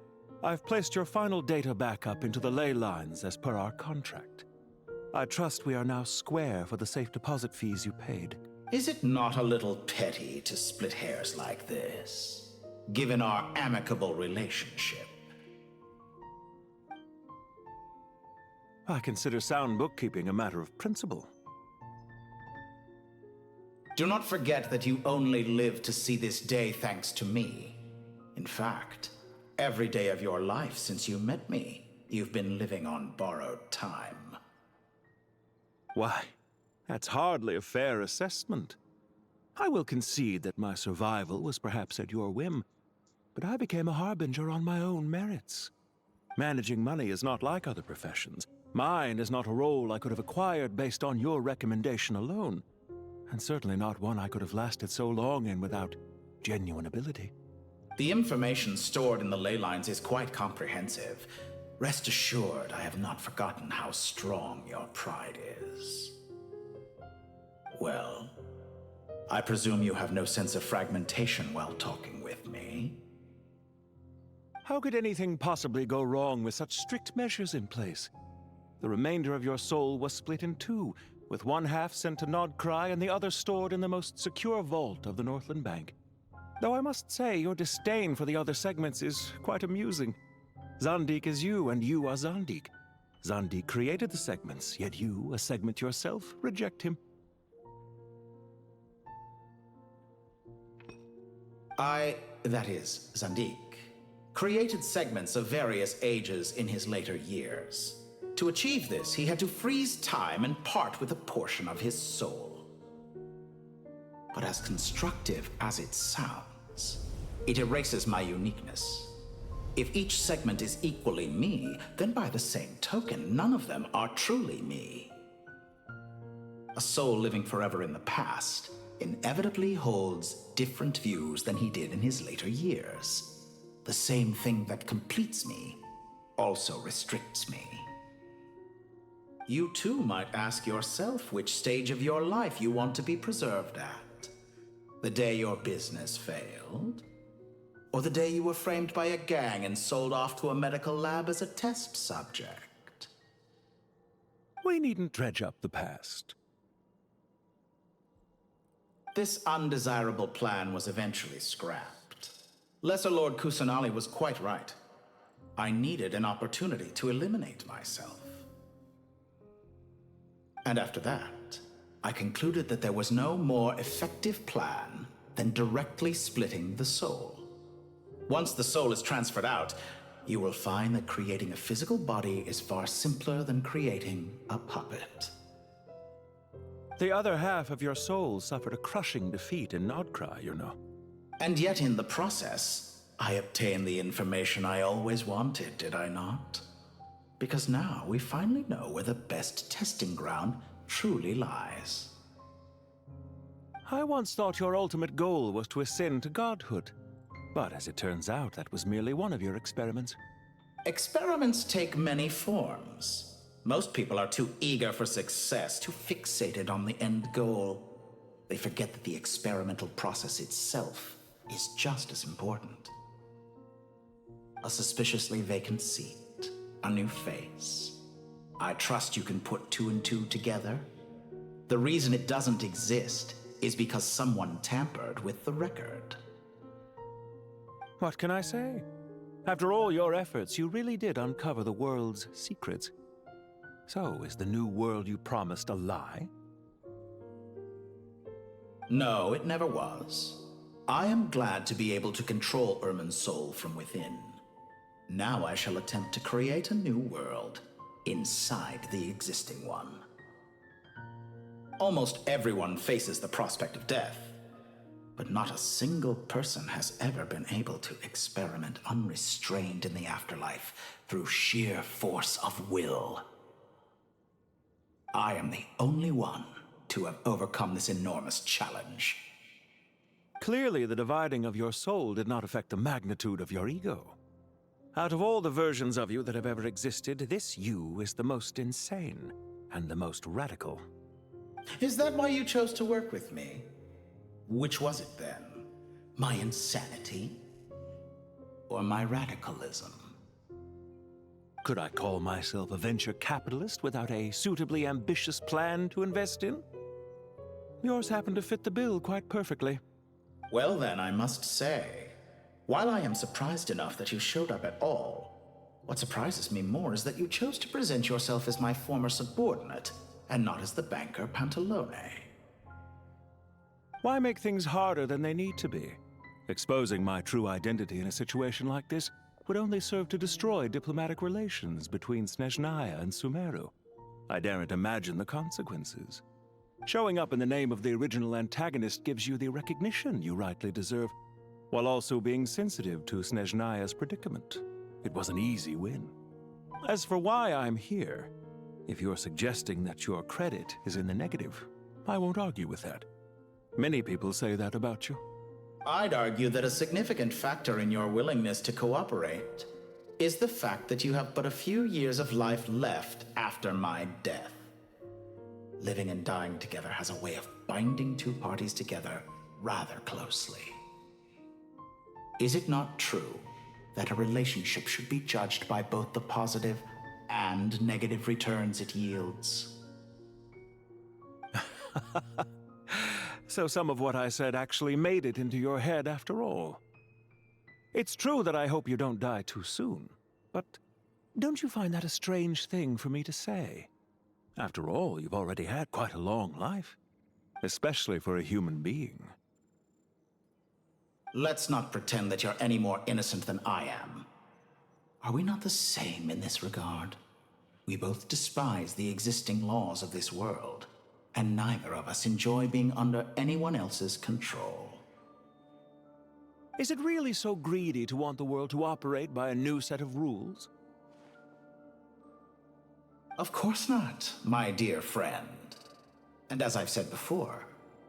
I've placed your final data backup into the ley lines as per our contract. I trust we are now square for the safe deposit fees you paid. Is it not a little petty to split hairs like this, given our amicable relationship? I consider sound bookkeeping a matter of principle. Do not forget that you only live to see this day thanks to me. In fact, every day of your life since you met me, you've been living on borrowed time. Why, that's hardly a fair assessment. I will concede that my survival was perhaps at your whim, but I became a harbinger on my own merits. Managing money is not like other professions. Mine is not a role I could have acquired based on your recommendation alone, and certainly not one I could have lasted so long in without genuine ability. The information stored in the ley lines is quite comprehensive. Rest assured, I have not forgotten how strong your pride is. Well, I presume you have no sense of fragmentation while talking with me. How could anything possibly go wrong with such strict measures in place? The remainder of your soul was split in two, with one half sent to Nodcry and the other stored in the most secure vault of the Northland Bank. Though I must say, your disdain for the other segments is quite amusing. Zandik is you, and you are Zandik. Zandik created the segments, yet you, a segment yourself, reject him. That is, Zandik, created segments of various ages in his later years. To achieve this, he had to freeze time and part with a portion of his soul. But as constructive as it sounds, it erases my uniqueness. If each segment is equally me, then by the same token, none of them are truly me. A soul living forever in the past inevitably holds different views than he did in his later years. The same thing that completes me also restricts me. You too might ask yourself which stage of your life you want to be preserved at. The day your business failed? Or the day you were framed by a gang and sold off to a medical lab as a test subject? We needn't dredge up the past. This undesirable plan was eventually scrapped. Lesser Lord Kusanali was quite right. I needed an opportunity to eliminate myself. And after that, I concluded that there was no more effective plan than directly splitting the soul. Once the soul is transferred out, you will find that creating a physical body is far simpler than creating a puppet. The other half of your soul suffered a crushing defeat in Nodcry, you know. And yet in the process, I obtained the information I always wanted, did I not? Because now we finally know where the best testing ground truly lies. I once thought your ultimate goal was to ascend to godhood. But as it turns out, that was merely one of your experiments. Experiments take many forms. Most people are too eager for success, too fixated on the end goal. They forget that the experimental process itself is just as important. A suspiciously vacant seat, a new face. I trust you can put two and two together. The reason it doesn't exist is because someone tampered with the record. What can I say? After all your efforts, you really did uncover the world's secrets. So, is the new world you promised a lie? No, it never was. I am glad to be able to control Irmin's soul from within. Now I shall attempt to create a new world inside the existing one. Almost everyone faces the prospect of death, but not a single person has ever been able to experiment unrestrained in the afterlife through sheer force of will. I am the only one to have overcome this enormous challenge. Clearly, the dividing of your soul did not affect the magnitude of your ego. Out of all the versions of you that have ever existed, this you is the most insane and the most radical. Is that why you chose to work with me? Which was it then? My insanity? or my radicalism? Could I call myself a venture capitalist without a suitably ambitious plan to invest in? Yours happen to fit the bill quite perfectly. Well then, I must say, while I am surprised enough that you showed up at all, what surprises me more is that you chose to present yourself as my former subordinate, and not as the banker Pantalone. Why make things harder than they need to be? Exposing my true identity in a situation like this would only serve to destroy diplomatic relations between Snezhnaya and Sumeru. I daren't imagine the consequences. Showing up in the name of the original antagonist gives you the recognition you rightly deserve, while also being sensitive to Snezhnaya's predicament. It was an easy win. As for why I'm here, if you're suggesting that your credit is in the negative, I won't argue with that. Many people say that about you. I'd argue that a significant factor in your willingness to cooperate is the fact that you have but a few years of life left after my death. Living and dying together has a way of binding two parties together rather closely. Is it not true that a relationship should be judged by both the positive and negative returns it yields? So some of what I said actually made it into your head after all. It's true that I hope you don't die too soon, but don't you find that a strange thing for me to say? After all, you've already had quite a long life, especially for a human being. Let's not pretend that you're any more innocent than I am. Are we not the same in this regard? We both despise the existing laws of this world, and neither of us enjoy being under anyone else's control. Is it really so greedy to want the world to operate by a new set of rules? Of course not, my dear friend. And as I've said before,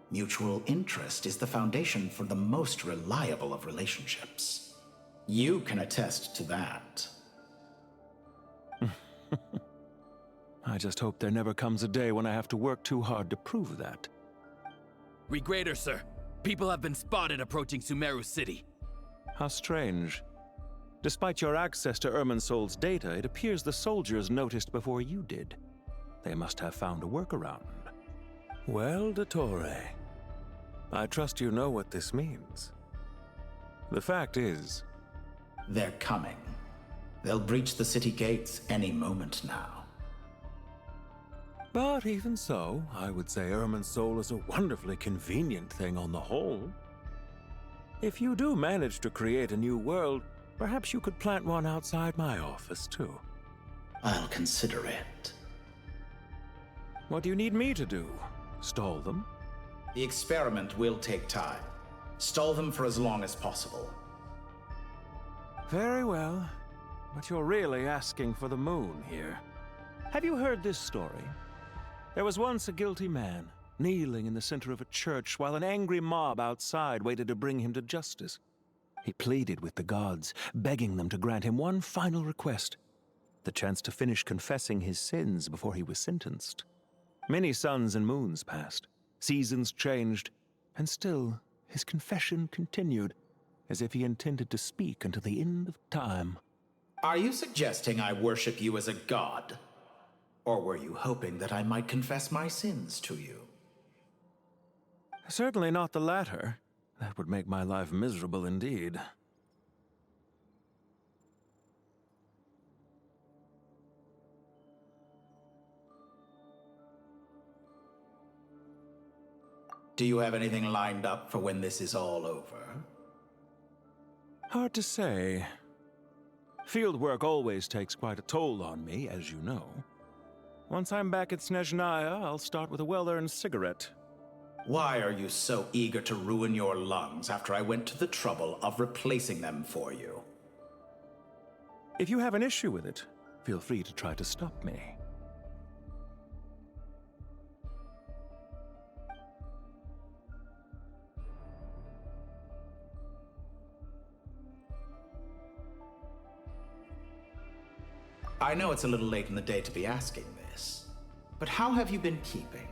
mutual interest is the foundation for the most reliable of relationships. You can attest to that. I just hope there never comes a day when I have to work too hard to prove that. Read greater, sir. People have been spotted approaching Sumeru City. How strange. Despite your access to Irminsol's data, it appears the soldiers noticed before you did. They must have found a workaround. Well, Dottore, I trust you know what this means. The fact is... They're coming. They'll breach the city gates any moment now. But even so, I would say Irminsol is a wonderfully convenient thing on the whole. If you do manage to create a new world, perhaps you could plant one outside my office, too. I'll consider it. What do you need me to do? Stall them? The experiment will take time. Stall them for as long as possible. Very well. But you're really asking for the moon here. Have you heard this story? There was once a guilty man, kneeling in the center of a church while an angry mob outside waited to bring him to justice. He pleaded with the gods, begging them to grant him one final request, the chance to finish confessing his sins before he was sentenced. Many suns and moons passed, seasons changed, and still his confession continued, as if he intended to speak until the end of time. Are you suggesting I worship you as a god? Or were you hoping that I might confess my sins to you? Certainly not the latter. That would make my life miserable indeed. Do you have anything lined up for when this is all over? Hard to say. Field work always takes quite a toll on me, as you know. Once I'm back at Snezhnaya, I'll start with a well-earned cigarette. Why are you so eager to ruin your lungs after I went to the trouble of replacing them for you? If you have an issue with it, feel free to try to stop me. I know it's a little late in the day to be asking this, but how have you been keeping?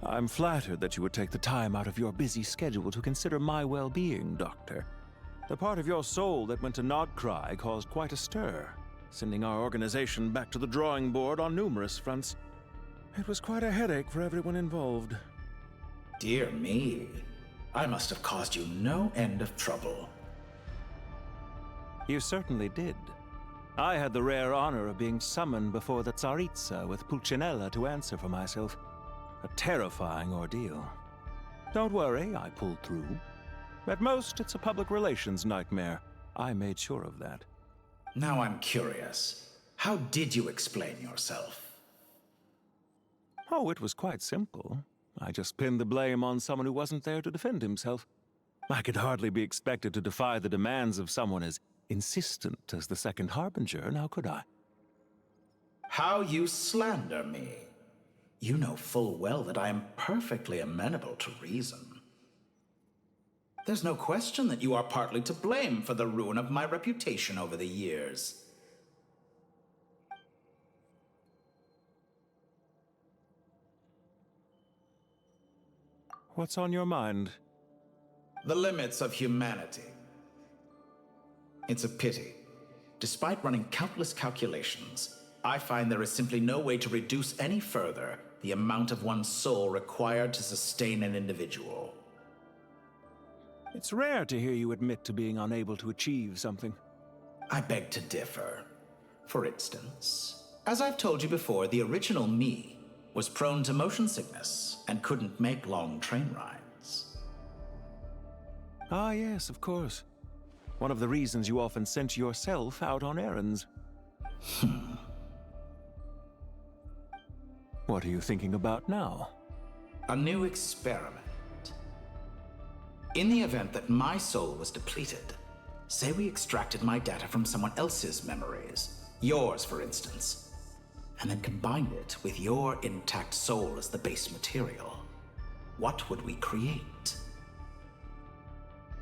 I'm flattered that you would take the time out of your busy schedule to consider my well-being, Doctor. The part of your soul that went to Nodcry caused quite a stir, sending our organization back to the drawing board on numerous fronts. It was quite a headache for everyone involved. Dear me, I must have caused you no end of trouble. You certainly did. I had the rare honor of being summoned before the Tsaritsa with Pulcinella to answer for myself. A terrifying ordeal. Don't worry, I pulled through. At most, it's a public relations nightmare. I made sure of that. Now I'm curious. How did you explain yourself? Oh, it was quite simple. I just pinned the blame on someone who wasn't there to defend himself. I could hardly be expected to defy the demands of someone as insistent as the Second Harbinger, now could I? How you slander me. You know full well that I am perfectly amenable to reason. There's no question that you are partly to blame for the ruin of my reputation over the years. What's on your mind? The limits of humanity. It's a pity. Despite running countless calculations, I find there is simply no way to reduce any further the amount of one's soul required to sustain an individual. It's rare to hear you admit to being unable to achieve something. I beg to differ. For instance, as I've told you before, the original me was prone to motion sickness and couldn't make long train rides. Ah, yes, of course. One of the reasons you often sent yourself out on errands. What are you thinking about now? A new experiment. In the event that my soul was depleted, say we extracted my data from someone else's memories, yours for instance, and then combined it with your intact soul as the base material, what would we create?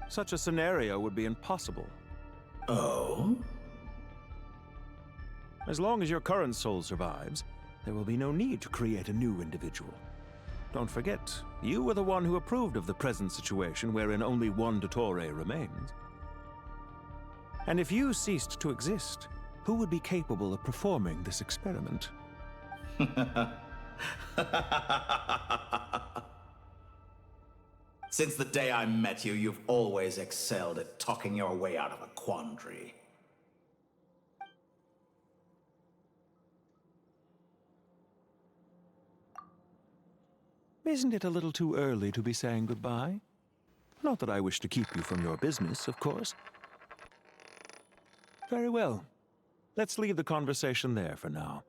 Such a scenario would be impossible. Oh? As long as your current soul survives, there will be no need to create a new individual. Don't forget, you were the one who approved of the present situation wherein only one Dottore remains. And if you ceased to exist, who would be capable of performing this experiment? Since the day I met you, you've always excelled at talking your way out of a quandary. Isn't it a little too early to be saying goodbye? Not that I wish to keep you from your business, of course. Very well. Let's leave the conversation there for now.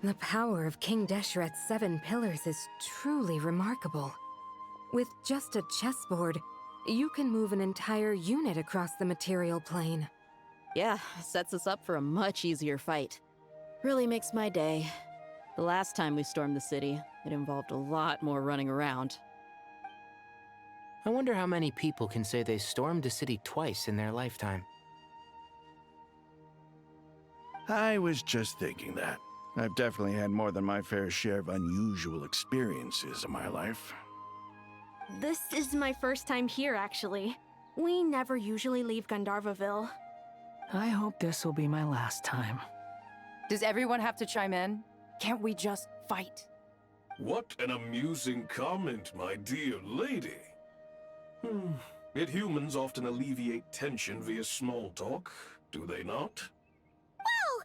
The power of King Deshret's 7 pillars is truly remarkable. With just a chessboard, you can move an entire unit across the material plane. Yeah, sets us up for a much easier fight. Really makes my day. The last time we stormed the city, it involved a lot more running around. I wonder how many people can say they stormed a city twice in their lifetime. I was just thinking that. I've definitely had more than my fair share of unusual experiences in my life. This is my first time here, actually. We never usually leave Gandharvaville. I hope this will be my last time. Does everyone have to chime in? Can't we just fight? What an amusing comment, my dear lady. Yet humans often alleviate tension via small talk, do they not? Whoa!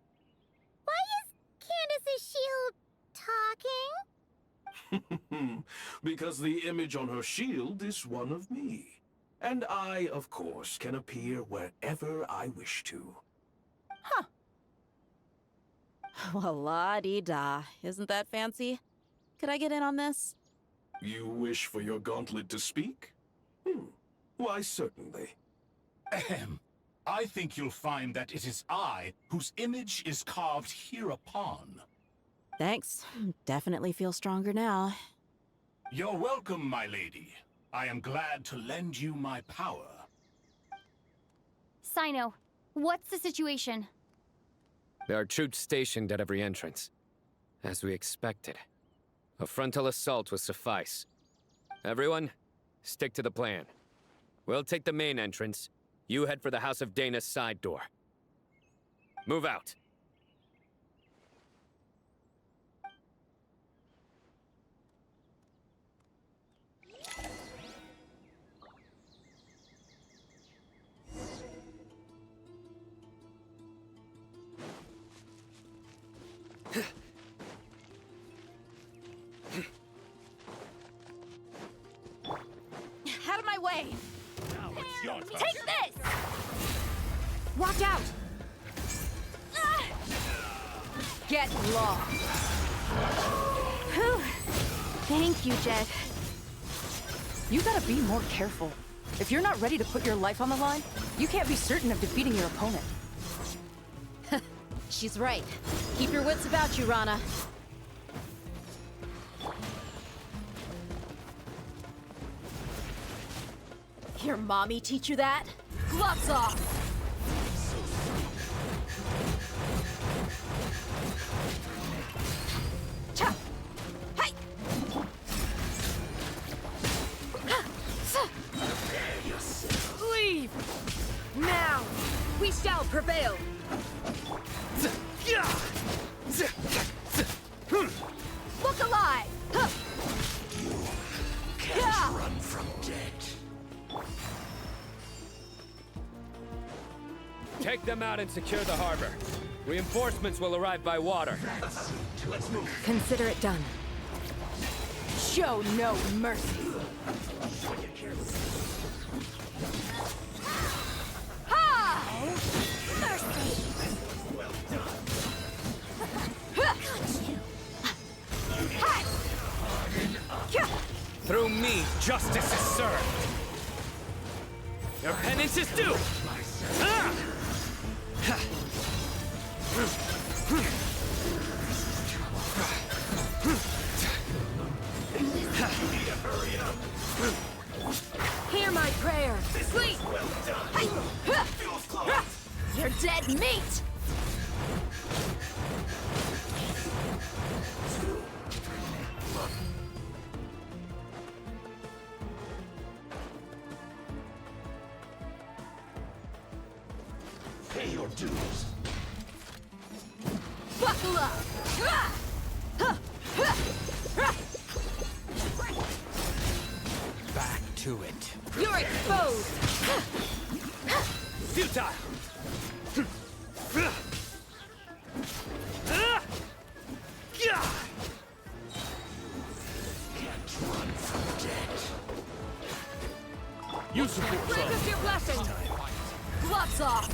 Why is Candace's shield talking? Because the image on her shield is one of me. And I, of course, can appear wherever I wish to. Huh. Well, la-di-da. Isn't that fancy? Could I get in on this? You wish for your gauntlet to speak? Why, certainly. Ahem. I think you'll find that it is I whose image is carved hereupon. Thanks. Definitely feel stronger now. You're welcome, my lady. I am glad to lend you my power. Sino, what's the situation? There are troops stationed at every entrance. As we expected. A frontal assault will suffice. Everyone, stick to the plan. We'll take the main entrance. You head for the House of Dana's side door. Move out. Out of my way! Now it's your turn. Take this! Watch out! Get lost! Whew. Thank you, Jet. You gotta be more careful. If you're not ready to put your life on the line, you can't be certain of defeating your opponent. She's right. Keep your wits about you, Rana. Your mommy teach you that? Gloves off! Cha! Hey! Leave! Now! We shall prevail! Look alive! Can't run from death. Take them out and secure the harbor. Reinforcements will arrive by water. Let's move. Consider it done. Show no mercy! Ha! Mercy! Through me, justice is served. Your penance is due! Ah! Hear my prayer! Sleep! You're dead meat! Pay your dues. Buckle up! Back to it. You're exposed! Futile! Can't run from death. You support Grant us your blessing! Gloves off!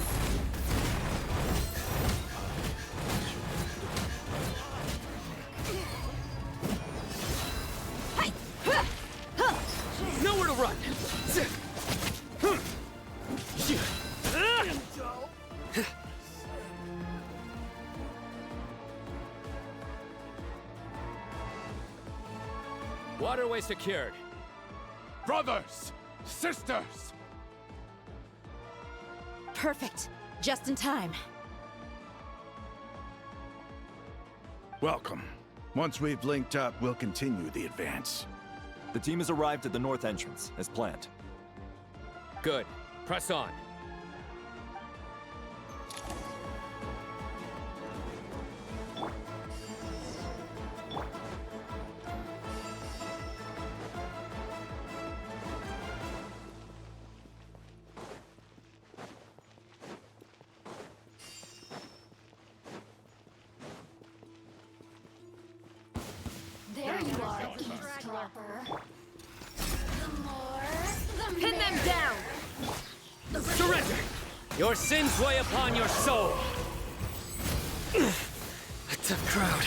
Nowhere to run! Waterway secured. Brothers! Sisters! Perfect. Just in time. Welcome. Once we've linked up, we'll continue the advance. The team has arrived at the north entrance, as planned. Good. Press on. There you are, eavesdropper. Pin them down! Surrender! Your sins weigh upon your soul! Tough crowd.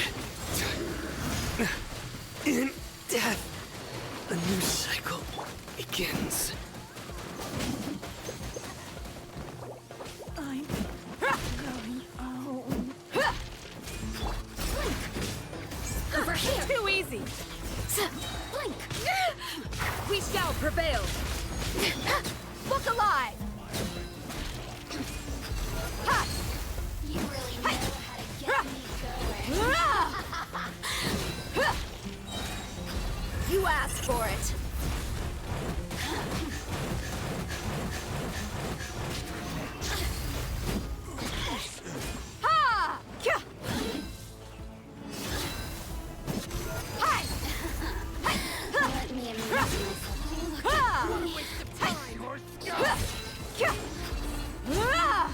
In death, a new cycle begins. I'm going home. Over here! Too easy! Blink! We shall prevail! Look alive! Ha! You really know how to get me going. You asked for it! Ha! Kya! Hi! Let me amuse myself. Ha! What a waste of time, horse Kya! Ah!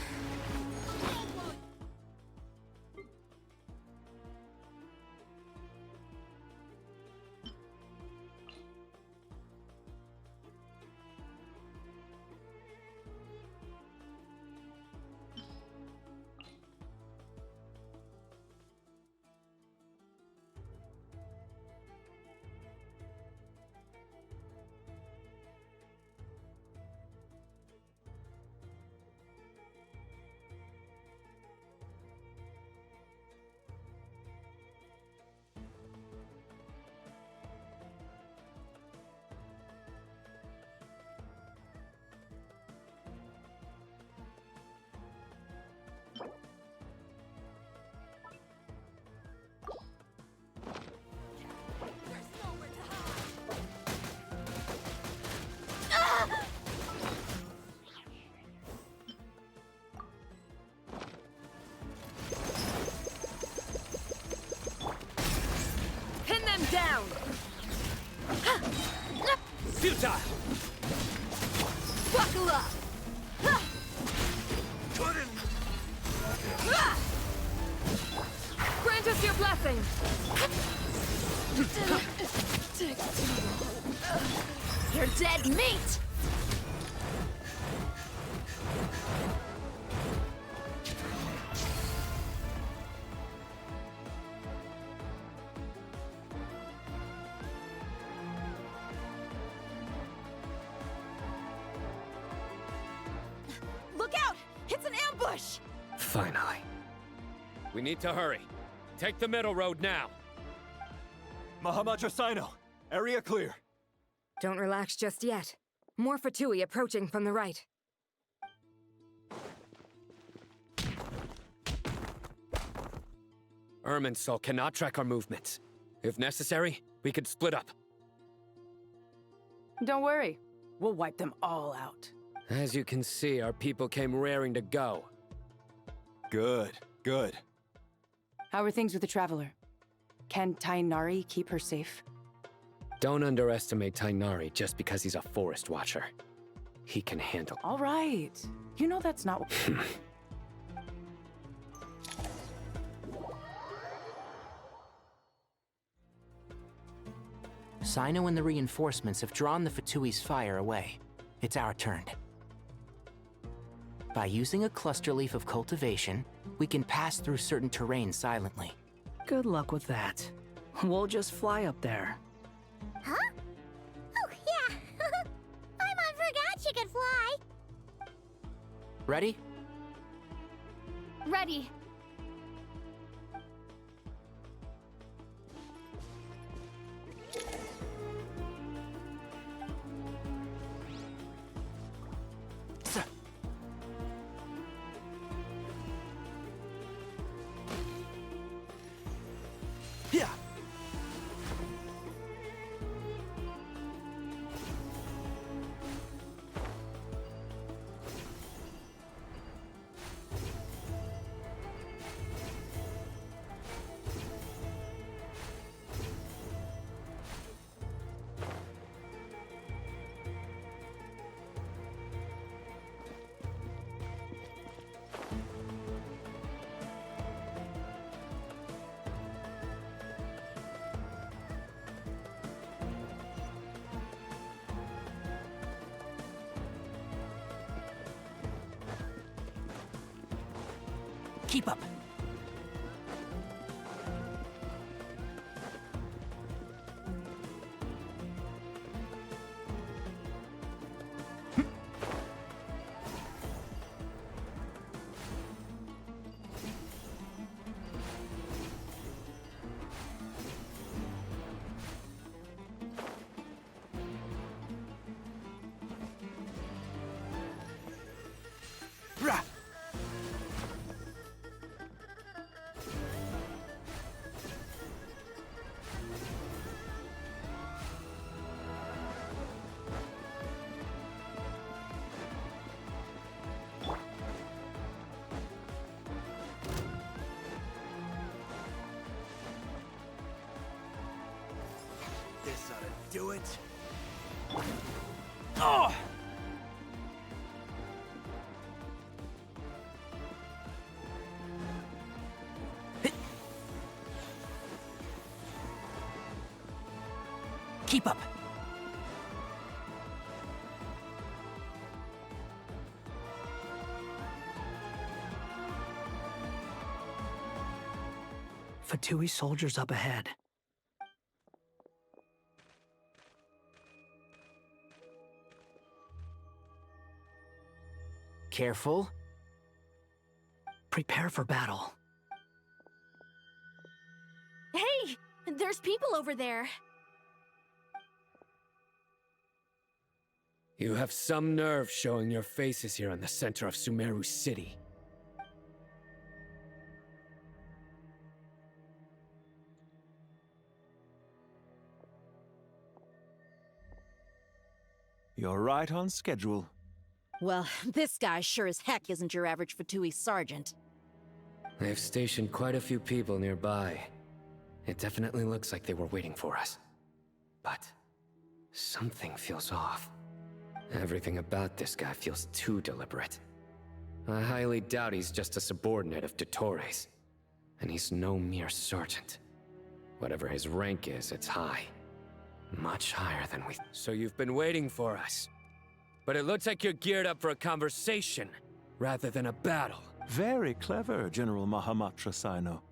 Pin them down! Futile! Buckle up! Grant us your blessing! You're dead meat! Look out! It's an ambush! Finally. We need to hurry. Take the middle road now. Mahamaja Sino, area clear. Don't relax just yet. More Fatui approaching from the right. Irminsul cannot track our movements. If necessary, we could split up. Don't worry. We'll wipe them all out. As you can see, our people came raring to go. Good, good. How are things with the Traveler? Can Tainari keep her safe? Don't underestimate Tainari just because he's a forest watcher. He can handle. All right. You know that's not what... Sino and the reinforcements have drawn the Fatui's fire away. It's our turn. By using a cluster leaf of cultivation, we can pass through certain terrain silently. Good luck with that. We'll just fly up there. Huh? Oh, yeah. Paimon forgot she could fly. Ready? Ready. Yeah. Keep up. Rah! This ought to do it. Oh! Keep up. Fatui soldiers up ahead. Careful. Prepare for battle. Hey! There's people over there. You have some nerve showing your faces here in the center of Sumeru City. You're right on schedule. Well, this guy sure as heck isn't your average Fatui sergeant. They've stationed quite a few people nearby. It definitely looks like they were waiting for us. But something feels off. Everything about this guy feels too deliberate. I highly doubt he's just a subordinate of Dottores. And he's no mere sergeant. Whatever his rank is, it's high. Much higher than we... So you've been waiting for us. But it looks like you're geared up for a conversation, rather than a battle. Very clever, General Mahamatra Sino.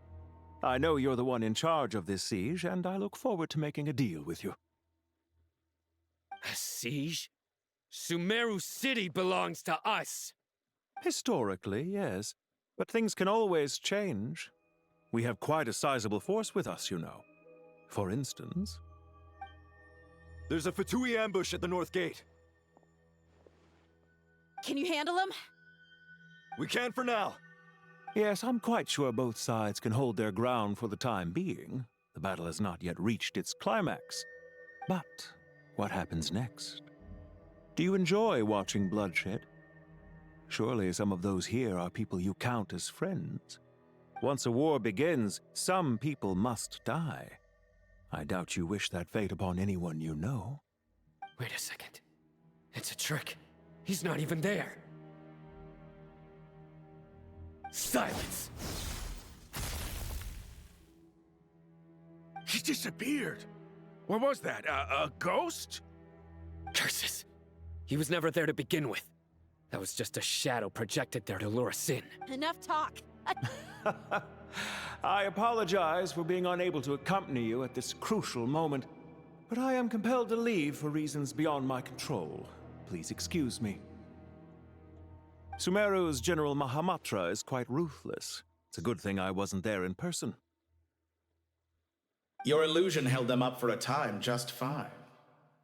I know you're the one in charge of this siege, and I look forward to making a deal with you. A siege? Sumeru City belongs to us! Historically, yes. But things can always change. We have quite a sizable force with us, you know. For instance... There's a Fatui ambush at the north gate. Can you handle him? We can for now. Yes, I'm quite sure both sides can hold their ground for the time being. The battle has not yet reached its climax. But what happens next? Do you enjoy watching bloodshed? Surely some of those here are people you count as friends. Once a war begins, some people must die. I doubt you wish that fate upon anyone you know. Wait a second. It's a trick. He's not even there. Silence! He disappeared. What was that? A ghost? Curses! He was never there to begin with. That was just a shadow projected there to lure us in. Enough talk. I apologize for being unable to accompany you at this crucial moment, but I am compelled to leave for reasons beyond my control. Please excuse me. Sumeru's General Mahamatra is quite ruthless. It's a good thing I wasn't there in person. Your illusion held them up for a time just fine.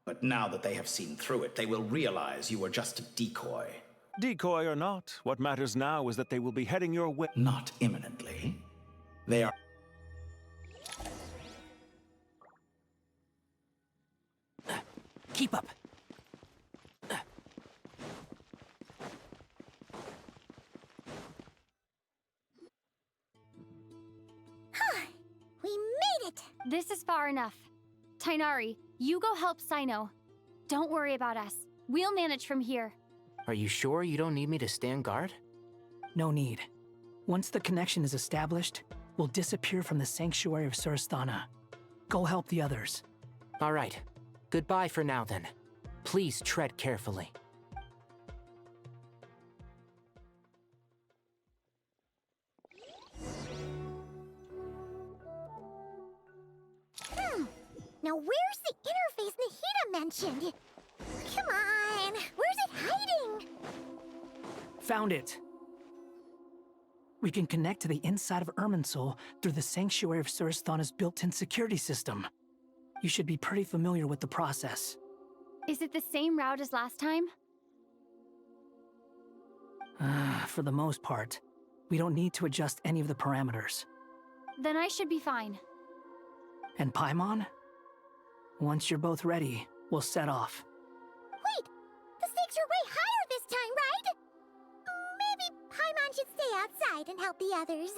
But now that they have seen through it, they will realize you were just a decoy. Decoy or not, what matters now is that they will be heading your way. Not imminently. They are... Keep up. We made it! This is far enough. Tainari, you go help Sino. Don't worry about us. We'll manage from here. Are you sure you don't need me to stand guard? No need. Once the connection is established, we'll disappear from the sanctuary of Surasthana. Go help the others. All right. Goodbye for now, then. Please tread carefully. Now where's the interface Nahida mentioned? Come on, where's it hiding? Found it. We can connect to the inside of Irminsul through the Sanctuary of Surasthana's built-in security system. You should be pretty familiar with the process. Is it the same route as last time? for the most part. We don't need to adjust any of the parameters. Then I should be fine. And Paimon? Once you're both ready, we'll set off. Wait! The stakes are way higher this time, right? Maybe Paimon should stay outside and help the others.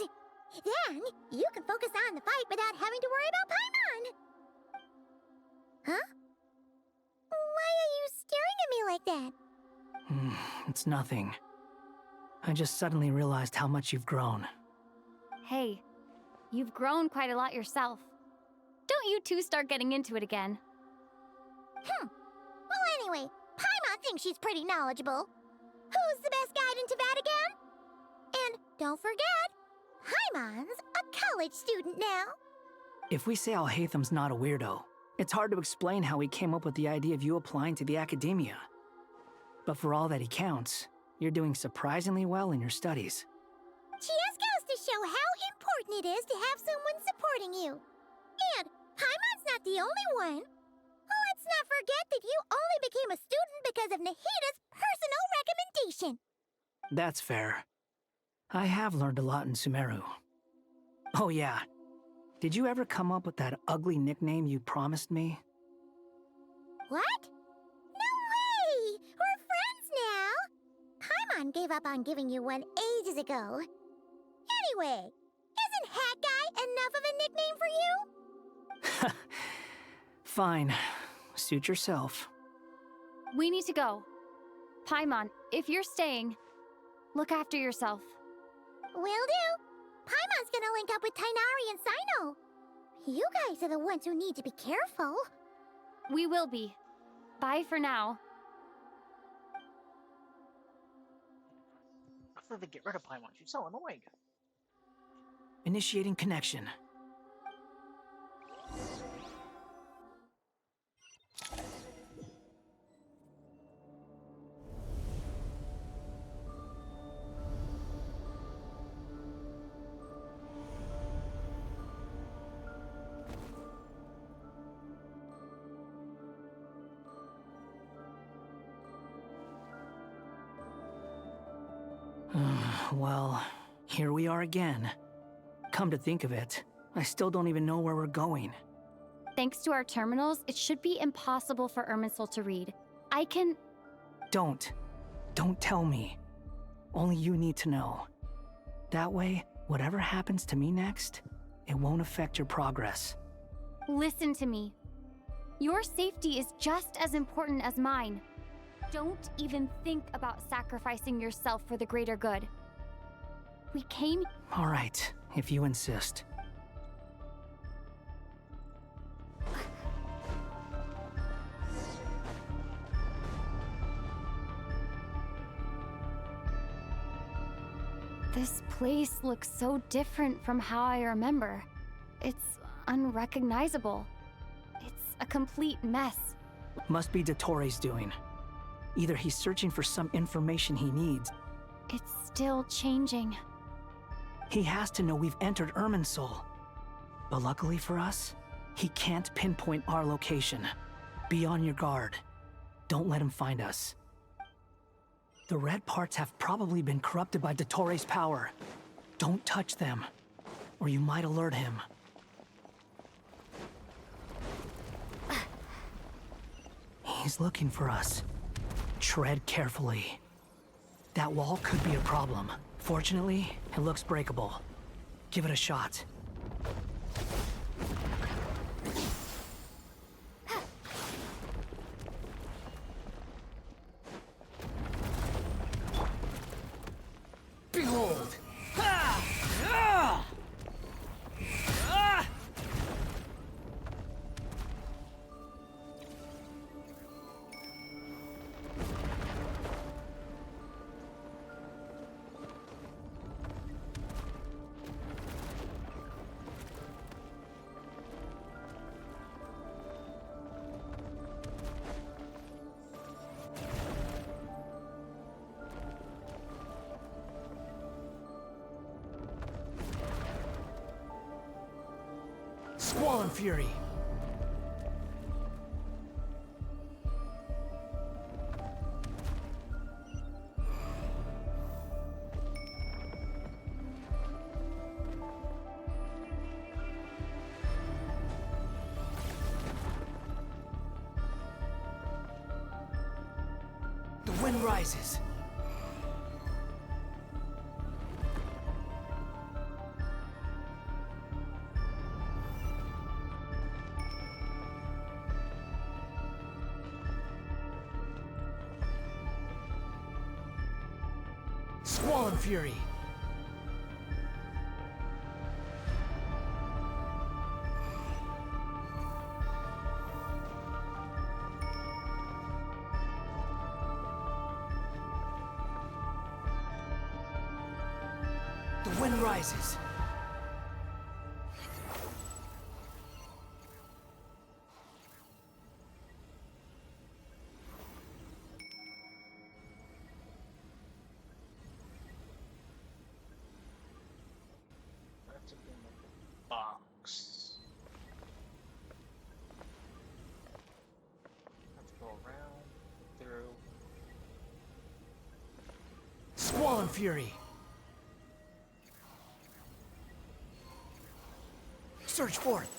Then, you can focus on the fight without having to worry about Paimon. Huh? Why are you staring at me like that? It's nothing. I just suddenly realized how much you've grown. Hey, you've grown quite a lot yourself. Don't you two start getting into it again. Well, anyway, Paimon thinks she's pretty knowledgeable. Who's the best guide in Tavatigan? And don't forget, Paimon's a college student now. If we say Alhatham's not a weirdo, it's hard to explain how he came up with the idea of you applying to the academia. But for all that he counts, you're doing surprisingly well in your studies. She just goes to show how important it is to have someone supporting you. And Paimon's not the only one. Let's not forget that you only became a student because of Nahida's personal recommendation. That's fair. I have learned a lot in Sumeru. Oh yeah, did you ever come up with that ugly nickname you promised me? What? No way! We're friends now! Paimon gave up on giving you one ages ago. Anyway, isn't Hat Guy enough of a nickname for you? Fine. Suit yourself. We need to go. Paimon, if you're staying, look after yourself. Will do. Paimon's gonna link up with Tainari and Sino. You guys are the ones who need to be careful. We will be. Bye for now. I thought they'd get rid of Paimon. She's so annoying. Initiating connection. Well, here we are again. Come to think of it, I still don't even know where we're going. Thanks to our terminals, it should be impossible for Irminsul to read. I can... Don't tell me. Only you need to know. That way, whatever happens to me next, it won't affect your progress. Listen to me. Your safety is just as important as mine. Don't even think about sacrificing yourself for the greater good. We came... All right, if you insist. This place looks so different from how I remember. It's unrecognizable. It's a complete mess. Must be Dottoro's doing. Either he's searching for some information he needs. It's still changing. He has to know we've entered Irminsul. But luckily for us, he can't pinpoint our location. Be on your guard. Don't let him find us. The red parts have probably been corrupted by Dottoro's power. Don't touch them, or you might alert him. He's looking for us. Tread carefully. That wall could be a problem. Fortunately, it looks breakable. Give it a shot. Behold! Squall Fury! wind rises. Squall and Fury. The wind rises. That's in the box. Have to go around, through. Squall and Fury. Search forth.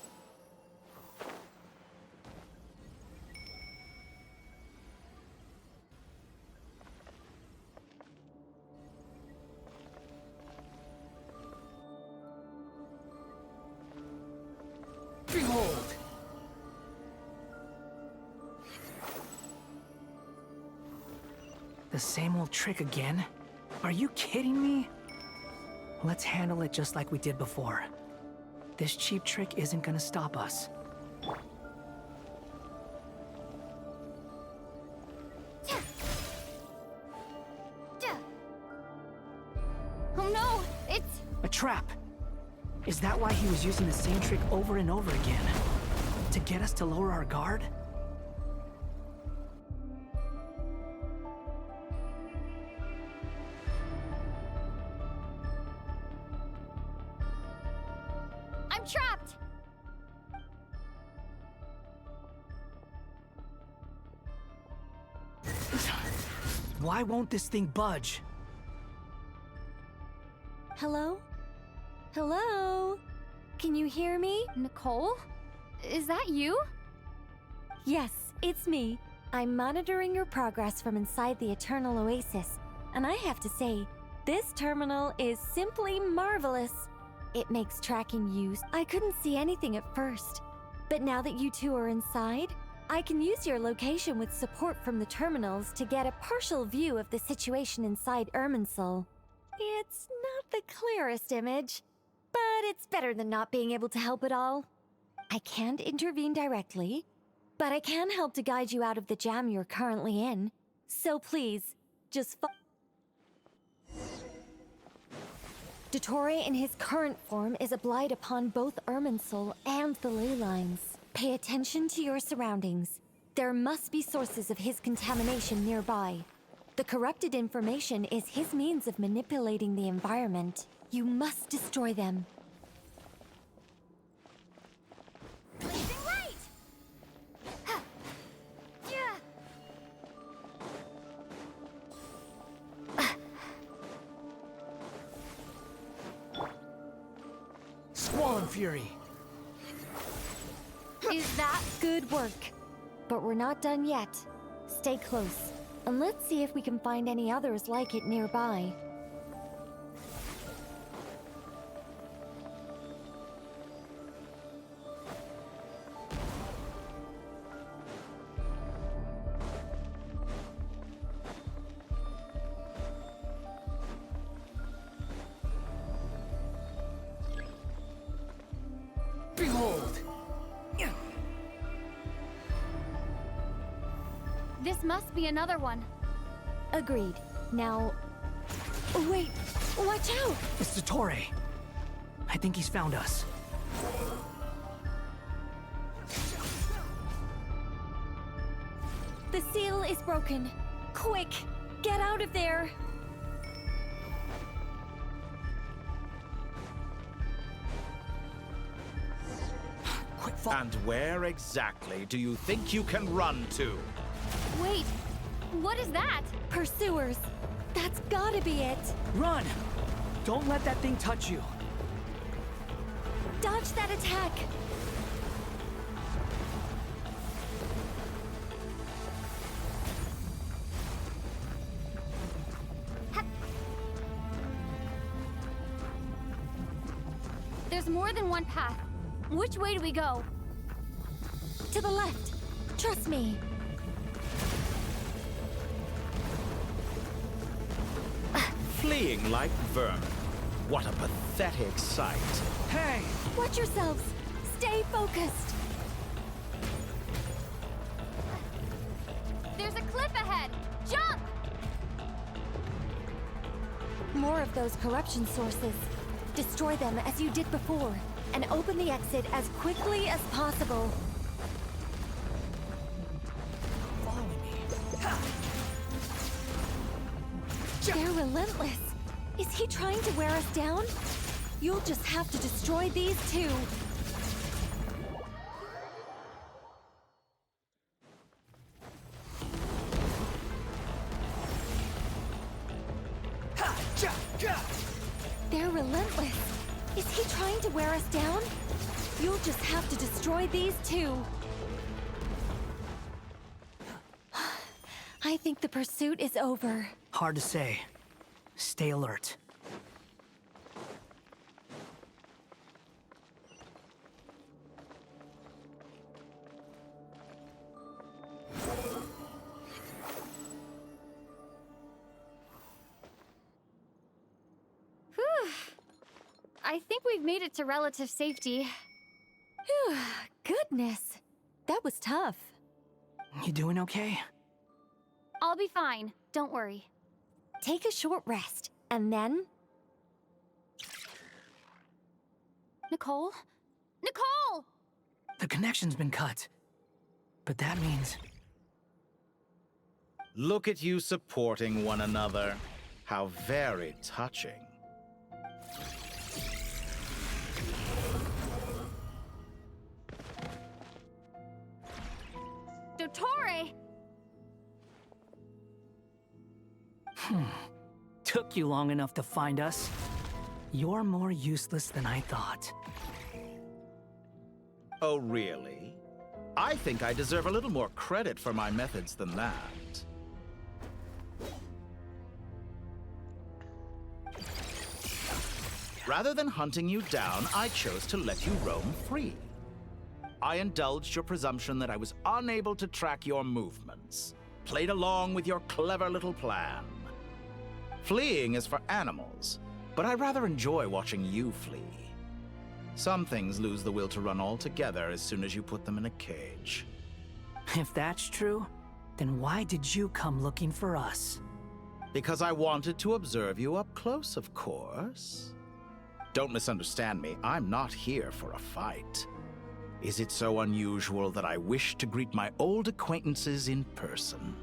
Behold. The same old trick again? Are you kidding me? Let's handle it just like we did before. This cheap trick isn't gonna stop us. Oh no, it's... A trap! Is that why he was using the same trick over and over again? To get us to lower our guard? I'm trapped! Why won't this thing budge? Hello? Hello? Can you hear me? Nicole? Is that you? Yes, it's me. I'm monitoring your progress from inside the Eternal Oasis, and I have to say, this terminal is simply marvelous. It makes tracking use. I couldn't see anything at first, but now that you two are inside, I can use your location with support from the terminals to get a partial view of the situation inside Irminsul. It's not the clearest image, but it's better than not being able to help at all. I can't intervene directly, but I can help to guide you out of the jam you're currently in. So please, just Dottore in his current form is a blight upon both Irminsul and the ley lines. Pay attention to your surroundings. There must be sources of his contamination nearby. The corrupted information is his means of manipulating the environment. You must destroy them. Blazing light! Huh. Yeah. Squall and Fury. Is that good work? But we're not done yet. Stay close, and let's see if we can find any others like it nearby. Behold! This must be another one. Agreed. Now... Wait! Watch out! It's Dottore. I think he's found us. The seal is broken. Quick! Get out of there! And where exactly do you think you can run to? Wait, what is that? Pursuers! That's gotta be it! Run! Don't let that thing touch you. Dodge that attack! There's more than one path. Which way do we go? To the left. Trust me. Fleeing like vermin. What a pathetic sight. Hey! Watch yourselves. Stay focused. There's a cliff ahead! Jump! More of those corruption sources. Destroy them as you did before, and open the exit as quickly as possible. Follow me. They're relentless. Is he trying to wear us down? You'll just have to destroy these too. They're relentless. Is he trying to wear us down? You'll just have to destroy these too. I think the pursuit is over. Hard to say. Stay alert. Whew. I think we've made it to relative safety. Phew, goodness. That was tough. You doing okay? I'll be fine. Don't worry. Take a short rest, and then... Nicole? Nicole! The connection's been cut. But that means... Look at you supporting one another. How very touching. Dottore! Took you long enough to find us. You're more useless than I thought. Oh, really? I think I deserve a little more credit for my methods than that. Rather than hunting you down, I chose to let you roam free. I indulged your presumption that I was unable to track your movements, played along with your clever little plan. Fleeing is for animals, but I rather enjoy watching you flee. Some things lose the will to run altogether as soon as you put them in a cage. If that's true, then why did you come looking for us? Because I wanted to observe you up close, of course. Don't misunderstand me, I'm not here for a fight. Is it so unusual that I wish to greet my old acquaintances in person?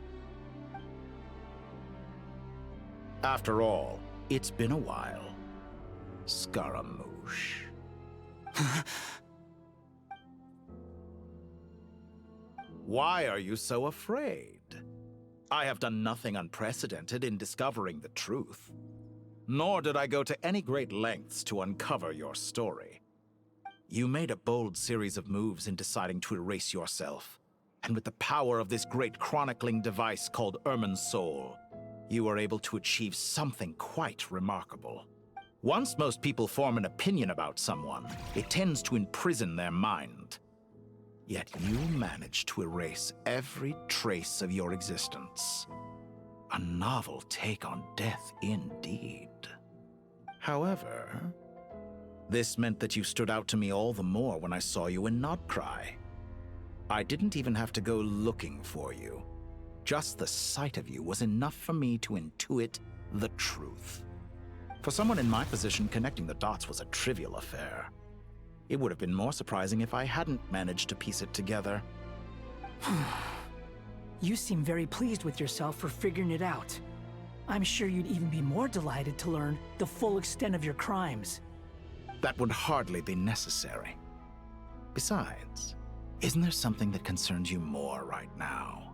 After all, it's been a while. Scaramouche. Why are you so afraid? I have done nothing unprecedented in discovering the truth. Nor did I go to any great lengths to uncover your story. You made a bold series of moves in deciding to erase yourself. And with the power of this great chronicling device called Irmin's Soul, you were able to achieve something quite remarkable. Once most people form an opinion about someone, it tends to imprison their mind. Yet you managed to erase every trace of your existence. A novel take on death indeed. However, this meant that you stood out to me all the more when I saw you in Nodcry. I didn't even have to go looking for you. Just the sight of you was enough for me to intuit the truth. For someone in my position, connecting the dots was a trivial affair. It would have been more surprising if I hadn't managed to piece it together. You seem very pleased with yourself for figuring it out. I'm sure you'd even be more delighted to learn the full extent of your crimes. That would hardly be necessary. Besides, isn't there something that concerns you more right now?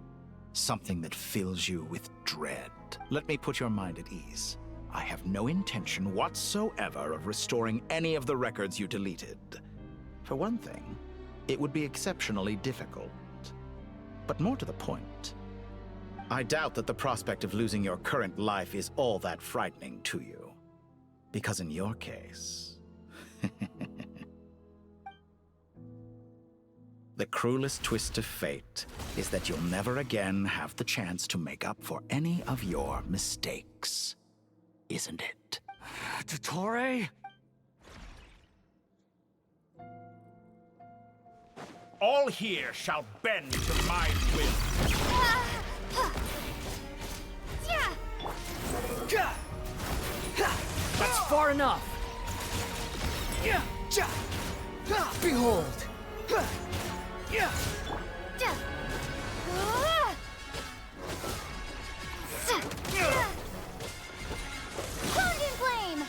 Something that fills you with dread. Let me put your mind at ease. I have no intention whatsoever of restoring any of the records you deleted. For one thing, it would be exceptionally difficult. But more to the point, I doubt that the prospect of losing your current life is all that frightening to you. Because in your case, The cruelest twist of fate is that you'll never again have the chance to make up for any of your mistakes. Isn't it? Dottore? All here shall bend to my will. That's far enough! Behold! Golden Flame!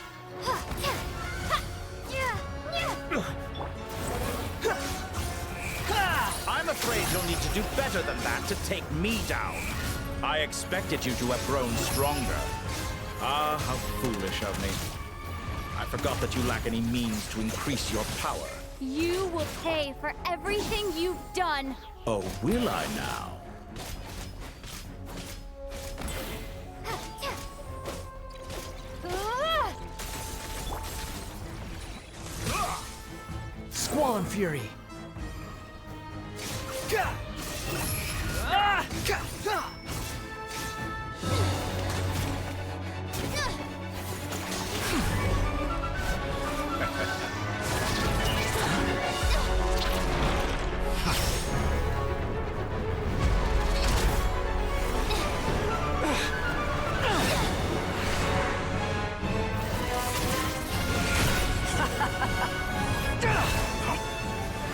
I'm afraid you'll need to do better than that to take me down. I expected you to have grown stronger. Ah, how foolish of me. I forgot that you lack any means to increase your power. You will pay for everything you've done. Oh, will I now? Squall Fury!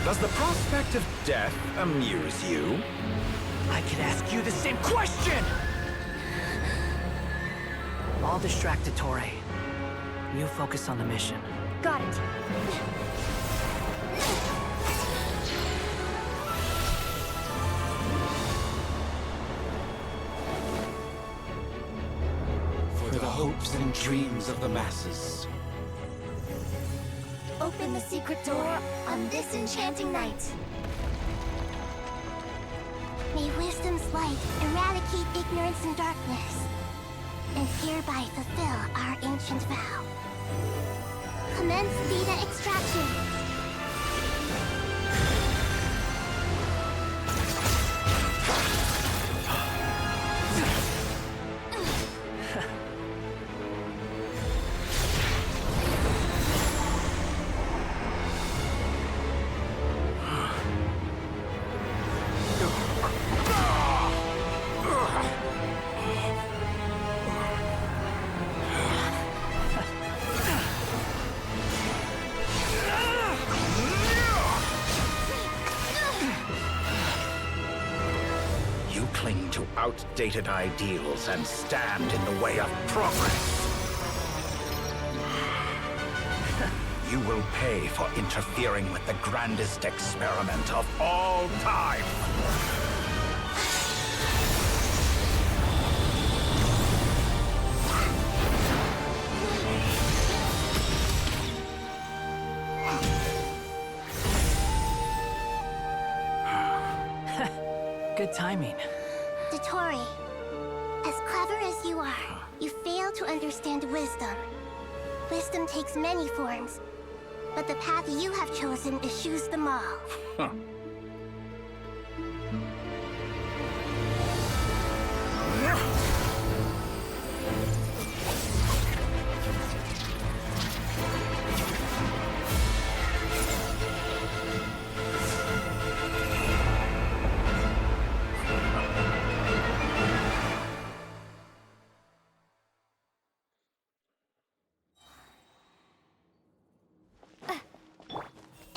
Does the prospect of death amuse you? I could ask you the same question! I'll distract Dottore. You focus on the mission. Got it. For the hopes and dreams of the masses. Open the secret door on this enchanting night. May wisdom's light eradicate ignorance and darkness, and hereby fulfill our ancient vow. Commence data extraction. Cling to outdated ideals and stand in the way of progress. You will pay for interfering with the grandest experiment of all time. Good timing. Dottore, as clever as you are, you fail to understand wisdom. Wisdom takes many forms, but the path you have chosen eschews them all. Huh.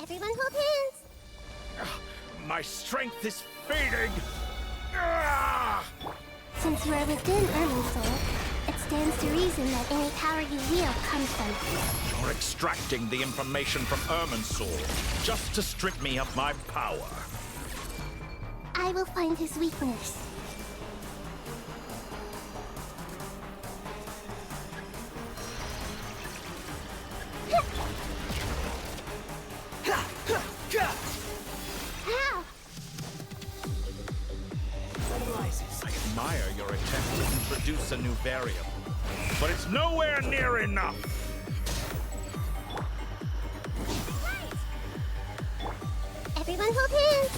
Everyone hold hands! My strength is fading! Since you are within Irminsul, it stands to reason that any power you wield comes from it. You're extracting the information from Irminsul just to strip me of my power. I will find his weakness. How? I admire your attempt to introduce a new variable, but it's nowhere near enough. Everyone hold hands!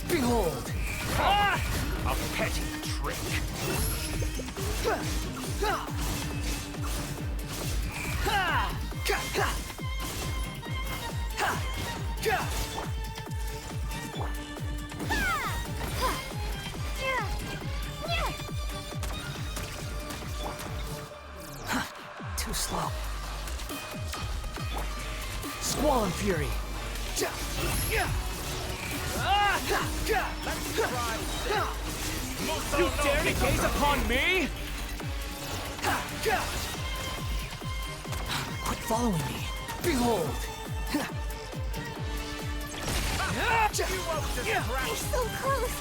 Behold! A petty trick. Too slow. Squall and Fury. You dare to gaze upon me? Quit following me. Behold. You're so close!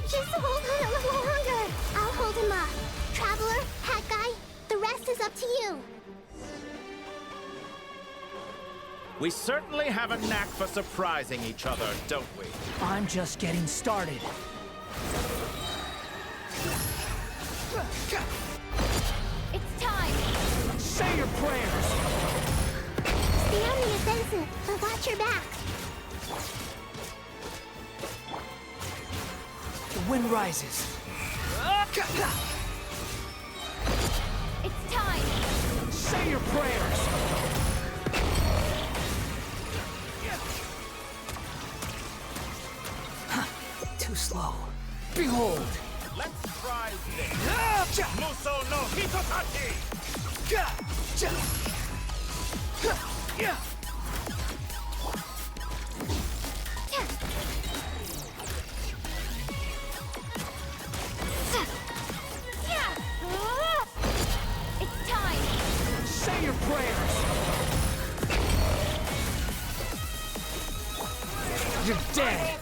Just hold on a little longer! I'll hold him up. Traveler, Hat Guy, the rest is up to you. We certainly have a knack for surprising each other, don't we? I'm just getting started. It's time! Say your prayers! Stay on the offensive, but watch your back. The wind rises. It's time! Say your prayers! Too slow. Behold! Let's try this. Muso no Hitotaki! It's time! Say your prayers! You're dead!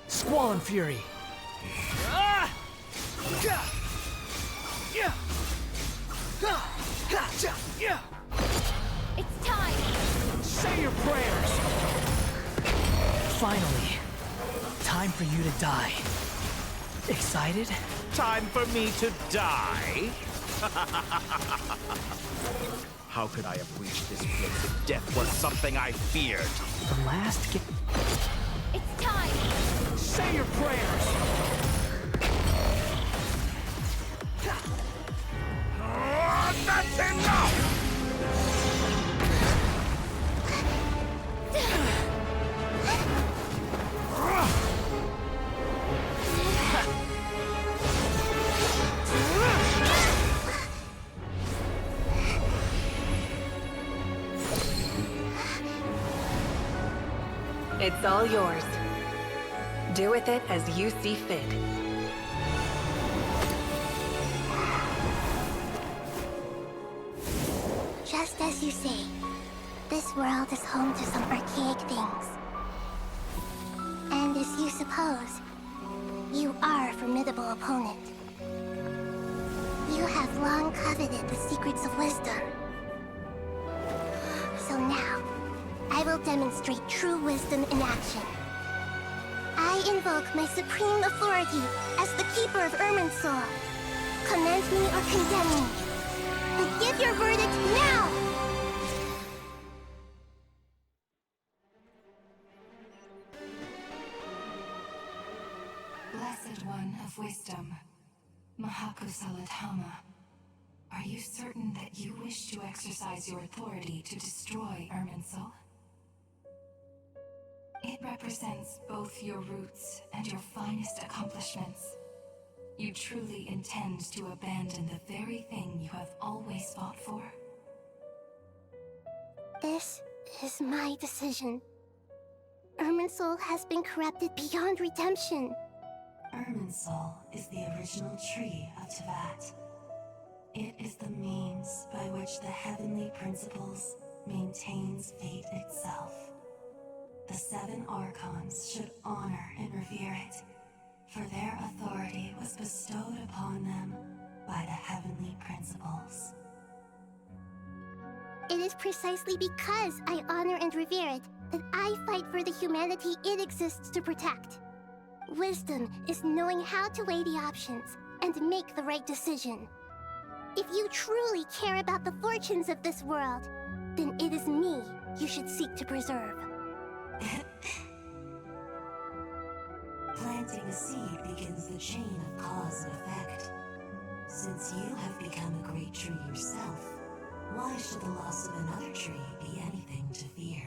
Squall and Fury! It's time! Say your prayers! Finally, time for you to die. Excited? Time for me to die? How could I have reached this place if death was something I feared? The last It's time! Say your prayers! That's enough! It's all yours. Do with it as you see fit. Just as you say, this world is home to some archaic things. And as you suppose, you are a formidable opponent. You have long coveted the secrets of wisdom. So now, I will demonstrate true wisdom in action. I invoke my supreme authority as the keeper of Irminsul. Commend me or condemn me. But give your verdict now! Blessed One of Wisdom, Mahakusalatama, are you certain that you wish to exercise your authority to destroy Irminsul? It represents both your roots and your finest accomplishments. You truly intend to abandon the very thing you have always fought for? This is my decision. Irminsul has been corrupted beyond redemption. Irminsul is the original tree of Tevat. It is the means by which the heavenly principles maintains fate itself. The seven Archons should honor and revere it, for their authority was bestowed upon them by the heavenly principles. It is precisely because I honor and revere it and I fight for the humanity it exists to protect. Wisdom is knowing how to weigh the options and make the right decision. If you truly care about the fortunes of this world, then it is me you should seek to preserve. Planting a seed begins the chain of cause and effect. Since you have become a great tree yourself, why should the loss of another tree be anything to fear?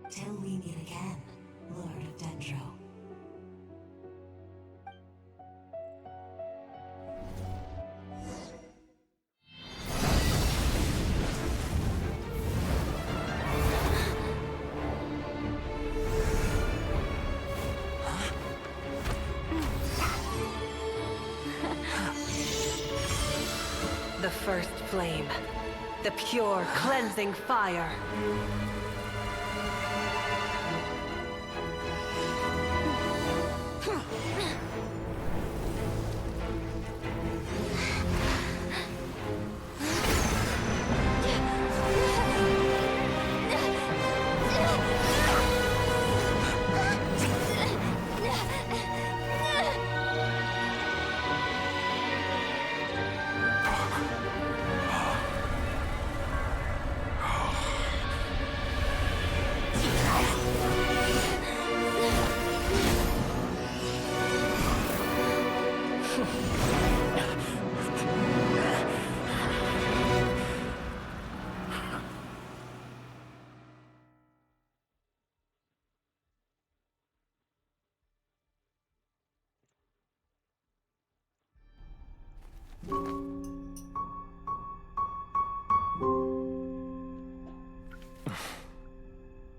Till we meet again, Lord of Dendro. The first flame. The pure, cleansing fire.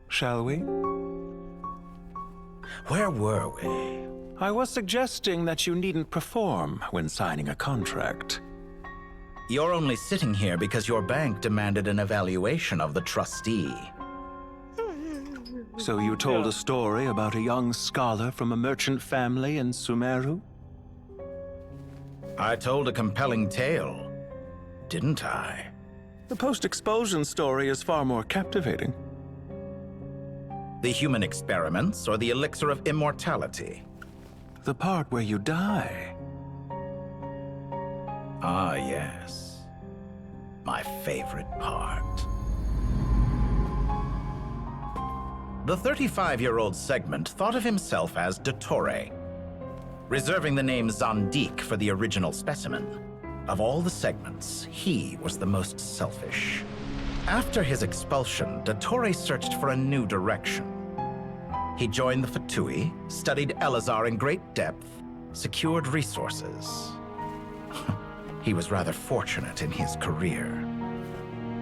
Shall we? Where were we? I was suggesting that you needn't perform when signing a contract. You're only sitting here because your bank demanded an evaluation of the trustee. So you told a story about a young scholar from a merchant family in Sumeru? I told a compelling tale, didn't I? The post-expulsion story is far more captivating. The human experiments or the elixir of immortality? The part where you die. Ah, yes. My favorite part. The 35-year-old Segment thought of himself as Dottore, reserving the name Zandik for the original specimen. Of all the Segments, he was the most selfish. After his expulsion, Dottore searched for a new direction. He joined the Fatui, studied Elazar in great depth, secured resources. He was rather fortunate in his career.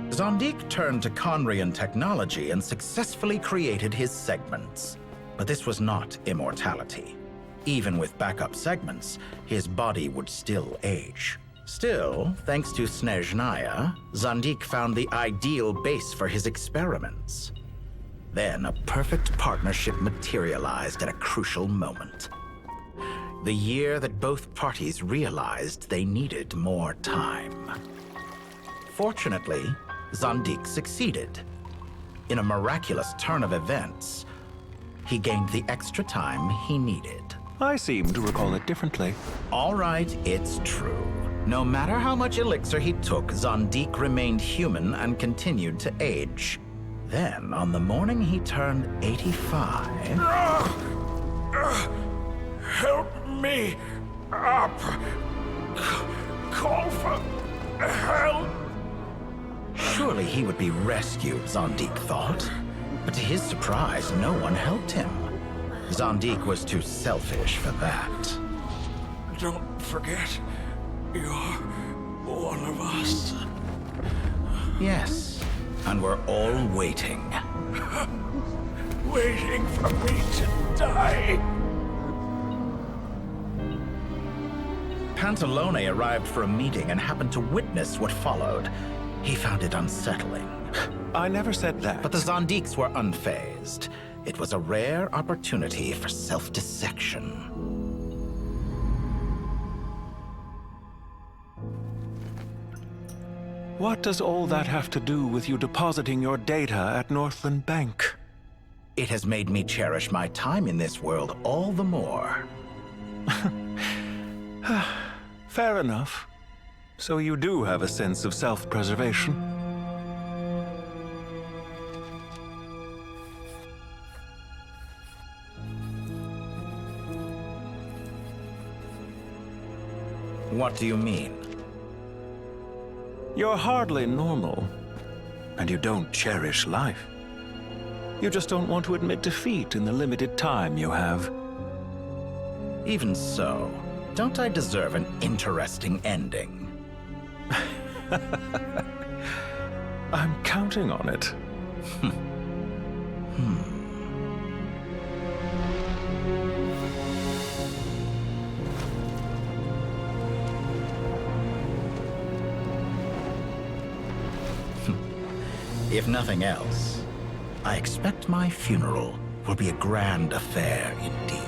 Zandik turned to Conrian technology and successfully created his segments. But this was not immortality. Even with backup segments, his body would still age. Still, thanks to Snezhnaya, Zandik found the ideal base for his experiments. Then a perfect partnership materialized at a crucial moment. The year that both parties realized they needed more time. Fortunately, Zandik succeeded. In a miraculous turn of events, he gained the extra time he needed. I seem to recall it differently. All right, it's true. No matter how much elixir he took, Zandik remained human and continued to age. Then, on the morning he turned 85... Help me up! Call for help! Surely he would be rescued, Zandik thought. But to his surprise, no one helped him. Zandik was too selfish for that. Don't forget, you're one of us. Yes, and we're all waiting. Waiting for me to die. Pantalone arrived for a meeting and happened to witness what followed. He found it unsettling. I never said that. But the Zandiks were unfazed. It was a rare opportunity for self-dissection. What does all that have to do with you depositing your data at Northland Bank? It has made me cherish my time in this world all the more. Fair enough. So you do have a sense of self-preservation. What do you mean? You're hardly normal, and you don't cherish life. You just don't want to admit defeat in the limited time you have. Even so, don't I deserve an interesting ending? I'm counting on it. If nothing else, I expect my funeral will be a grand affair indeed.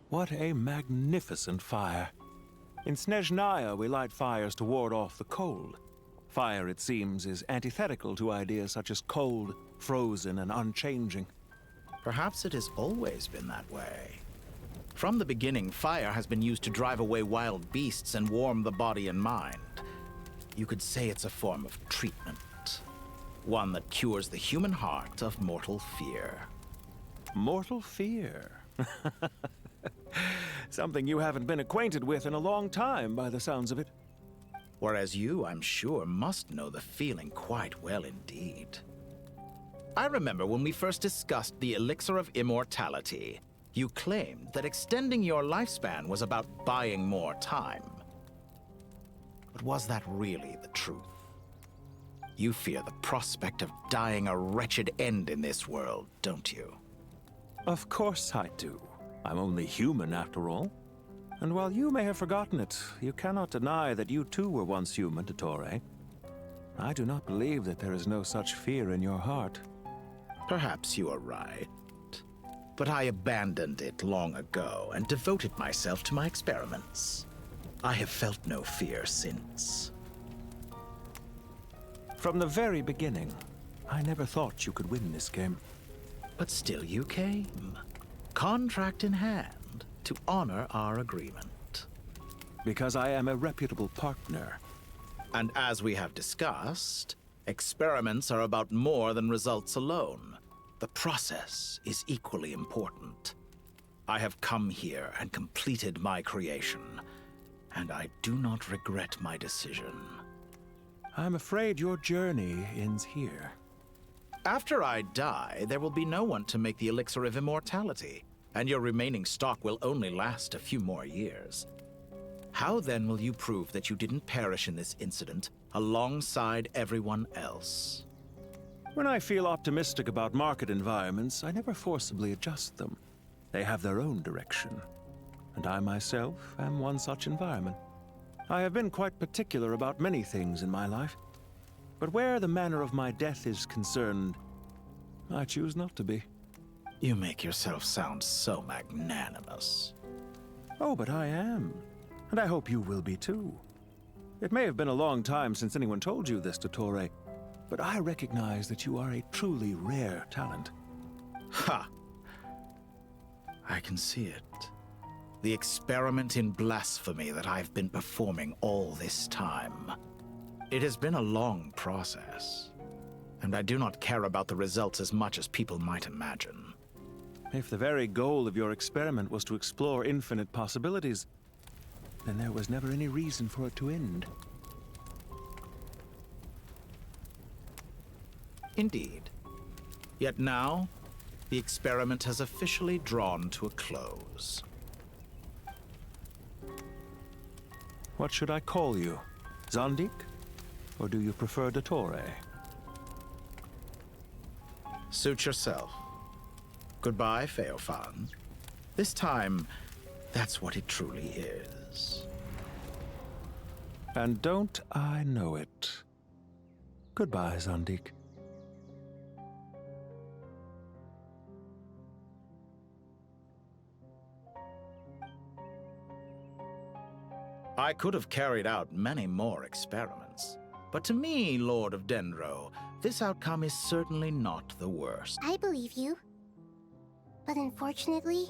What a magnificent fire. In Snezhnaya, we light fires to ward off the cold. Fire, it seems, is antithetical to ideas such as cold, frozen, and unchanging. Perhaps it has always been that way. From the beginning, fire has been used to drive away wild beasts and warm the body and mind. You could say it's a form of treatment. One that cures the human heart of mortal fear. Mortal fear? Something you haven't been acquainted with in a long time, by the sounds of it. Whereas you, I'm sure, must know the feeling quite well indeed. I remember when we first discussed the elixir of immortality, you claimed that extending your lifespan was about buying more time. But was that really the truth? You fear the prospect of dying a wretched end in this world, don't you? Of course I do. I'm only human, after all. And while you may have forgotten it, you cannot deny that you too were once human, Dottore. I do not believe that there is no such fear in your heart. Perhaps you are right. But I abandoned it long ago and devoted myself to my experiments. I have felt no fear since. From the very beginning, I never thought you could win this game. But still you came, contract in hand, to honor our agreement. Because I am a reputable partner. And as we have discussed, experiments are about more than results alone. The process is equally important. I have come here and completed my creation, and I do not regret my decision. I'm afraid your journey ends here. After I die, there will be no one to make the elixir of immortality, and your remaining stock will only last a few more years. How then will you prove that you didn't perish in this incident alongside everyone else? When I feel optimistic about market environments, I never forcibly adjust them. They have their own direction, and I myself am one such environment. I have been quite particular about many things in my life, but where the manner of my death is concerned, I choose not to be. You make yourself sound so magnanimous. Oh, but I am, and I hope you will be too. It may have been a long time since anyone told you this, Dottore, but I recognize that you are a truly rare talent. Ha! I can see it. The experiment in blasphemy that I've been performing all this time. It has been a long process, and I do not care about the results as much as people might imagine. If the very goal of your experiment was to explore infinite possibilities, then there was never any reason for it to end. Indeed. Yet now, the experiment has officially drawn to a close. What should I call you? Zandik? Or do you prefer Dottore? Suit yourself. Goodbye, Feofan. This time, that's what it truly is. And don't I know it? Goodbye, Zandik. I could have carried out many more experiments. But to me, Lord of Dendro, this outcome is certainly not the worst. I believe you. But unfortunately,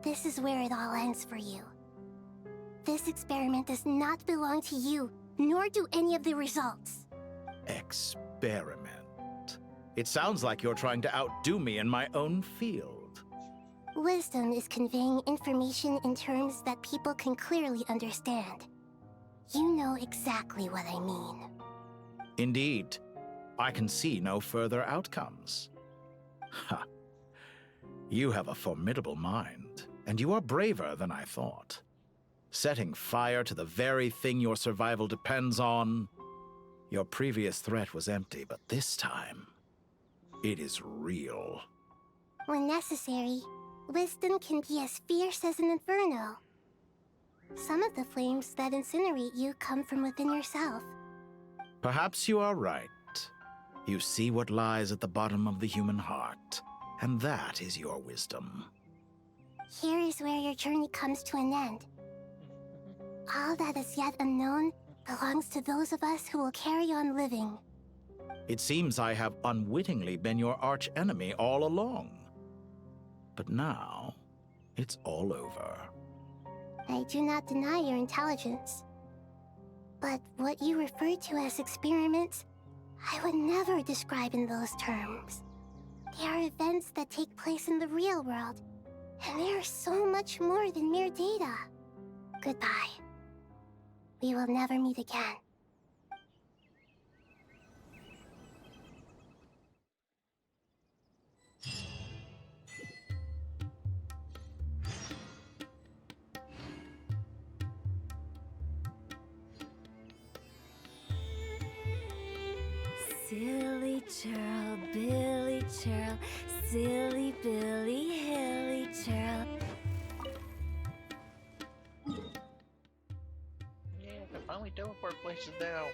this is where it all ends for you. This experiment does not belong to you, nor do any of the results. Experiment? It sounds like you're trying to outdo me in my own field. Wisdom is conveying information in terms that people can clearly understand. You know exactly what I mean. Indeed. I can see no further outcomes. Ha. You have a formidable mind, and you are braver than I thought. Setting fire to the very thing your survival depends on. Your previous threat was empty, but this time, it is real. When necessary, wisdom can be as fierce as an inferno. Some of the flames that incinerate you come from within yourself. Perhaps you are right. You see what lies at the bottom of the human heart, and that is your wisdom. Here is where your journey comes to an end. All that is yet unknown belongs to those of us who will carry on living. It seems I have unwittingly been your arch-enemy all along. But now, it's all over. I do not deny your intelligence. But what you refer to as experiments, I would never describe in those terms. They are events that take place in the real world, and they are so much more than mere data. Goodbye. We will never meet again. Silly churl, Billy churl, silly Billy, hilly churl. Yeah, they're finally teleport places now.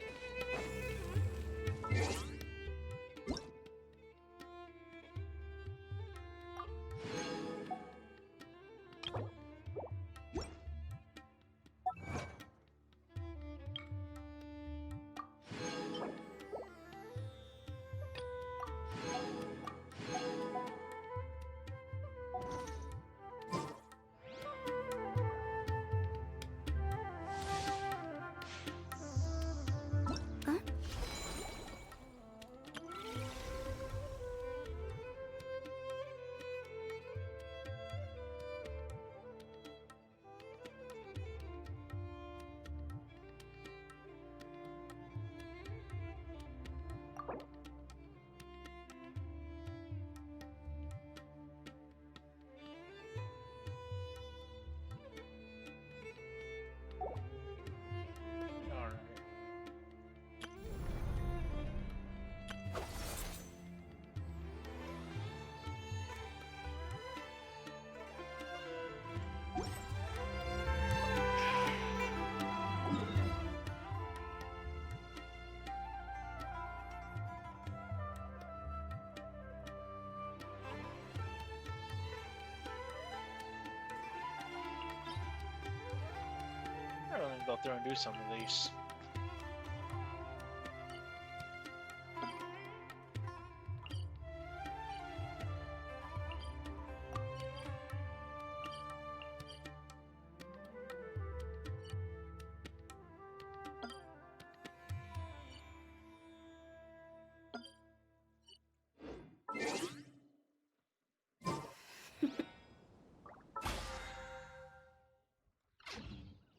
I'm gonna go through and do some of these.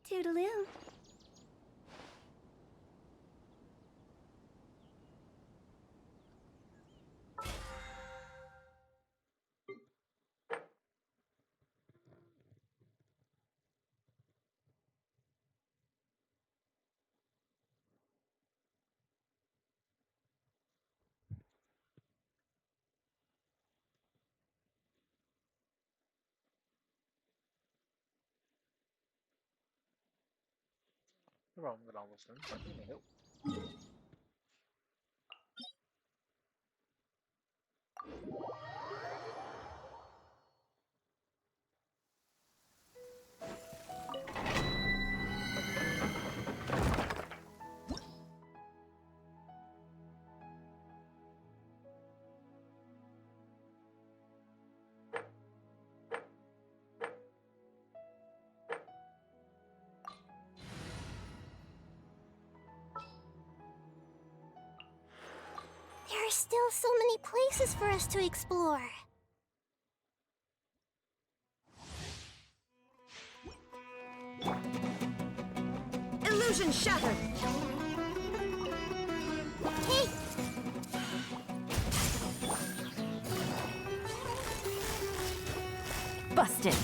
Toodaloo. Wrong with all this, but nope. are still so many places for us to explore. Illusion shattered! Hey! Busted!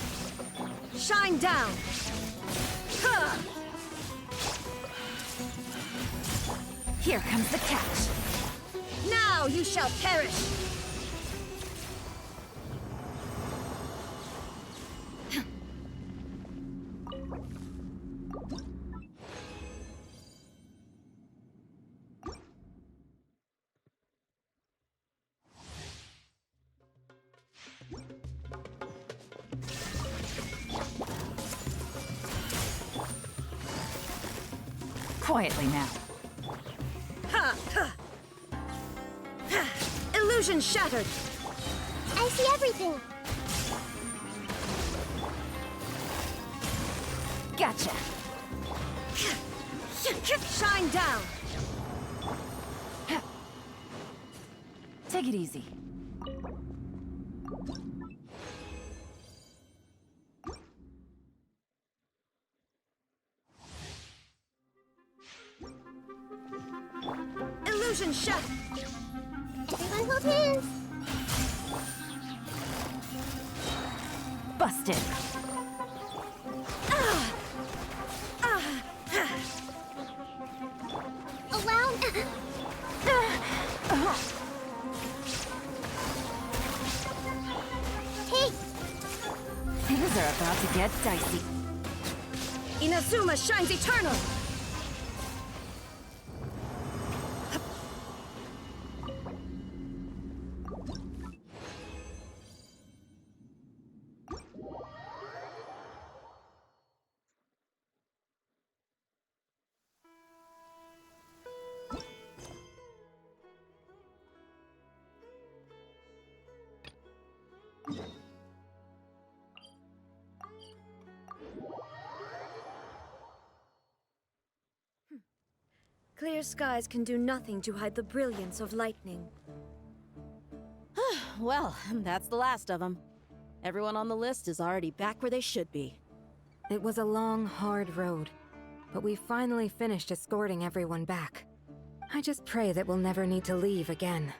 Shine down! Huh. Here comes the catch! Now you shall perish! Quietly now. Ha! Ha! Ha. Illusion shattered! I see everything! Gotcha! Shine down! Take it easy. Illusion shut! Everyone hold hands! Busted. Allow... Hey! Things are about to get dicey. Inazuma shines eternal! Clear skies can do nothing to hide the brilliance of lightning. Well, that's the last of them. Everyone on the list is already back where they should be. It was a long, hard road, but we finally finished escorting everyone back. I just pray that we'll never need to leave again.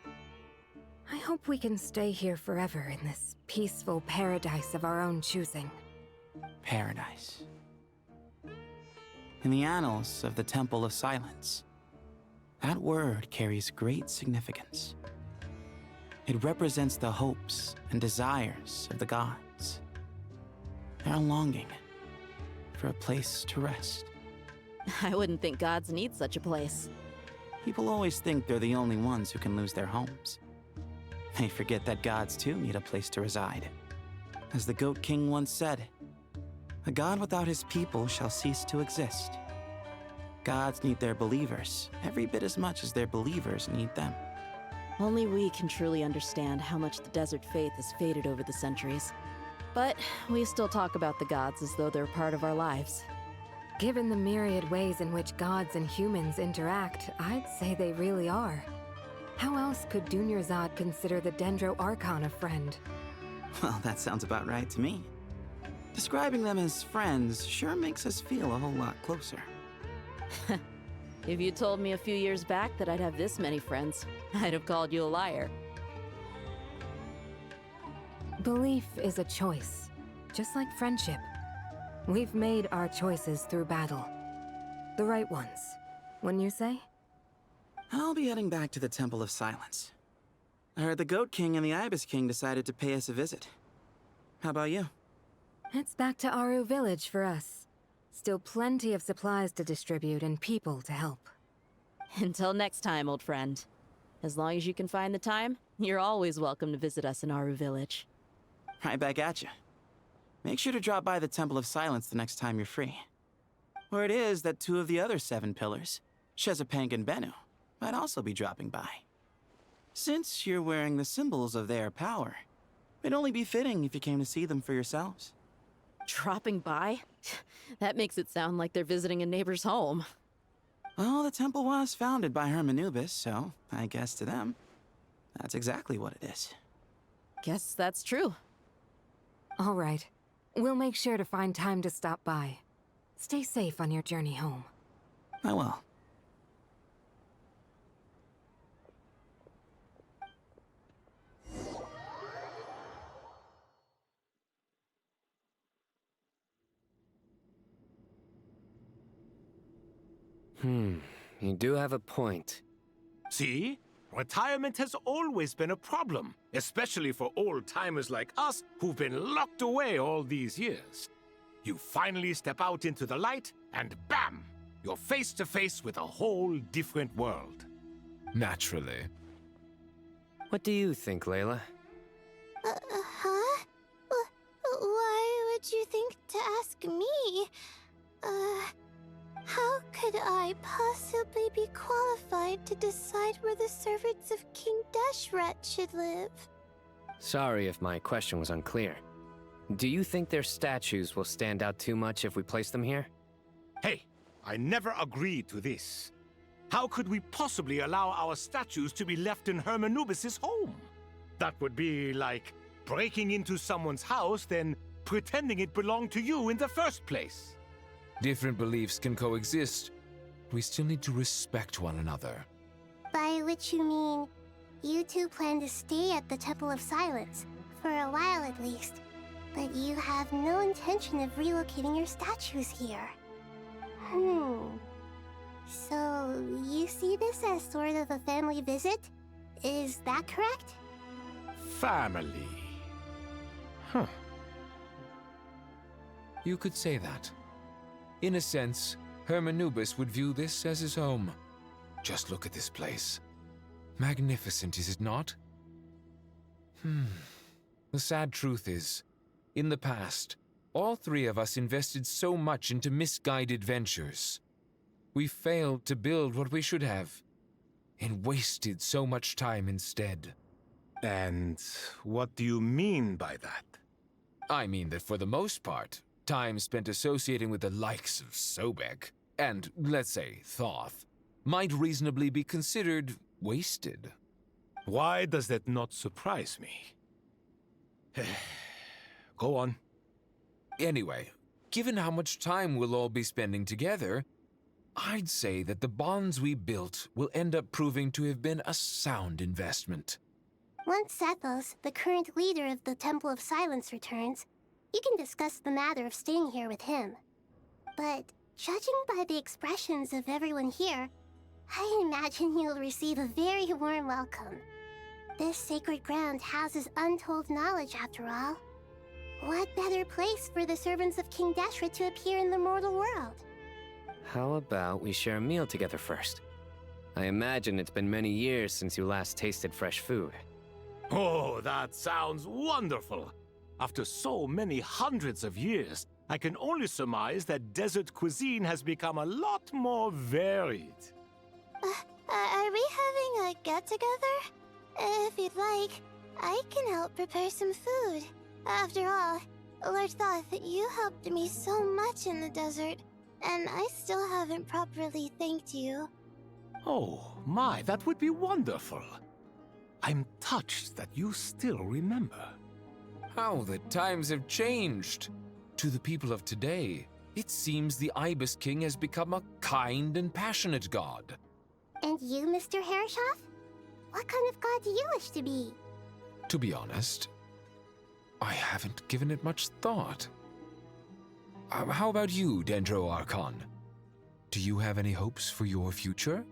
I hope we can stay here forever in this peaceful paradise of our own choosing. Paradise. In the annals of the Temple of Silence, that word carries great significance. It represents the hopes and desires of the gods. Their longing for a place to rest. I wouldn't think gods need such a place. People always think they're the only ones who can lose their homes. They forget that gods too need a place to reside. As the Goat King once said, "A god without his people shall cease to exist." Gods need their believers every bit as much as their believers need them. Only we can truly understand how much the desert faith has faded over the centuries. But we still talk about the gods as though they're part of our lives. Given the myriad ways in which gods and humans interact, I'd say they really are. How else could Dunyarzad consider the Dendro Archon a friend? Well, that sounds about right to me. Describing them as friends sure makes us feel a whole lot closer. If you told me a few years back that I'd have this many friends, I'd have called you a liar. Belief is a choice, just like friendship. We've made our choices through battle. The right ones, wouldn't you say? I'll be heading back to the Temple of Silence. I heard the Goat King and the Ibis King decided to pay us a visit. How about you? It's back to Aru Village for us. Still plenty of supplies to distribute and people to help. Until next time, old friend. As long as you can find the time, you're always welcome to visit us in Aru Village. Right back at you. Make sure to drop by the Temple of Silence the next time you're free. Word is that 2 of the other 7 pillars, Shezapang and Bennu, might also be dropping by. Since you're wearing the symbols of their power, it'd only be fitting if you came to see them for yourselves. Dropping by? That makes it sound like they're visiting a neighbor's home. Well, the temple was founded by Hermanubis, so I guess to them, That's exactly what it is. Guess that's true. All right. We'll make sure to find time to stop by. Stay safe on your journey home. I will. You do have a point. See? Retirement has always been a problem, especially for old-timers like us who've been locked away all these years. You finally step out into the light, and bam! You're face to face with a whole different world. Naturally. What do you think, Layla? Huh? Why would you think to ask me? How could I possibly be qualified to decide where the servants of King Deshret should live? Sorry if my question was unclear. Do you think their statues will stand out too much if we place them here? Hey, I never agreed to this. How could we possibly allow our statues to be left in Hermanubis' home? That would be like breaking into someone's house, then pretending it belonged to you in the first place. Different beliefs can coexist. We still need to respect one another. By which you mean, you two plan to stay at the Temple of Silence, for a while at least. But you have no intention of relocating your statues here. So, you see this as sort of a family visit? Is that correct? Family. Huh. You could say that. In a sense, Hermanubis would view this as his home. Just look at this place. Magnificent, is it not? The sad truth is, in the past, all three of us invested so much into misguided ventures. We failed to build what we should have, and wasted so much time instead. And what do you mean by that? I mean that for the most part, time spent associating with the likes of Sobek, and, let's say, Thoth, might reasonably be considered wasted. Why does that not surprise me? Go on. Anyway, given how much time we'll all be spending together, I'd say that the bonds we built will end up proving to have been a sound investment. Once Sethos, the current leader of the Temple of Silence, returns, you can discuss the matter of staying here with him. But judging by the expressions of everyone here, I imagine you'll receive a very warm welcome. This sacred ground houses untold knowledge, after all. What better place for the servants of King Deshret to appear in the mortal world? How about we share a meal together first? I imagine it's been many years since you last tasted fresh food. Oh, that sounds wonderful! After so many hundreds of years, I can only surmise that desert cuisine has become a lot more varied. Are we having a get-together? If you'd like, I can help prepare some food. After all, Lord Thoth, you helped me so much in the desert, and I still haven't properly thanked you. Oh, my, that would be wonderful. I'm touched that you still remember. How the times have changed! To the people of today, it seems the Ibis King has become a kind and passionate god. And you, Mr. Herreshoff? What kind of god do you wish to be? To be honest, I haven't given it much thought. How about you, Dendro Archon? Do you have any hopes for your future?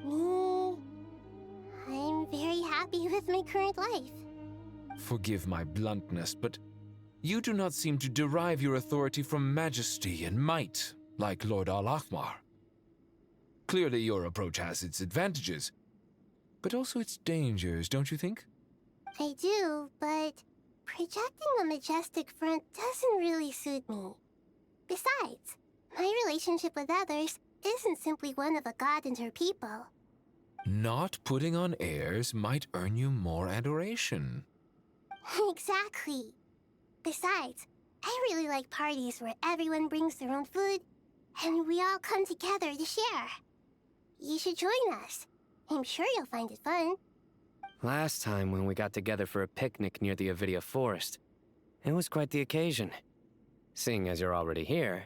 Me? I'm very happy with my current life. Forgive my bluntness, but you do not seem to derive your authority from majesty and might, like Lord Al-Ahmar. Clearly your approach has its advantages, but also its dangers, don't you think? I do, but projecting a majestic front doesn't really suit me. Besides, my relationship with others isn't simply one of a god and her people. Not putting on airs might earn you more adoration. Exactly. Besides, I really like parties where everyone brings their own food, and we all come together to share. You should join us. I'm sure you'll find it fun. Last time when we got together for a picnic near the Avidia Forest, it was quite the occasion. Seeing as you're already here,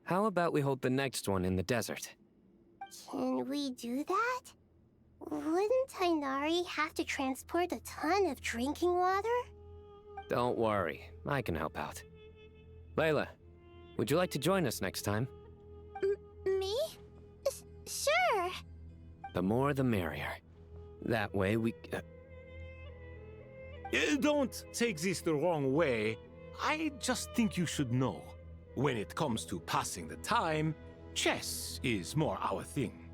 how about we hold the next one in the desert? Can we do that? Wouldn't Tainari have to transport a ton of drinking water? Don't worry, I can help out. Layla, would you like to join us next time? Me? Sure. The more the merrier. That way we... Don't take this the wrong way. I just think you should know. When it comes to passing the time, chess is more our thing.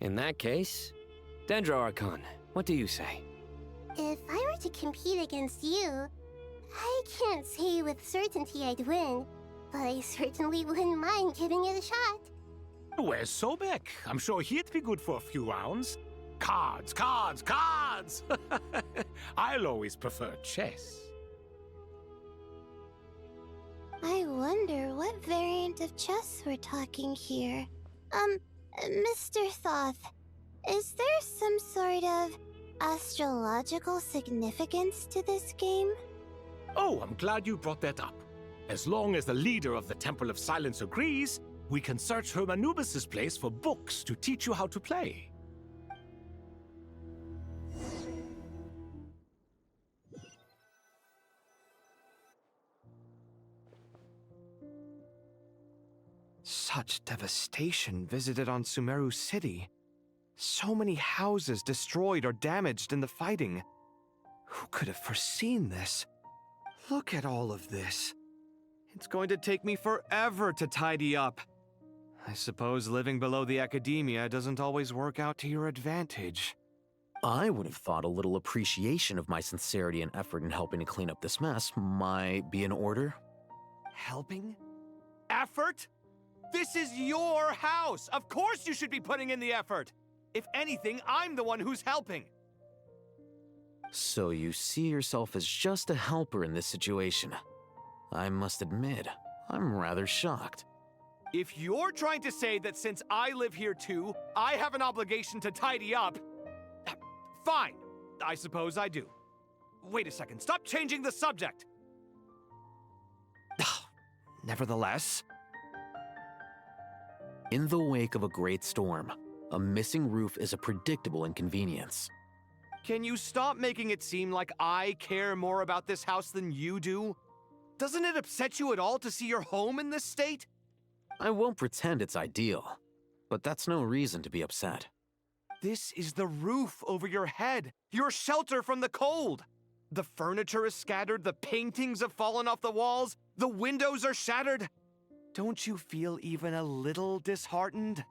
In that case, Dendro Archon, what do you say? If I were to compete against you, I can't say with certainty I'd win, but I certainly wouldn't mind giving it a shot. Where's Sobek? I'm sure he'd be good for a few rounds. Cards, cards, cards! I'll always prefer chess. I wonder what variant of chess we're talking here. Mr. Thoth, is there some sort of astrological significance to this game? Oh, I'm glad you brought that up. As long as the leader of the Temple of Silence agrees, we can search Hermanubis' place for books to teach you how to play. Such devastation visited on Sumeru City. So many houses destroyed or damaged in the fighting. Who could have foreseen this? Look at all of this. It's going to take me forever to tidy up. I suppose living below the academia doesn't always work out to your advantage. I would have thought a little appreciation of my sincerity and effort in helping to clean up this mess might be in order. Helping? Effort? This is your house! Of course you should be putting in the effort! If anything, I'm the one who's helping! So you see yourself as just a helper in this situation. I must admit, I'm rather shocked. If you're trying to say that since I live here too, I have an obligation to tidy up, fine, I suppose I do. Wait a second, stop changing the subject! Nevertheless... In the wake of a great storm, a missing roof is a predictable inconvenience. Can you stop making it seem like I care more about this house than you do? Doesn't it upset you at all to see your home in this state? I won't pretend it's ideal, but that's no reason to be upset. This is the roof over your head, your shelter from the cold. The furniture is scattered, the paintings have fallen off the walls, the windows are shattered. Don't you feel even a little disheartened?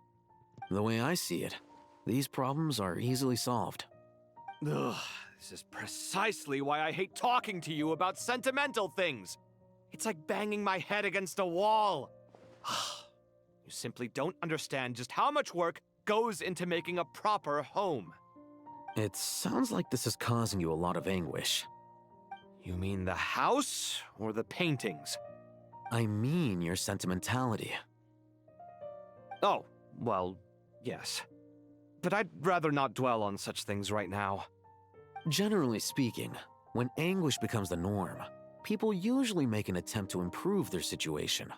The way I see it, these problems are easily solved. Ugh, this is precisely why I hate talking to you about sentimental things. It's like banging my head against a wall. You simply don't understand just how much work goes into making a proper home. It sounds like this is causing you a lot of anguish. You mean the house or the paintings? I mean your sentimentality. Oh, well, yes. But I'd rather not dwell on such things right now. Generally speaking, when anguish becomes the norm, people usually make an attempt to improve their situation.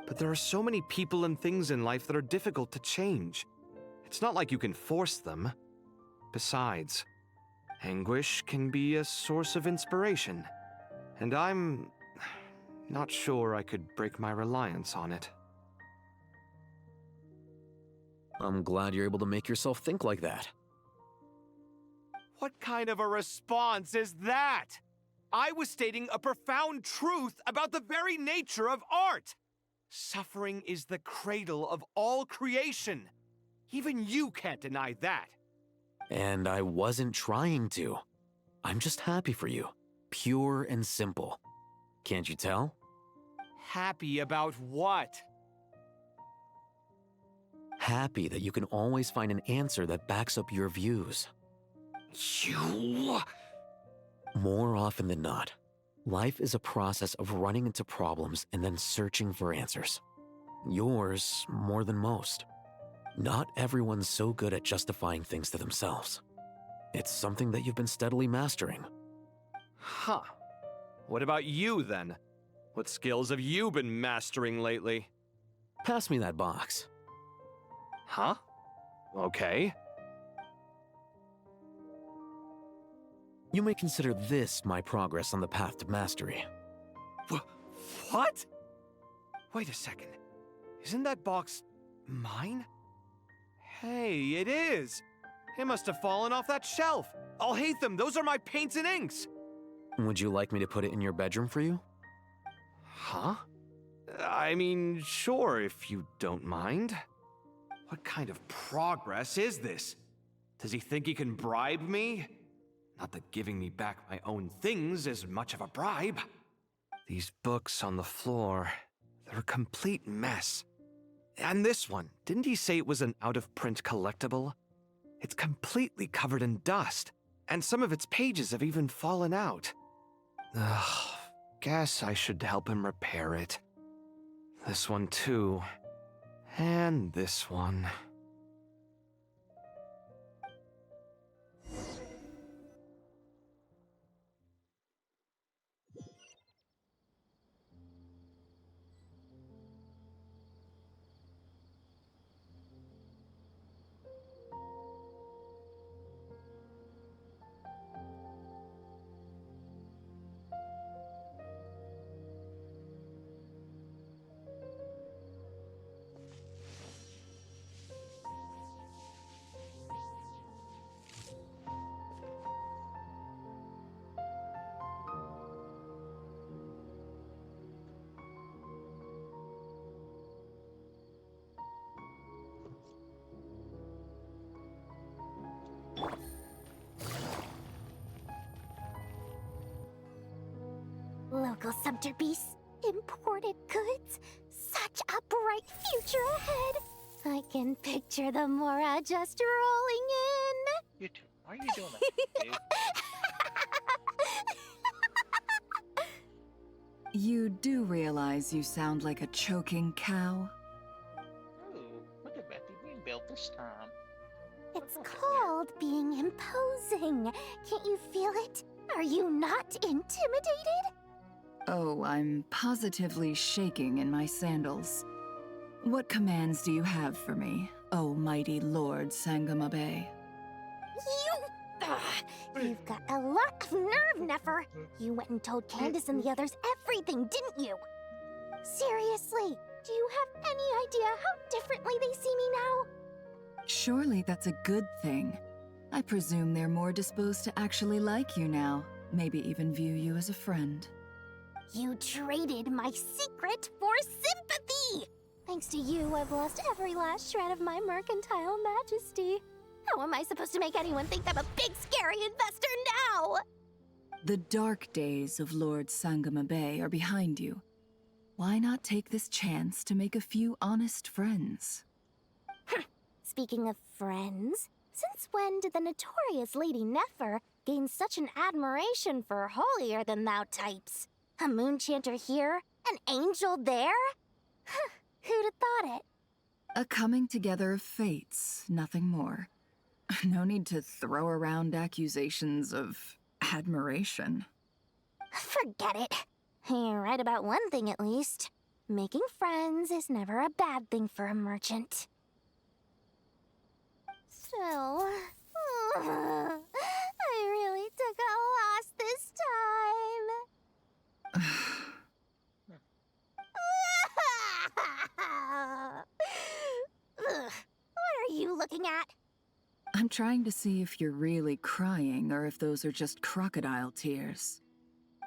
But there are so many people and things in life that are difficult to change. It's not like you can force them. Besides, anguish can be a source of inspiration. And I'm not sure I could break my reliance on it. I'm glad you're able to make yourself think like that. What kind of a response is that? I was stating a profound truth about the very nature of art. Suffering is the cradle of all creation. Even you can't deny that. And I wasn't trying to. I'm just happy for you. Pure and simple. Can't you tell? Happy about what? Happy that you can always find an answer that backs up your views. You... More often than not, life is a process of running into problems and then searching for answers. Yours more than most. Not everyone's so good at justifying things to themselves. It's something that you've been steadily mastering. Huh. What about you, then? What skills have you been mastering lately? Pass me that box. Huh? Okay. You may consider this my progress on the path to mastery. What? Wait a second. Isn't that box mine? Hey, it is! It must have fallen off that shelf. I'll hate them. Those are my paints and inks. Would you like me to put it in your bedroom for you? Huh? I mean, sure, if you don't mind. What kind of progress is this? Does he think he can bribe me? Not that giving me back my own things is much of a bribe. These books on the floor, they're a complete mess. And this one, didn't he say it was an out-of-print collectible? It's completely covered in dust, and some of its pages have even fallen out. Ugh, guess I should help him repair it. This one too. And this one. Local sumter beasts, imported goods, such a bright future ahead. I can picture the Mora just rolling in. You two, why are you doing that, dude? You do realize you sound like a choking cow? Ooh, look at Betty being built this time. It's called being imposing. Can't you feel it? Are you not intimidated? Oh, I'm positively shaking in my sandals. What commands do you have for me, oh mighty Lord Sangamabe? You've got a lot of nerve, Nefer. You went and told Candace and the others everything, didn't you? Seriously, do you have any idea how differently they see me now? Surely that's a good thing. I presume they're more disposed to actually like you now, maybe even view you as a friend. You traded my secret for sympathy! Thanks to you, I've lost every last shred of my mercantile majesty. How am I supposed to make anyone think I'm a big, scary investor now? The dark days of Lord Sangamabe are behind you. Why not take this chance to make a few honest friends? Speaking of friends, since when did the notorious Lady Nefer gain such an admiration for holier-than-thou types? A moon chanter here? An angel there? Who'd have thought it? A coming together of fates, nothing more. No need to throw around accusations of admiration. Forget it. You're right about one thing at least. Making friends is never a bad thing for a merchant. So, I really took a loss this time. What are you looking at? I'm trying to see if you're really crying or if those are just crocodile tears.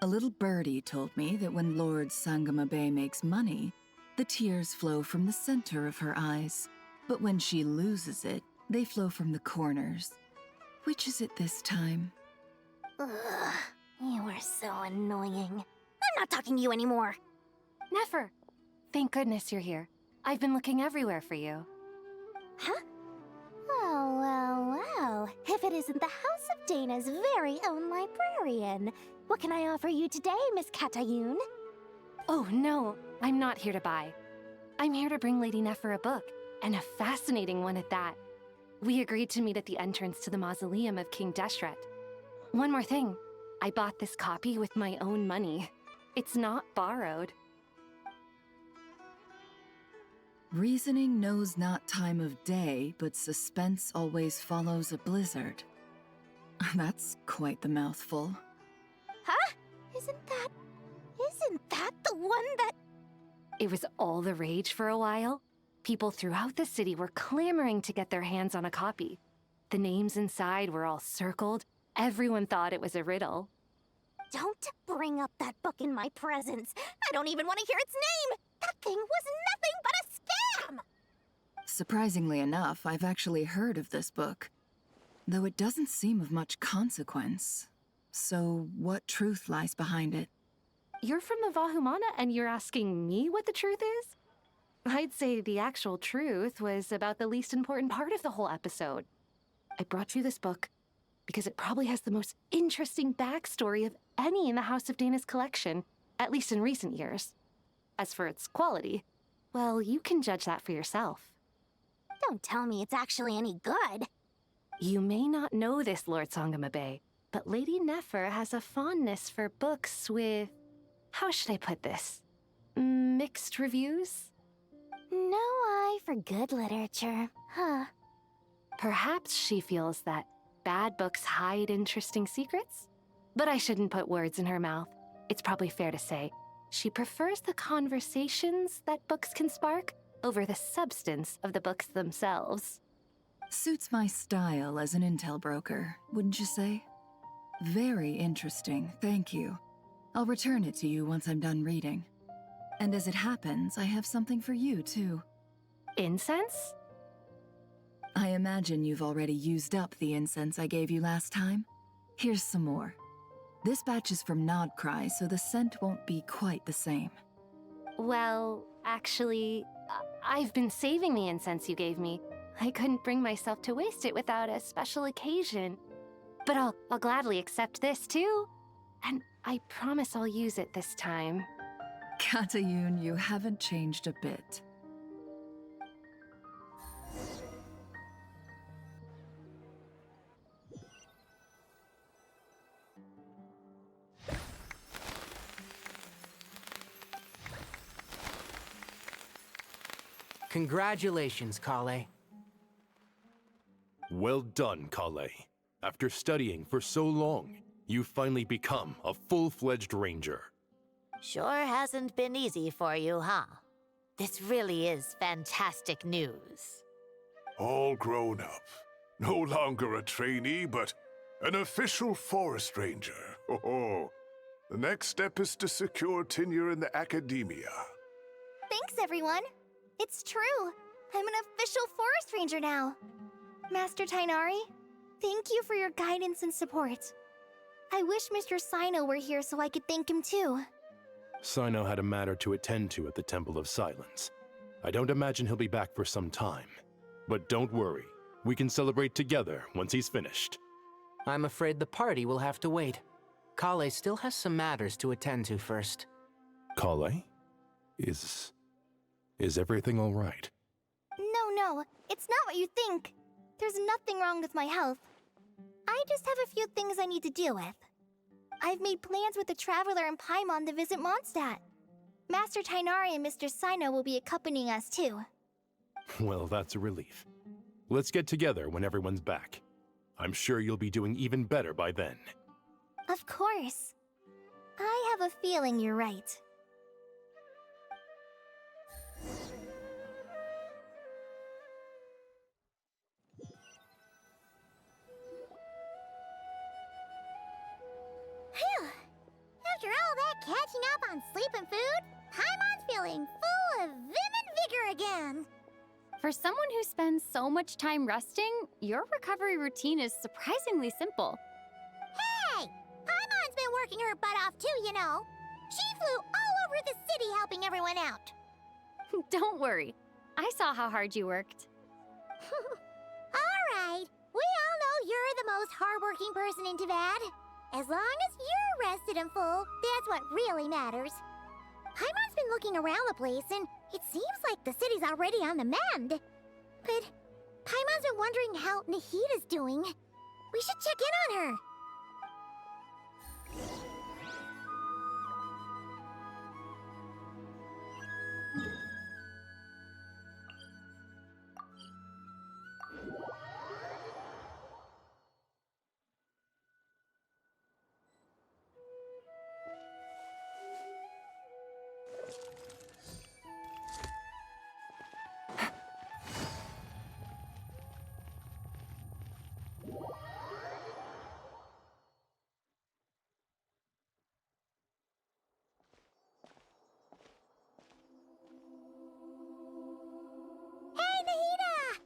A little birdie told me that when Lord Sangamabe makes money, the tears flow from the center of her eyes. But when she loses it, they flow from the corners. Which is it this time? Ugh, you are so annoying. I'm not talking to you anymore. Nefer! Thank goodness you're here. I've been looking everywhere for you. Huh? Well. If it isn't the House of Dana's very own librarian. What can I offer you today, Miss Katayun? Oh, no. I'm not here to buy. I'm here to bring Lady Nefer a book, and a fascinating one at that. We agreed to meet at the entrance to the mausoleum of King Deshret. One more thing. I bought this copy with my own money. It's not borrowed. Reasoning knows not time of day, but suspense always follows a blizzard. That's quite the mouthful. Huh? Isn't that the one that... It was all the rage for a while. People throughout the city were clamoring to get their hands on a copy. The names inside were all circled. Everyone thought it was a riddle. Don't bring up that book in my presence. I don't even want to hear its name. That thing was nothing but a scam. Surprisingly enough, I've actually heard of this book, though it doesn't seem of much consequence. So, what truth lies behind it? You're from the Vahumana and you're asking me what the truth is? I'd say the actual truth was about the least important part of the whole episode. I brought you this book because it probably has the most interesting backstory of any in the House of Dana's collection, at least in recent years. As for its quality, well, you can judge that for yourself. Don't tell me it's actually any good. You may not know this, Lord Sangamabe, but Lady Nefer has a fondness for books with... how should I put this? Mixed reviews? No eye for good literature, huh? Perhaps she feels that bad books hide interesting secrets? But I shouldn't put words in her mouth. It's probably fair to say she prefers the conversations that books can spark over the substance of the books themselves. Suits my style as an intel broker, wouldn't you say? Very interesting, thank you. I'll return it to you once I'm done reading. And as it happens, I have something for you, too. Incense? I imagine you've already used up the incense I gave you last time. Here's some more. This batch is from Nodcry, so the scent won't be quite the same. Well, actually, I've been saving the incense you gave me. I couldn't bring myself to waste it without a special occasion. But I'll gladly accept this, too. And I promise I'll use it this time. Katayun, you haven't changed a bit. Congratulations, Kale. Well done, Kale. After studying for so long, you've finally become a full-fledged ranger. Sure hasn't been easy for you, huh? This really is fantastic news. All grown up. No longer a trainee, but an official forest ranger. Oh, the next step is to secure tenure in the academia. Thanks, everyone. It's true. I'm an official forest ranger now. Master Tainari, thank you for your guidance and support. I wish Mr. Sino were here so I could thank him too. Sino had a matter to attend to at the Temple of Silence. I don't imagine he'll be back for some time. But don't worry, we can celebrate together once he's finished. I'm afraid the party will have to wait. Kale still has some matters to attend to first. Kale? Is everything all right? No, it's not what you think. There's nothing wrong with my health. I just have a few things I need to deal with. I've made plans with the Traveler and Paimon to visit Mondstadt. Master Tainari and Mr. Sino will be accompanying us too. Well, that's a relief. Let's get together when everyone's back. I'm sure you'll be doing even better by then. Of course. I have a feeling you're right. Phew! After all that catching up on sleep and food, Paimon's feeling full of vim and vigor again. For someone who spends so much time resting, your recovery routine is surprisingly simple. Hey! Paimon's been working her butt off too, you know. She flew all over the city helping everyone out. Don't worry. I saw how hard you worked. Alright, we all know you're the most hardworking person in Tavad. As long as you're rested and full, that's what really matters. Paimon's been looking around the place, and it seems like the city's already on the mend. But Paimon's been wondering how Nahida's doing. We should check in on her. Hey, Nahida!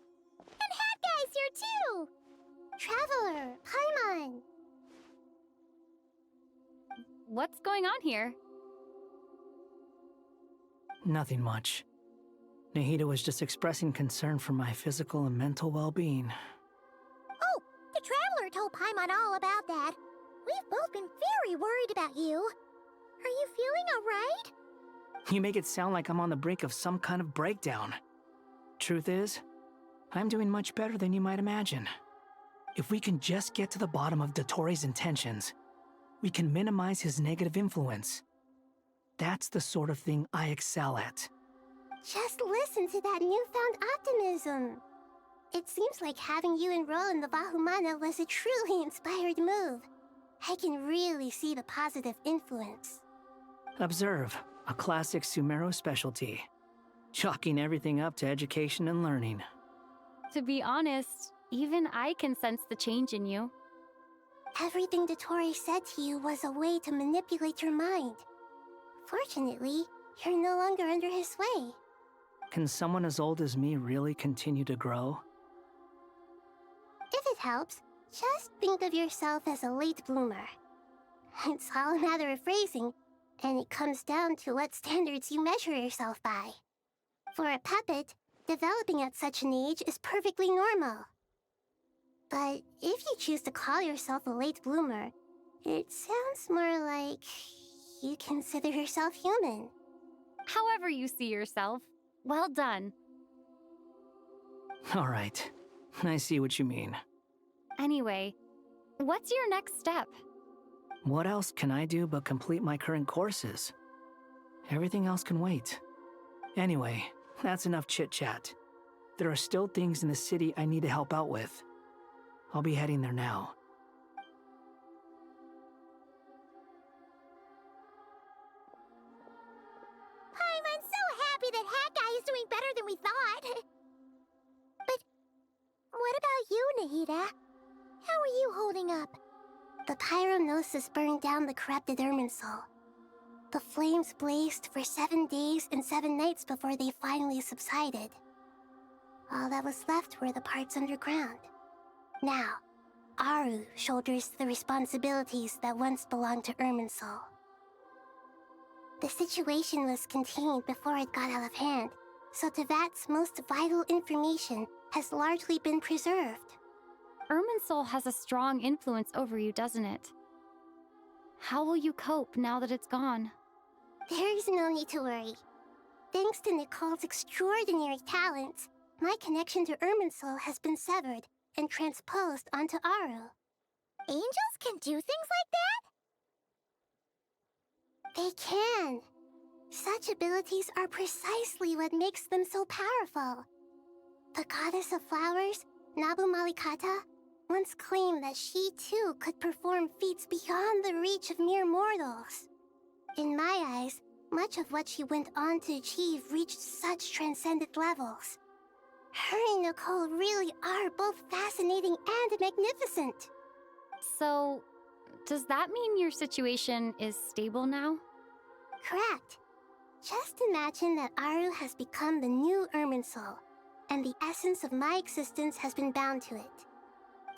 And Hat Guy's here too! Traveler, Paimon! What's going on here? Nothing much. Nahida was just expressing concern for my physical and mental well-being. Oh, the Traveler told Paimon all about that. We've both been very worried about you. Are you feeling alright? You make it sound like I'm on the brink of some kind of breakdown. Truth is, I'm doing much better than you might imagine. If we can just get to the bottom of Dottoro's intentions, we can minimize his negative influence. That's the sort of thing I excel at. Just listen to that newfound optimism. It seems like having you enroll in the Vahumana was a truly inspired move. I can really see the positive influence. Observe, a classic Sumeru specialty. Chalking everything up to education and learning. To be honest, even I can sense the change in you. Everything Dottori said to you was a way to manipulate your mind. Fortunately, you're no longer under his sway. Can someone as old as me really continue to grow? If it helps, just think of yourself as a late bloomer. It's all a matter of phrasing, and it comes down to what standards you measure yourself by. For a puppet, developing at such an age is perfectly normal. But if you choose to call yourself a late bloomer, it sounds more like you consider yourself human. However you see yourself, well done. All right, I see what you mean. Anyway, what's your next step? What else can I do but complete my current courses? Everything else can wait. Anyway, that's enough chit-chat. There are still things in the city I need to help out with. I'll be heading there now. I'm so happy that Hat Guy is doing better than we thought. But what about you, Nahida? How are you holding up? The pyronosis burned down the corrupted Irminsul. The flames blazed for 7 days and 7 nights before they finally subsided. All that was left were the parts underground. Now, Aru shoulders the responsibilities that once belonged to Irminsul. The situation was contained before it got out of hand, so Tevat's most vital information has largely been preserved. Irminsul has a strong influence over you, doesn't it? How will you cope now that it's gone? There is no need to worry. Thanks to Nicole's extraordinary talents, my connection to Irminsul has been severed and transposed onto Aru. Angels can do things like that? They can. Such abilities are precisely what makes them so powerful. The goddess of flowers, Nabu Malikata, once claimed that she too could perform feats beyond the reach of mere mortals. In my eyes, much of what she went on to achieve reached such transcendent levels. Her and Nicole really are both fascinating and magnificent. So, does that mean your situation is stable now? Correct. Just imagine that Aru has become the new Irminsul, and the essence of my existence has been bound to it.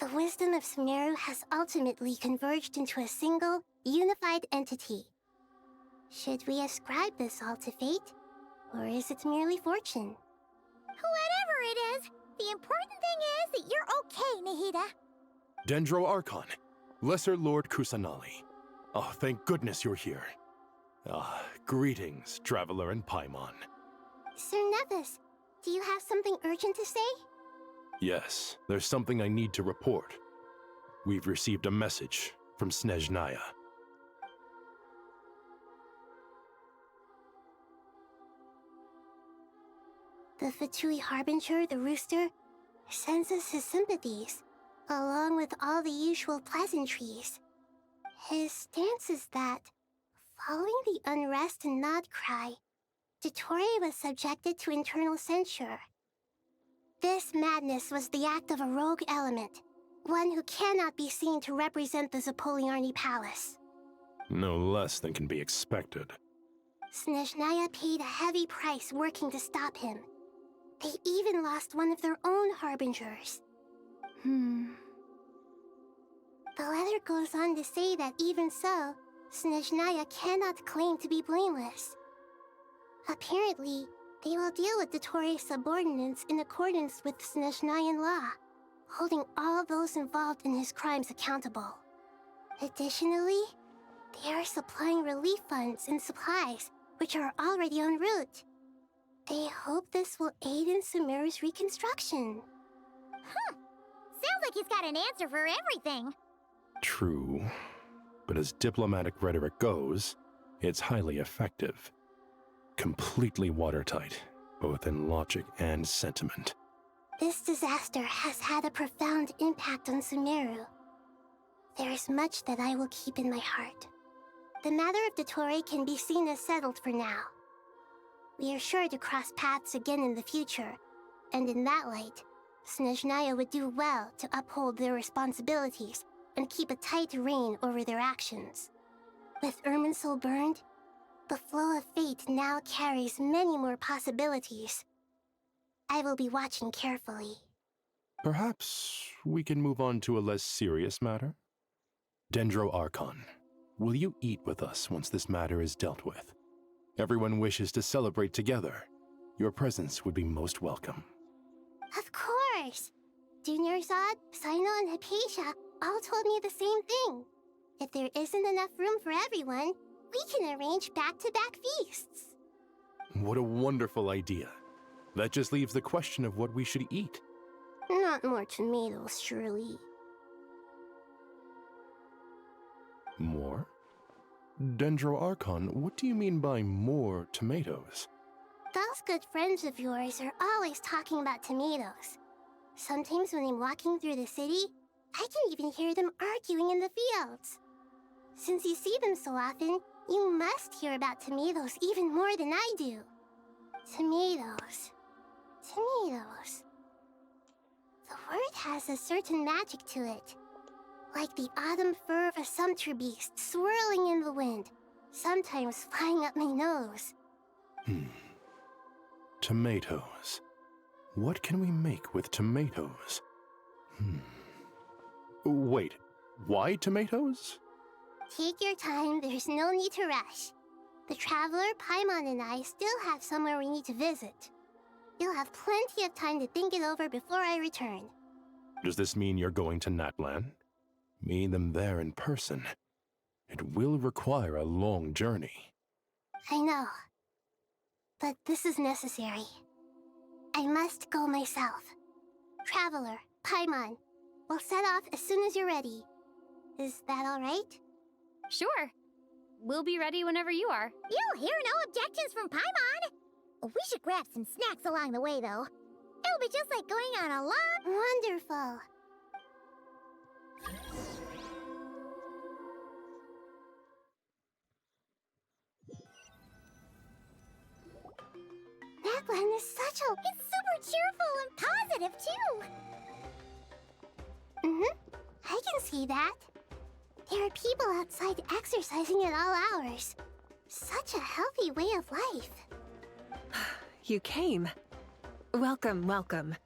The wisdom of Sumeru has ultimately converged into a single, unified entity. Should we ascribe this all to fate, or is it merely fortune? Whatever it is, the important thing is that you're okay, Nahida. Dendro Archon, Lesser Lord Kusanali. Oh, thank goodness you're here. Greetings, Traveler and Paimon. Sir Nevis, do you have something urgent to say? Yes, there's something I need to report. We've received a message from Snezhnaya. The Fatui Harbinger, the rooster, sends us his sympathies, along with all the usual pleasantries. His stance is that, following the unrest and Nod cry, Dottore was subjected to internal censure. This madness was the act of a rogue element, one who cannot be seen to represent the Zapoliarni Palace. No less than can be expected. Snezhnaya paid a heavy price working to stop him. They even lost one of their own harbingers. The letter goes on to say that even so, Snezhnaya cannot claim to be blameless. Apparently, they will deal with Dottore's subordinates in accordance with Snezhnayan law, holding all those involved in his crimes accountable. Additionally, they are supplying relief funds and supplies, which are already en route. They hope this will aid in Sumeru's reconstruction. Sounds like he's got an answer for everything. True. But as diplomatic rhetoric goes, it's highly effective. Completely watertight, both in logic and sentiment. This disaster has had a profound impact on Sumeru. There is much that I will keep in my heart. The matter of Dottore can be seen as settled for now. We are sure to cross paths again in the future, and in that light, Snezhnaya would do well to uphold their responsibilities and keep a tight rein over their actions. With Irminsul burned, the flow of fate now carries many more possibilities. I will be watching carefully. Perhaps we can move on to a less serious matter? Dendro Archon, will you eat with us once this matter is dealt with? Everyone wishes to celebrate together. Your presence would be most welcome. Of course! Junior Zod, Sino, and Hypatia all told me the same thing. If there isn't enough room for everyone, we can arrange back-to-back feasts. What a wonderful idea. That just leaves the question of what we should eat. Not more tomatoes, surely. More? Dendro Archon, what do you mean by more tomatoes? Those good friends of yours are always talking about tomatoes. Sometimes when I'm walking through the city, I can even hear them arguing in the fields. Since you see them so often, you must hear about tomatoes even more than I do. Tomatoes. Tomatoes. The word has a certain magic to it. Like the autumn fur of a sumpter beast swirling in the wind, sometimes flying up my nose. Tomatoes. What can we make with tomatoes? Wait, why tomatoes? Take your time, there's no need to rush. The Traveler, Paimon, and I still have somewhere we need to visit. You'll have plenty of time to think it over before I return. Does this mean you're going to Natlan? Meeting them there in person. It will require a long journey. I know. But this is necessary. I must go myself. Traveler, Paimon, we'll set off as soon as you're ready. Is that all right? Sure. We'll be ready whenever you are. You'll hear no objections from Paimon. We should grab some snacks along the way, though. It'll be just like going on a long... Wonderful. Natlan is such a... It's super cheerful and positive, too. I can see that. There are people outside exercising at all hours. Such a healthy way of life. You came. Welcome, welcome.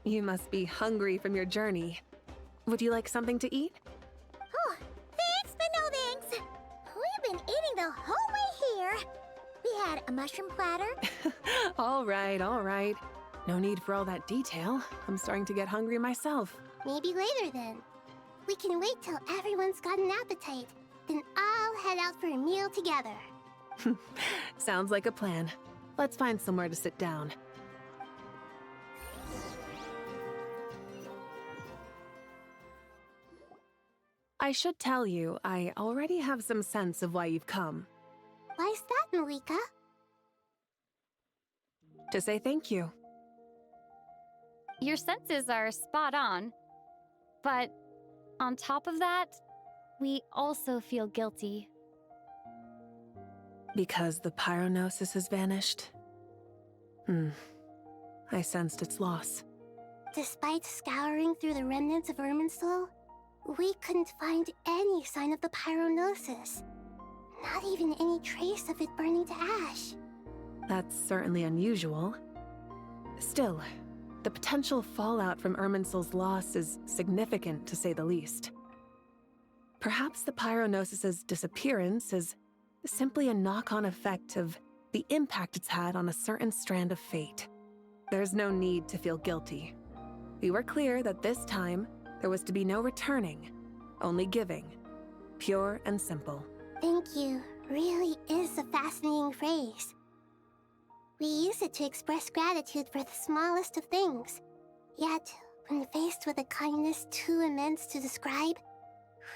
You must be hungry from your journey. Would you like something to eat? Oh, thanks, but no thanks. We've been eating the whole way here. We had a mushroom platter. All right, all right. No need for all that detail. I'm starting to get hungry myself. Maybe later then. We can wait till everyone's got an appetite. Then I'll head out for a meal together. Sounds like a plan. Let's find somewhere to sit down. I should tell you, I already have some sense of why you've come. Why's that, Malika? To say thank you. Your senses are spot on. But on top of that, we also feel guilty. Because the pyronosis has vanished? I sensed its loss. Despite scouring through the remnants of Irminsul, we couldn't find any sign of the pyronosis. Not even any trace of it burning to ash. That's certainly unusual. Still, the potential fallout from Irminsul's loss is significant, to say the least. Perhaps the pyronosis's disappearance is simply a knock-on effect of the impact it's had on a certain strand of fate. There's no need to feel guilty. We were clear that this time, there was to be no returning, only giving. Pure and simple. Thank you really is a fascinating phrase. We use it to express gratitude for the smallest of things. Yet, when faced with a kindness too immense to describe,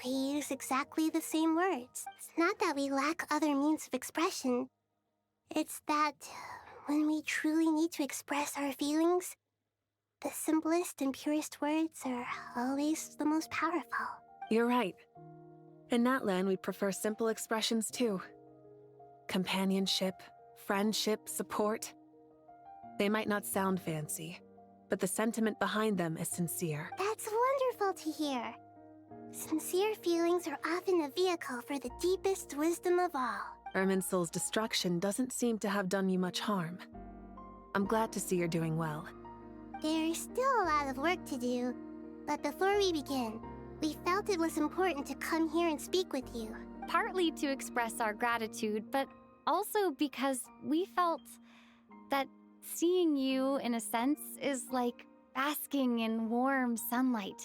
we use exactly the same words. It's not that we lack other means of expression. It's that when we truly need to express our feelings, the simplest and purest words are always the most powerful. You're right. In Natlan, we prefer simple expressions too. Companionship, friendship, support. They might not sound fancy, but the sentiment behind them is sincere. That's wonderful to hear. Sincere feelings are often a vehicle for the deepest wisdom of all. Irminsul's destruction doesn't seem to have done you much harm. I'm glad to see you're doing well. There's still a lot of work to do, but before we begin, we felt it was important to come here and speak with you. Partly to express our gratitude, but also because we felt that seeing you, in a sense, is like basking in warm sunlight.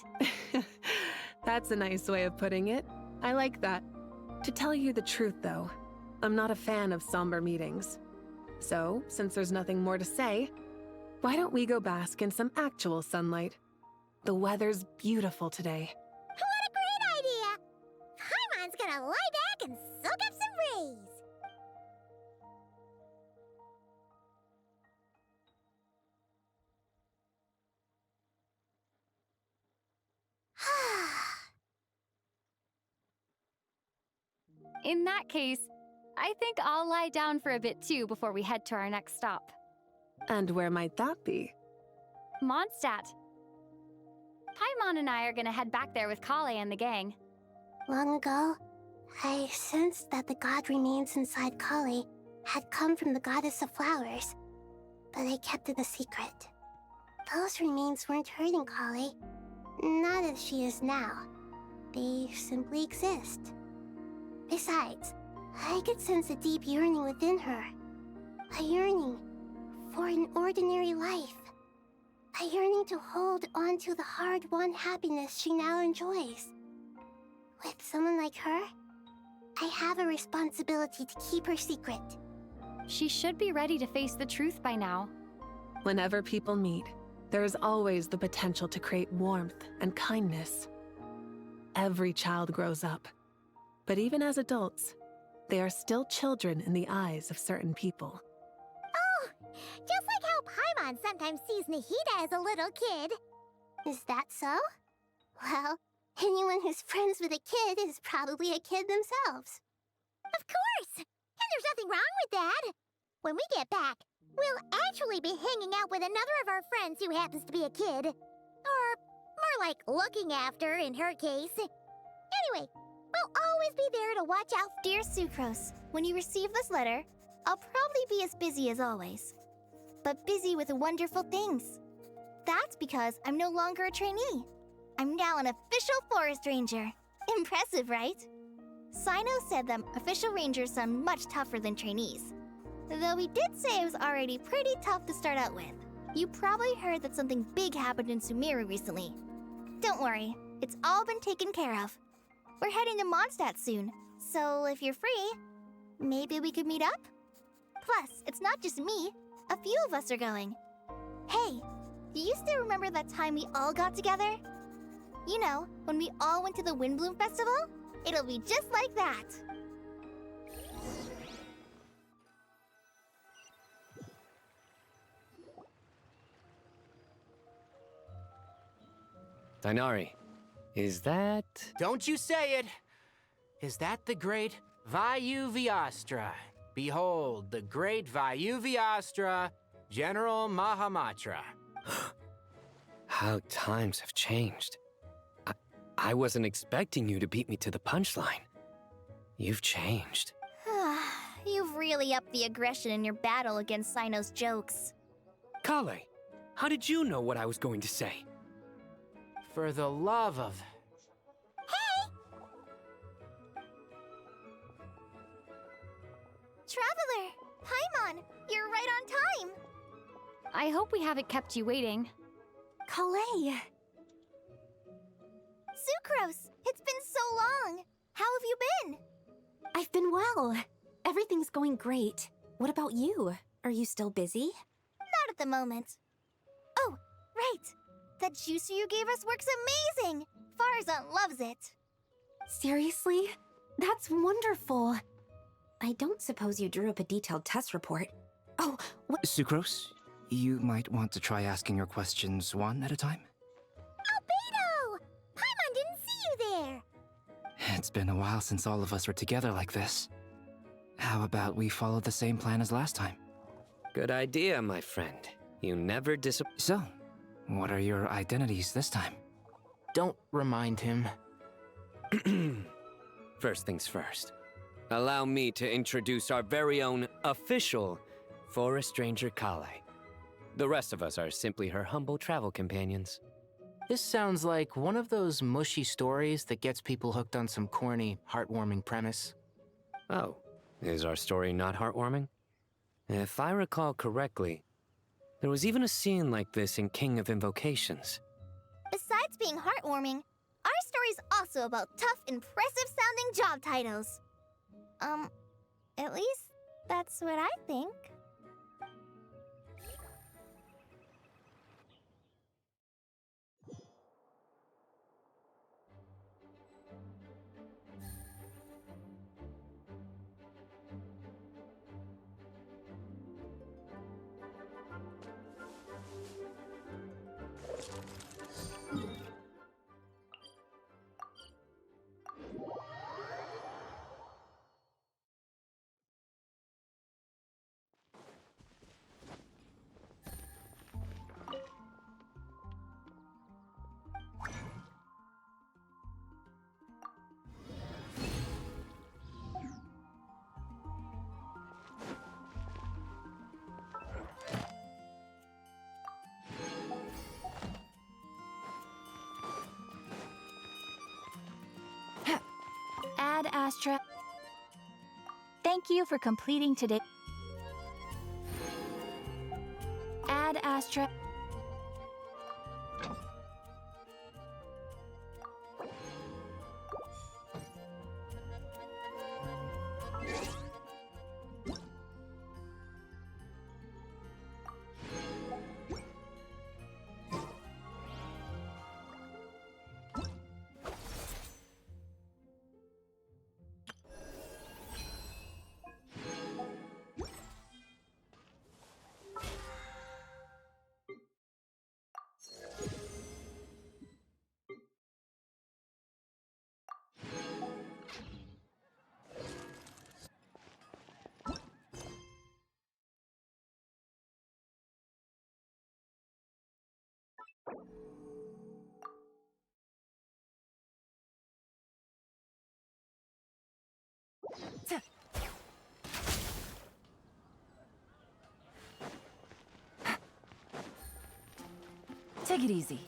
That's a nice way of putting it. I like that. To tell you the truth, though, I'm not a fan of somber meetings. So, since there's nothing more to say, why don't we go bask in some actual sunlight? The weather's beautiful today. What a great idea! Paimon's gonna lie back and soak up some rays. In that case, I think I'll lie down for a bit too before we head to our next stop. And where might that be? Mondstadt. Paimon and I are gonna head back there with Kale and the gang. Long ago, I sensed that the god remains inside Kali had come from the goddess of flowers, but I kept it a secret. Those remains weren't hurting Kali, not as she is now. They simply exist. Besides, I could sense a deep yearning within her. A yearning for an ordinary life. A yearning to hold on to the hard-won happiness she now enjoys. With someone like her, I have a responsibility to keep her secret. She should be ready to face the truth by now. Whenever people meet, there is always the potential to create warmth and kindness. Every child grows up. But even as adults, they are still children in the eyes of certain people. Oh, just like how Paimon sometimes sees Nahida as a little kid. Is that so? Well, anyone who's friends with a kid is probably a kid themselves. Of course! And there's nothing wrong with that. When we get back, we'll actually be hanging out with another of our friends who happens to be a kid. Or more like looking after, in her case. Anyway, we'll always be there to watch out. Dear Sucrose, when you receive this letter, I'll probably be as busy as always. But busy with wonderful things. That's because I'm no longer a trainee. I'm now an official forest ranger. Impressive, right? Sino said that official rangers sound much tougher than trainees. Though he did say it was already pretty tough to start out with. You probably heard that something big happened in Sumeru recently. Don't worry, it's all been taken care of. We're heading to Mondstadt soon, so if you're free, maybe we could meet up? Plus, it's not just me. A few of us are going. Hey, do you still remember that time we all got together? You know, when we all went to the Windbloom Festival? It'll be just like that. Dainari, is that... Don't you say it! Is that the great Vayu-Vyastra? Behold, the great Vayu-Vyastra, General Mahamatra. How times have changed. I wasn't expecting you to beat me to the punchline. You've changed. You've really upped the aggression in your battle against Sino's jokes. Kale, how did you know what I was going to say? For the love of... Traveler! Paimon, you're right on time! I hope we haven't kept you waiting. Kalei! Sucrose, it's been so long! How have you been? I've been well. Everything's going great. What about you? Are you still busy? Not at the moment. Oh, right! That juicer you gave us works amazing! Farzan loves it. Seriously? That's wonderful. I don't suppose you drew up a detailed test report. Oh, what? Sucrose, you might want to try asking your questions one at a time. Albedo! Paimon didn't see you there! It's been a while since all of us were together like this. How about we follow the same plan as last time? Good idea, my friend. You never So, what are your identities this time? Don't remind him. First things first. Allow me to introduce our very own official Forest Ranger Kale. The rest of us are simply her humble travel companions. This sounds like one of those mushy stories that gets people hooked on some corny, heartwarming premise. Oh, is our story not heartwarming? If I recall correctly, there was even a scene like this in King of Invocations. Besides being heartwarming, our story's also about tough, impressive-sounding job titles. At least that's what I think. Ad Astra. Thank you for completing today. Ad Astra. Take it easy.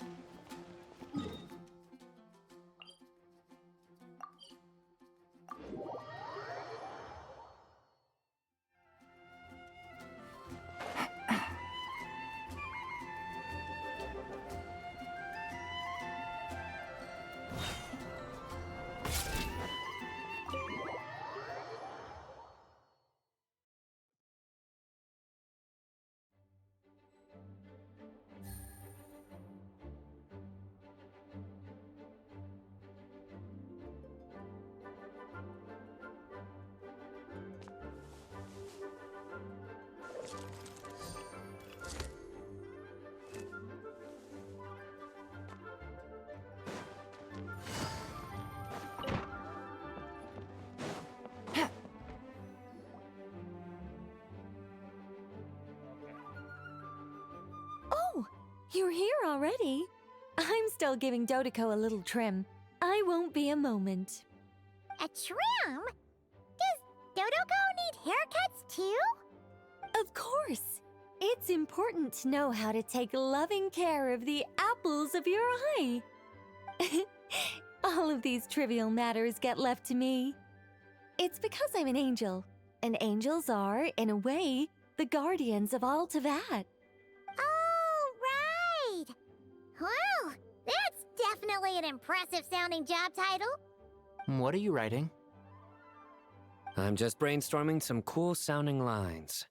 You're here already? I'm still giving Dodeko a little trim. I won't be a moment. A trim? Does Dodoko need haircuts too? Of course. It's important to know how to take loving care of the apples of your eye. All of these trivial matters get left to me. It's because I'm an angel, and angels are, in a way, the guardians of all Teyvat. Oh, right! Well, that's definitely an impressive sounding job title. What are you writing? I'm just brainstorming some cool sounding lines.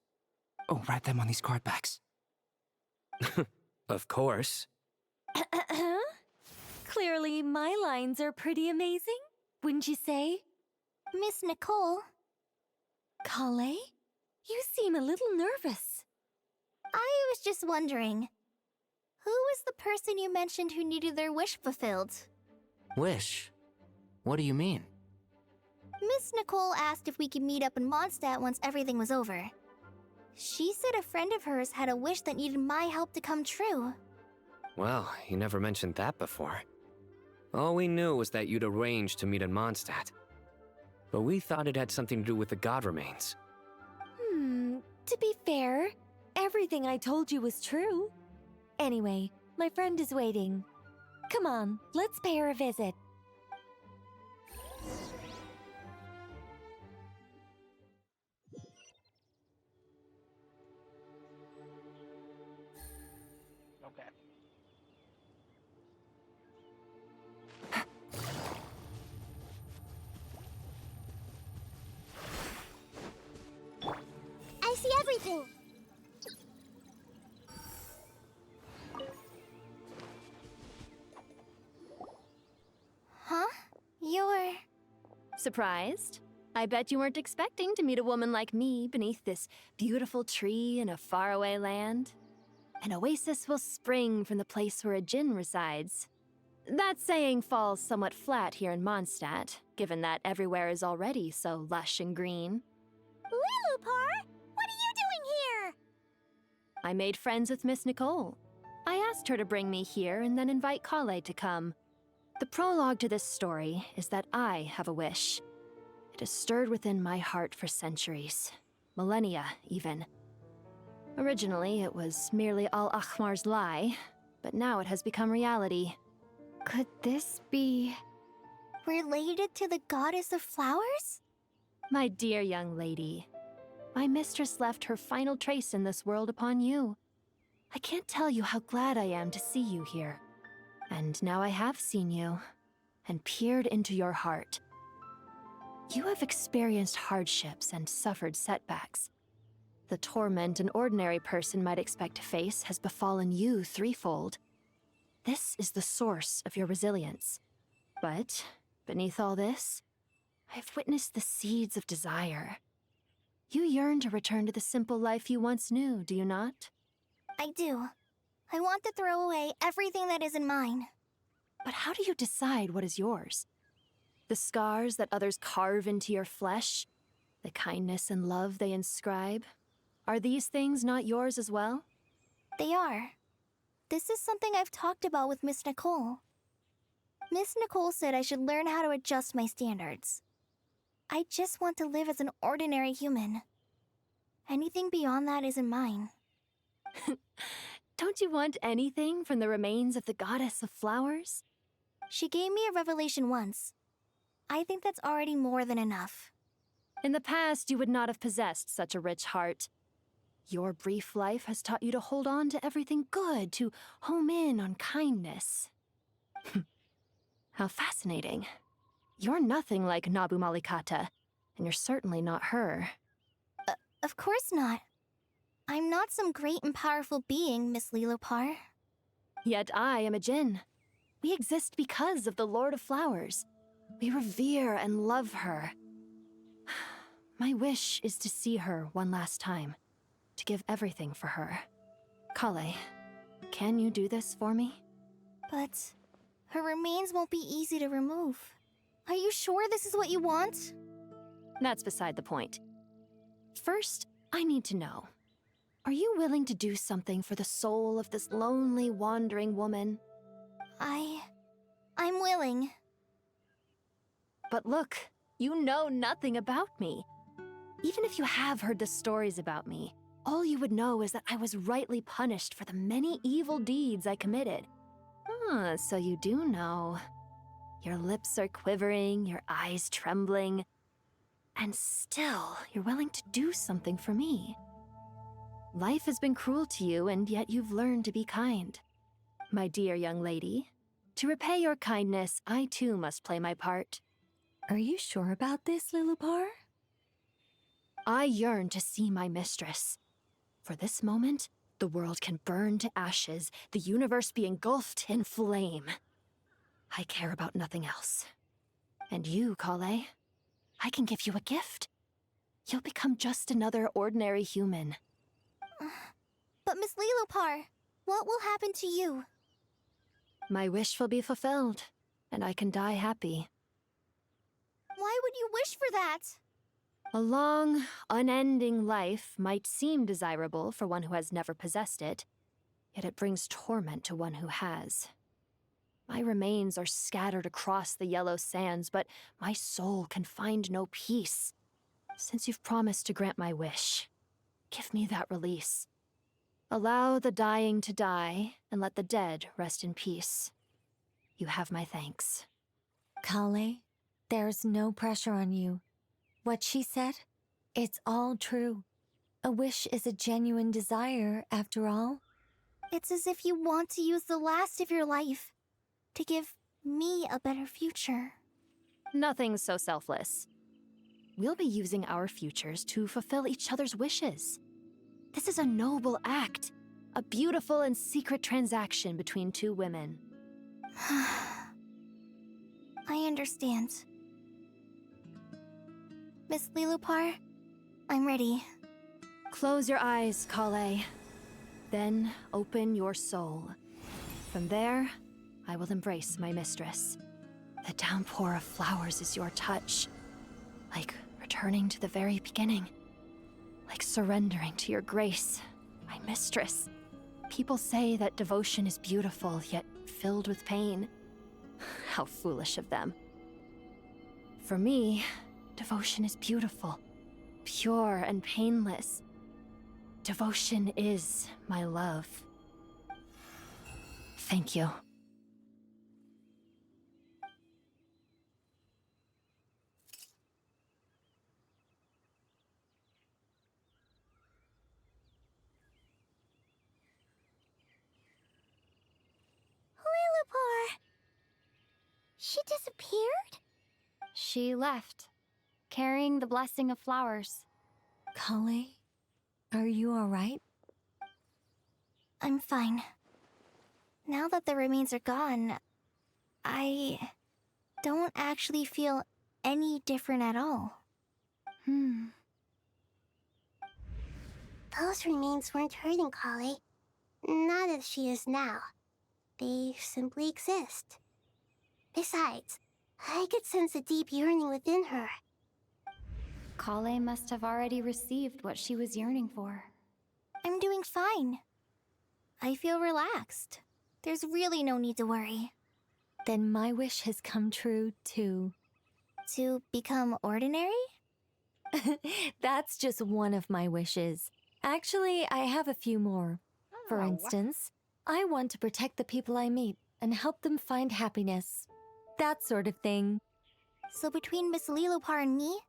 Oh, write them on these card backs. Of course. Clearly, my lines are pretty amazing, wouldn't you say? Miss Nicole. Kale? You seem a little nervous. I was just wondering, who was the person you mentioned who needed their wish fulfilled? Wish? What do you mean? Miss Nicole asked if we could meet up in Mondstadt once everything was over. She said a friend of hers had a wish that needed my help to come true. Well, you never mentioned that before. All we knew was that you'd arranged to meet in Mondstadt. But we thought it had something to do with the god remains. To be fair, everything I told you was true. Anyway, my friend is waiting. Come on, let's pay her a visit. Okay. I see everything. Huh? You're... Surprised? I bet you weren't expecting to meet a woman like me beneath this beautiful tree in a faraway land. An oasis will spring from the place where a Djinn resides. That saying falls somewhat flat here in Mondstadt, given that everywhere is already so lush and green. Lilupar, what are you doing here? I made friends with Miss Nicole. I asked her to bring me here and then invite Kale to come. The prologue to this story is that I have a wish. It has stirred within my heart for centuries, millennia even. Originally, it was merely Al-Ahmar's lie, but now it has become reality. Could this be... related to the goddess of flowers? My dear young lady, my mistress left her final trace in this world upon you. I can't tell you how glad I am to see you here. And now I have seen you, and peered into your heart. You have experienced hardships and suffered setbacks. The torment an ordinary person might expect to face has befallen you threefold. This is the source of your resilience. But, beneath all this, I've witnessed the seeds of desire. You yearn to return to the simple life you once knew, do you not? I do. I want to throw away everything that isn't mine. But how do you decide what is yours? The scars that others carve into your flesh? The kindness and love they inscribe? Are these things not yours as well? They are. This is something I've talked about with Miss Nicole. Miss Nicole said I should learn how to adjust my standards. I just want to live as an ordinary human. Anything beyond that isn't mine. Don't you want anything from the remains of the goddess of flowers? She gave me a revelation once. I think that's already more than enough. In the past, you would not have possessed such a rich heart. Your brief life has taught you to hold on to everything good, to home in on kindness. How fascinating. You're nothing like Nabu Malikata, and you're certainly not her. Of course not. I'm not some great and powerful being, Miss Lilopar. Yet I am a Djinn. We exist because of the Lord of Flowers. We revere and love her. My wish is to see her one last time, to give everything for her. Kale, can you do this for me? But her remains won't be easy to remove. Are you sure this is what you want? That's beside the point. First, I need to know. Are you willing to do something for the soul of this lonely, wandering woman? I'm willing. But look, you know nothing about me. Even if you have heard the stories about me, all you would know is that I was rightly punished for the many evil deeds I committed. Ah, so you do know. Your lips are quivering, your eyes trembling, and still you're willing to do something for me. Life has been cruel to you, and yet you've learned to be kind. My dear young lady, to repay your kindness, I too must play my part. Are you sure about this, Lilupar? I yearn to see my mistress. For this moment, the world can burn to ashes, the universe be engulfed in flame. I care about nothing else. And you, Kale, I can give you a gift. You'll become just another ordinary human. But Miss Lilupar, what will happen to you? My wish will be fulfilled, and I can die happy. Why would you wish for that? A long, unending life might seem desirable for one who has never possessed it, yet it brings torment to one who has. My remains are scattered across the yellow sands, but my soul can find no peace. Since you've promised to grant my wish, give me that release. Allow the dying to die, and let the dead rest in peace. You have my thanks. Kale, there's no pressure on you. What she said, it's all true. A wish is a genuine desire, after all. It's as if you want to use the last of your life to give me a better future. Nothing so selfless. We'll be using our futures to fulfill each other's wishes. This is a noble act, a beautiful and secret transaction between two women. I understand. Miss Lilupar, I'm ready. Close your eyes, Kale. Then open your soul. From there, I will embrace my mistress. The downpour of flowers is your touch. Like returning to the very beginning. Like surrendering to your grace, my mistress. People say that devotion is beautiful, yet filled with pain. How foolish of them. For me, devotion is beautiful, pure and painless. Devotion is my love. Thank you. Lilupar! She disappeared? She left, carrying the blessing of flowers. Kale, are you alright? I'm fine. Now that the remains are gone, I don't actually feel any different at all. Those remains weren't hurting Kale. Not as she is now. They simply exist. Besides, I could sense a deep yearning within her. Kale must have already received what she was yearning for. I'm doing fine. I feel relaxed. There's really no need to worry. Then my wish has come true, too. To become ordinary? That's just one of my wishes. Actually, I have a few more. For instance, I want to protect the people I meet and help them find happiness. That sort of thing. So between Miss Lilupar and me,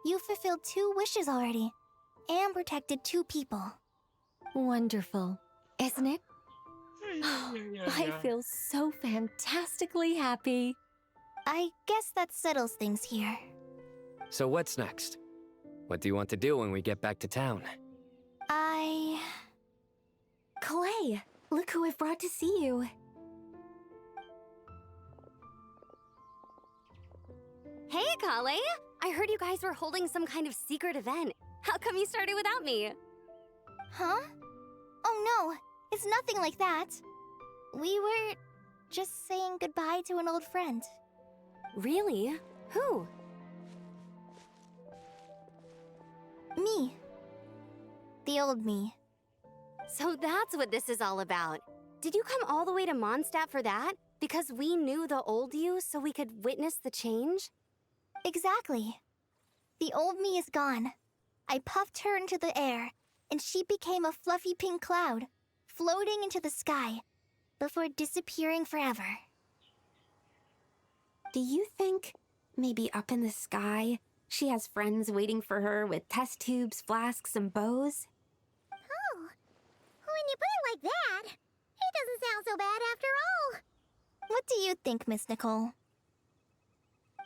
you fulfilled 2 wishes already, and protected 2 people. Wonderful, isn't it? I feel so fantastically happy. I guess that settles things here. So what's next? What do you want to do when we get back to town? Clay, look who I've brought to see you. Hey, Kale! I heard you guys were holding some kind of secret event. How come you started without me? Huh? Oh no, it's nothing like that. We were just saying goodbye to an old friend. Really? Who? Me. The old me. So that's what this is all about. Did you come all the way to Mondstadt for that? Because we knew the old you so we could witness the change? Exactly. The old me is gone. I puffed her into the air, and she became a fluffy pink cloud, floating into the sky, before disappearing forever. Do you think, maybe up in the sky, she has friends waiting for her with test tubes, flasks, and bows? Oh, when you put it like that, it doesn't sound so bad after all. What do you think, Miss Nicole?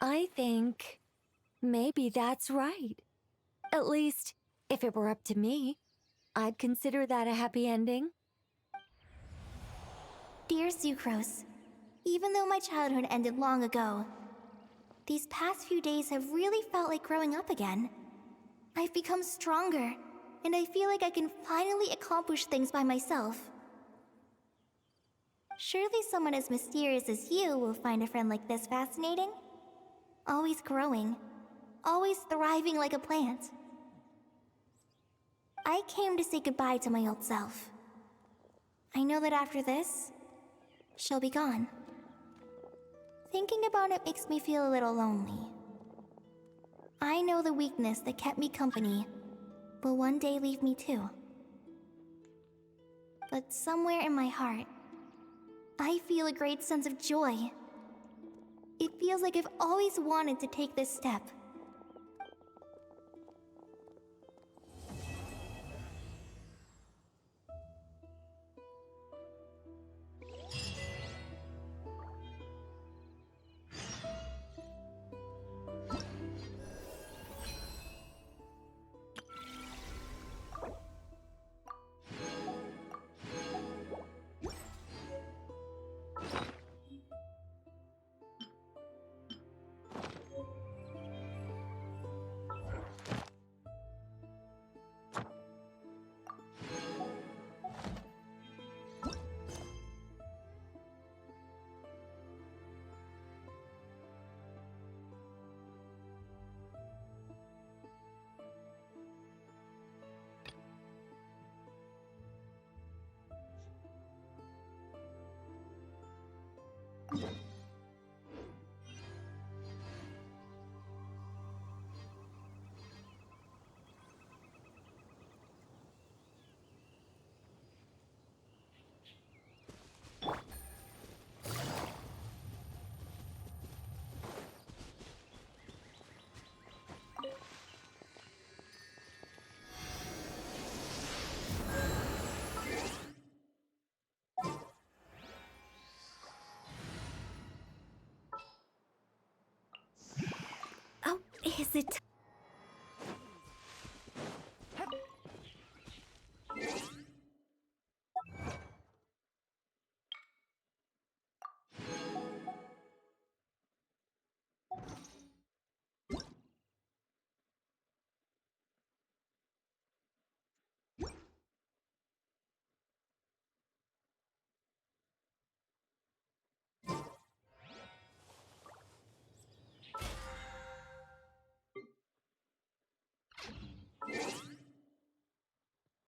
I think maybe that's right. At least, if it were up to me, I'd consider that a happy ending. Dear Sucrose, even though my childhood ended long ago, these past few days have really felt like growing up again. I've become stronger, and I feel like I can finally accomplish things by myself. Surely someone as mysterious as you will find a friend like this fascinating? Always growing, always thriving like a plant. I came to say goodbye to my old self. I know that after this, she'll be gone. Thinking about it makes me feel a little lonely. I know the weakness that kept me company will one day leave me too. But somewhere in my heart, I feel a great sense of joy. It feels like I've always wanted to take this step. Oh, is it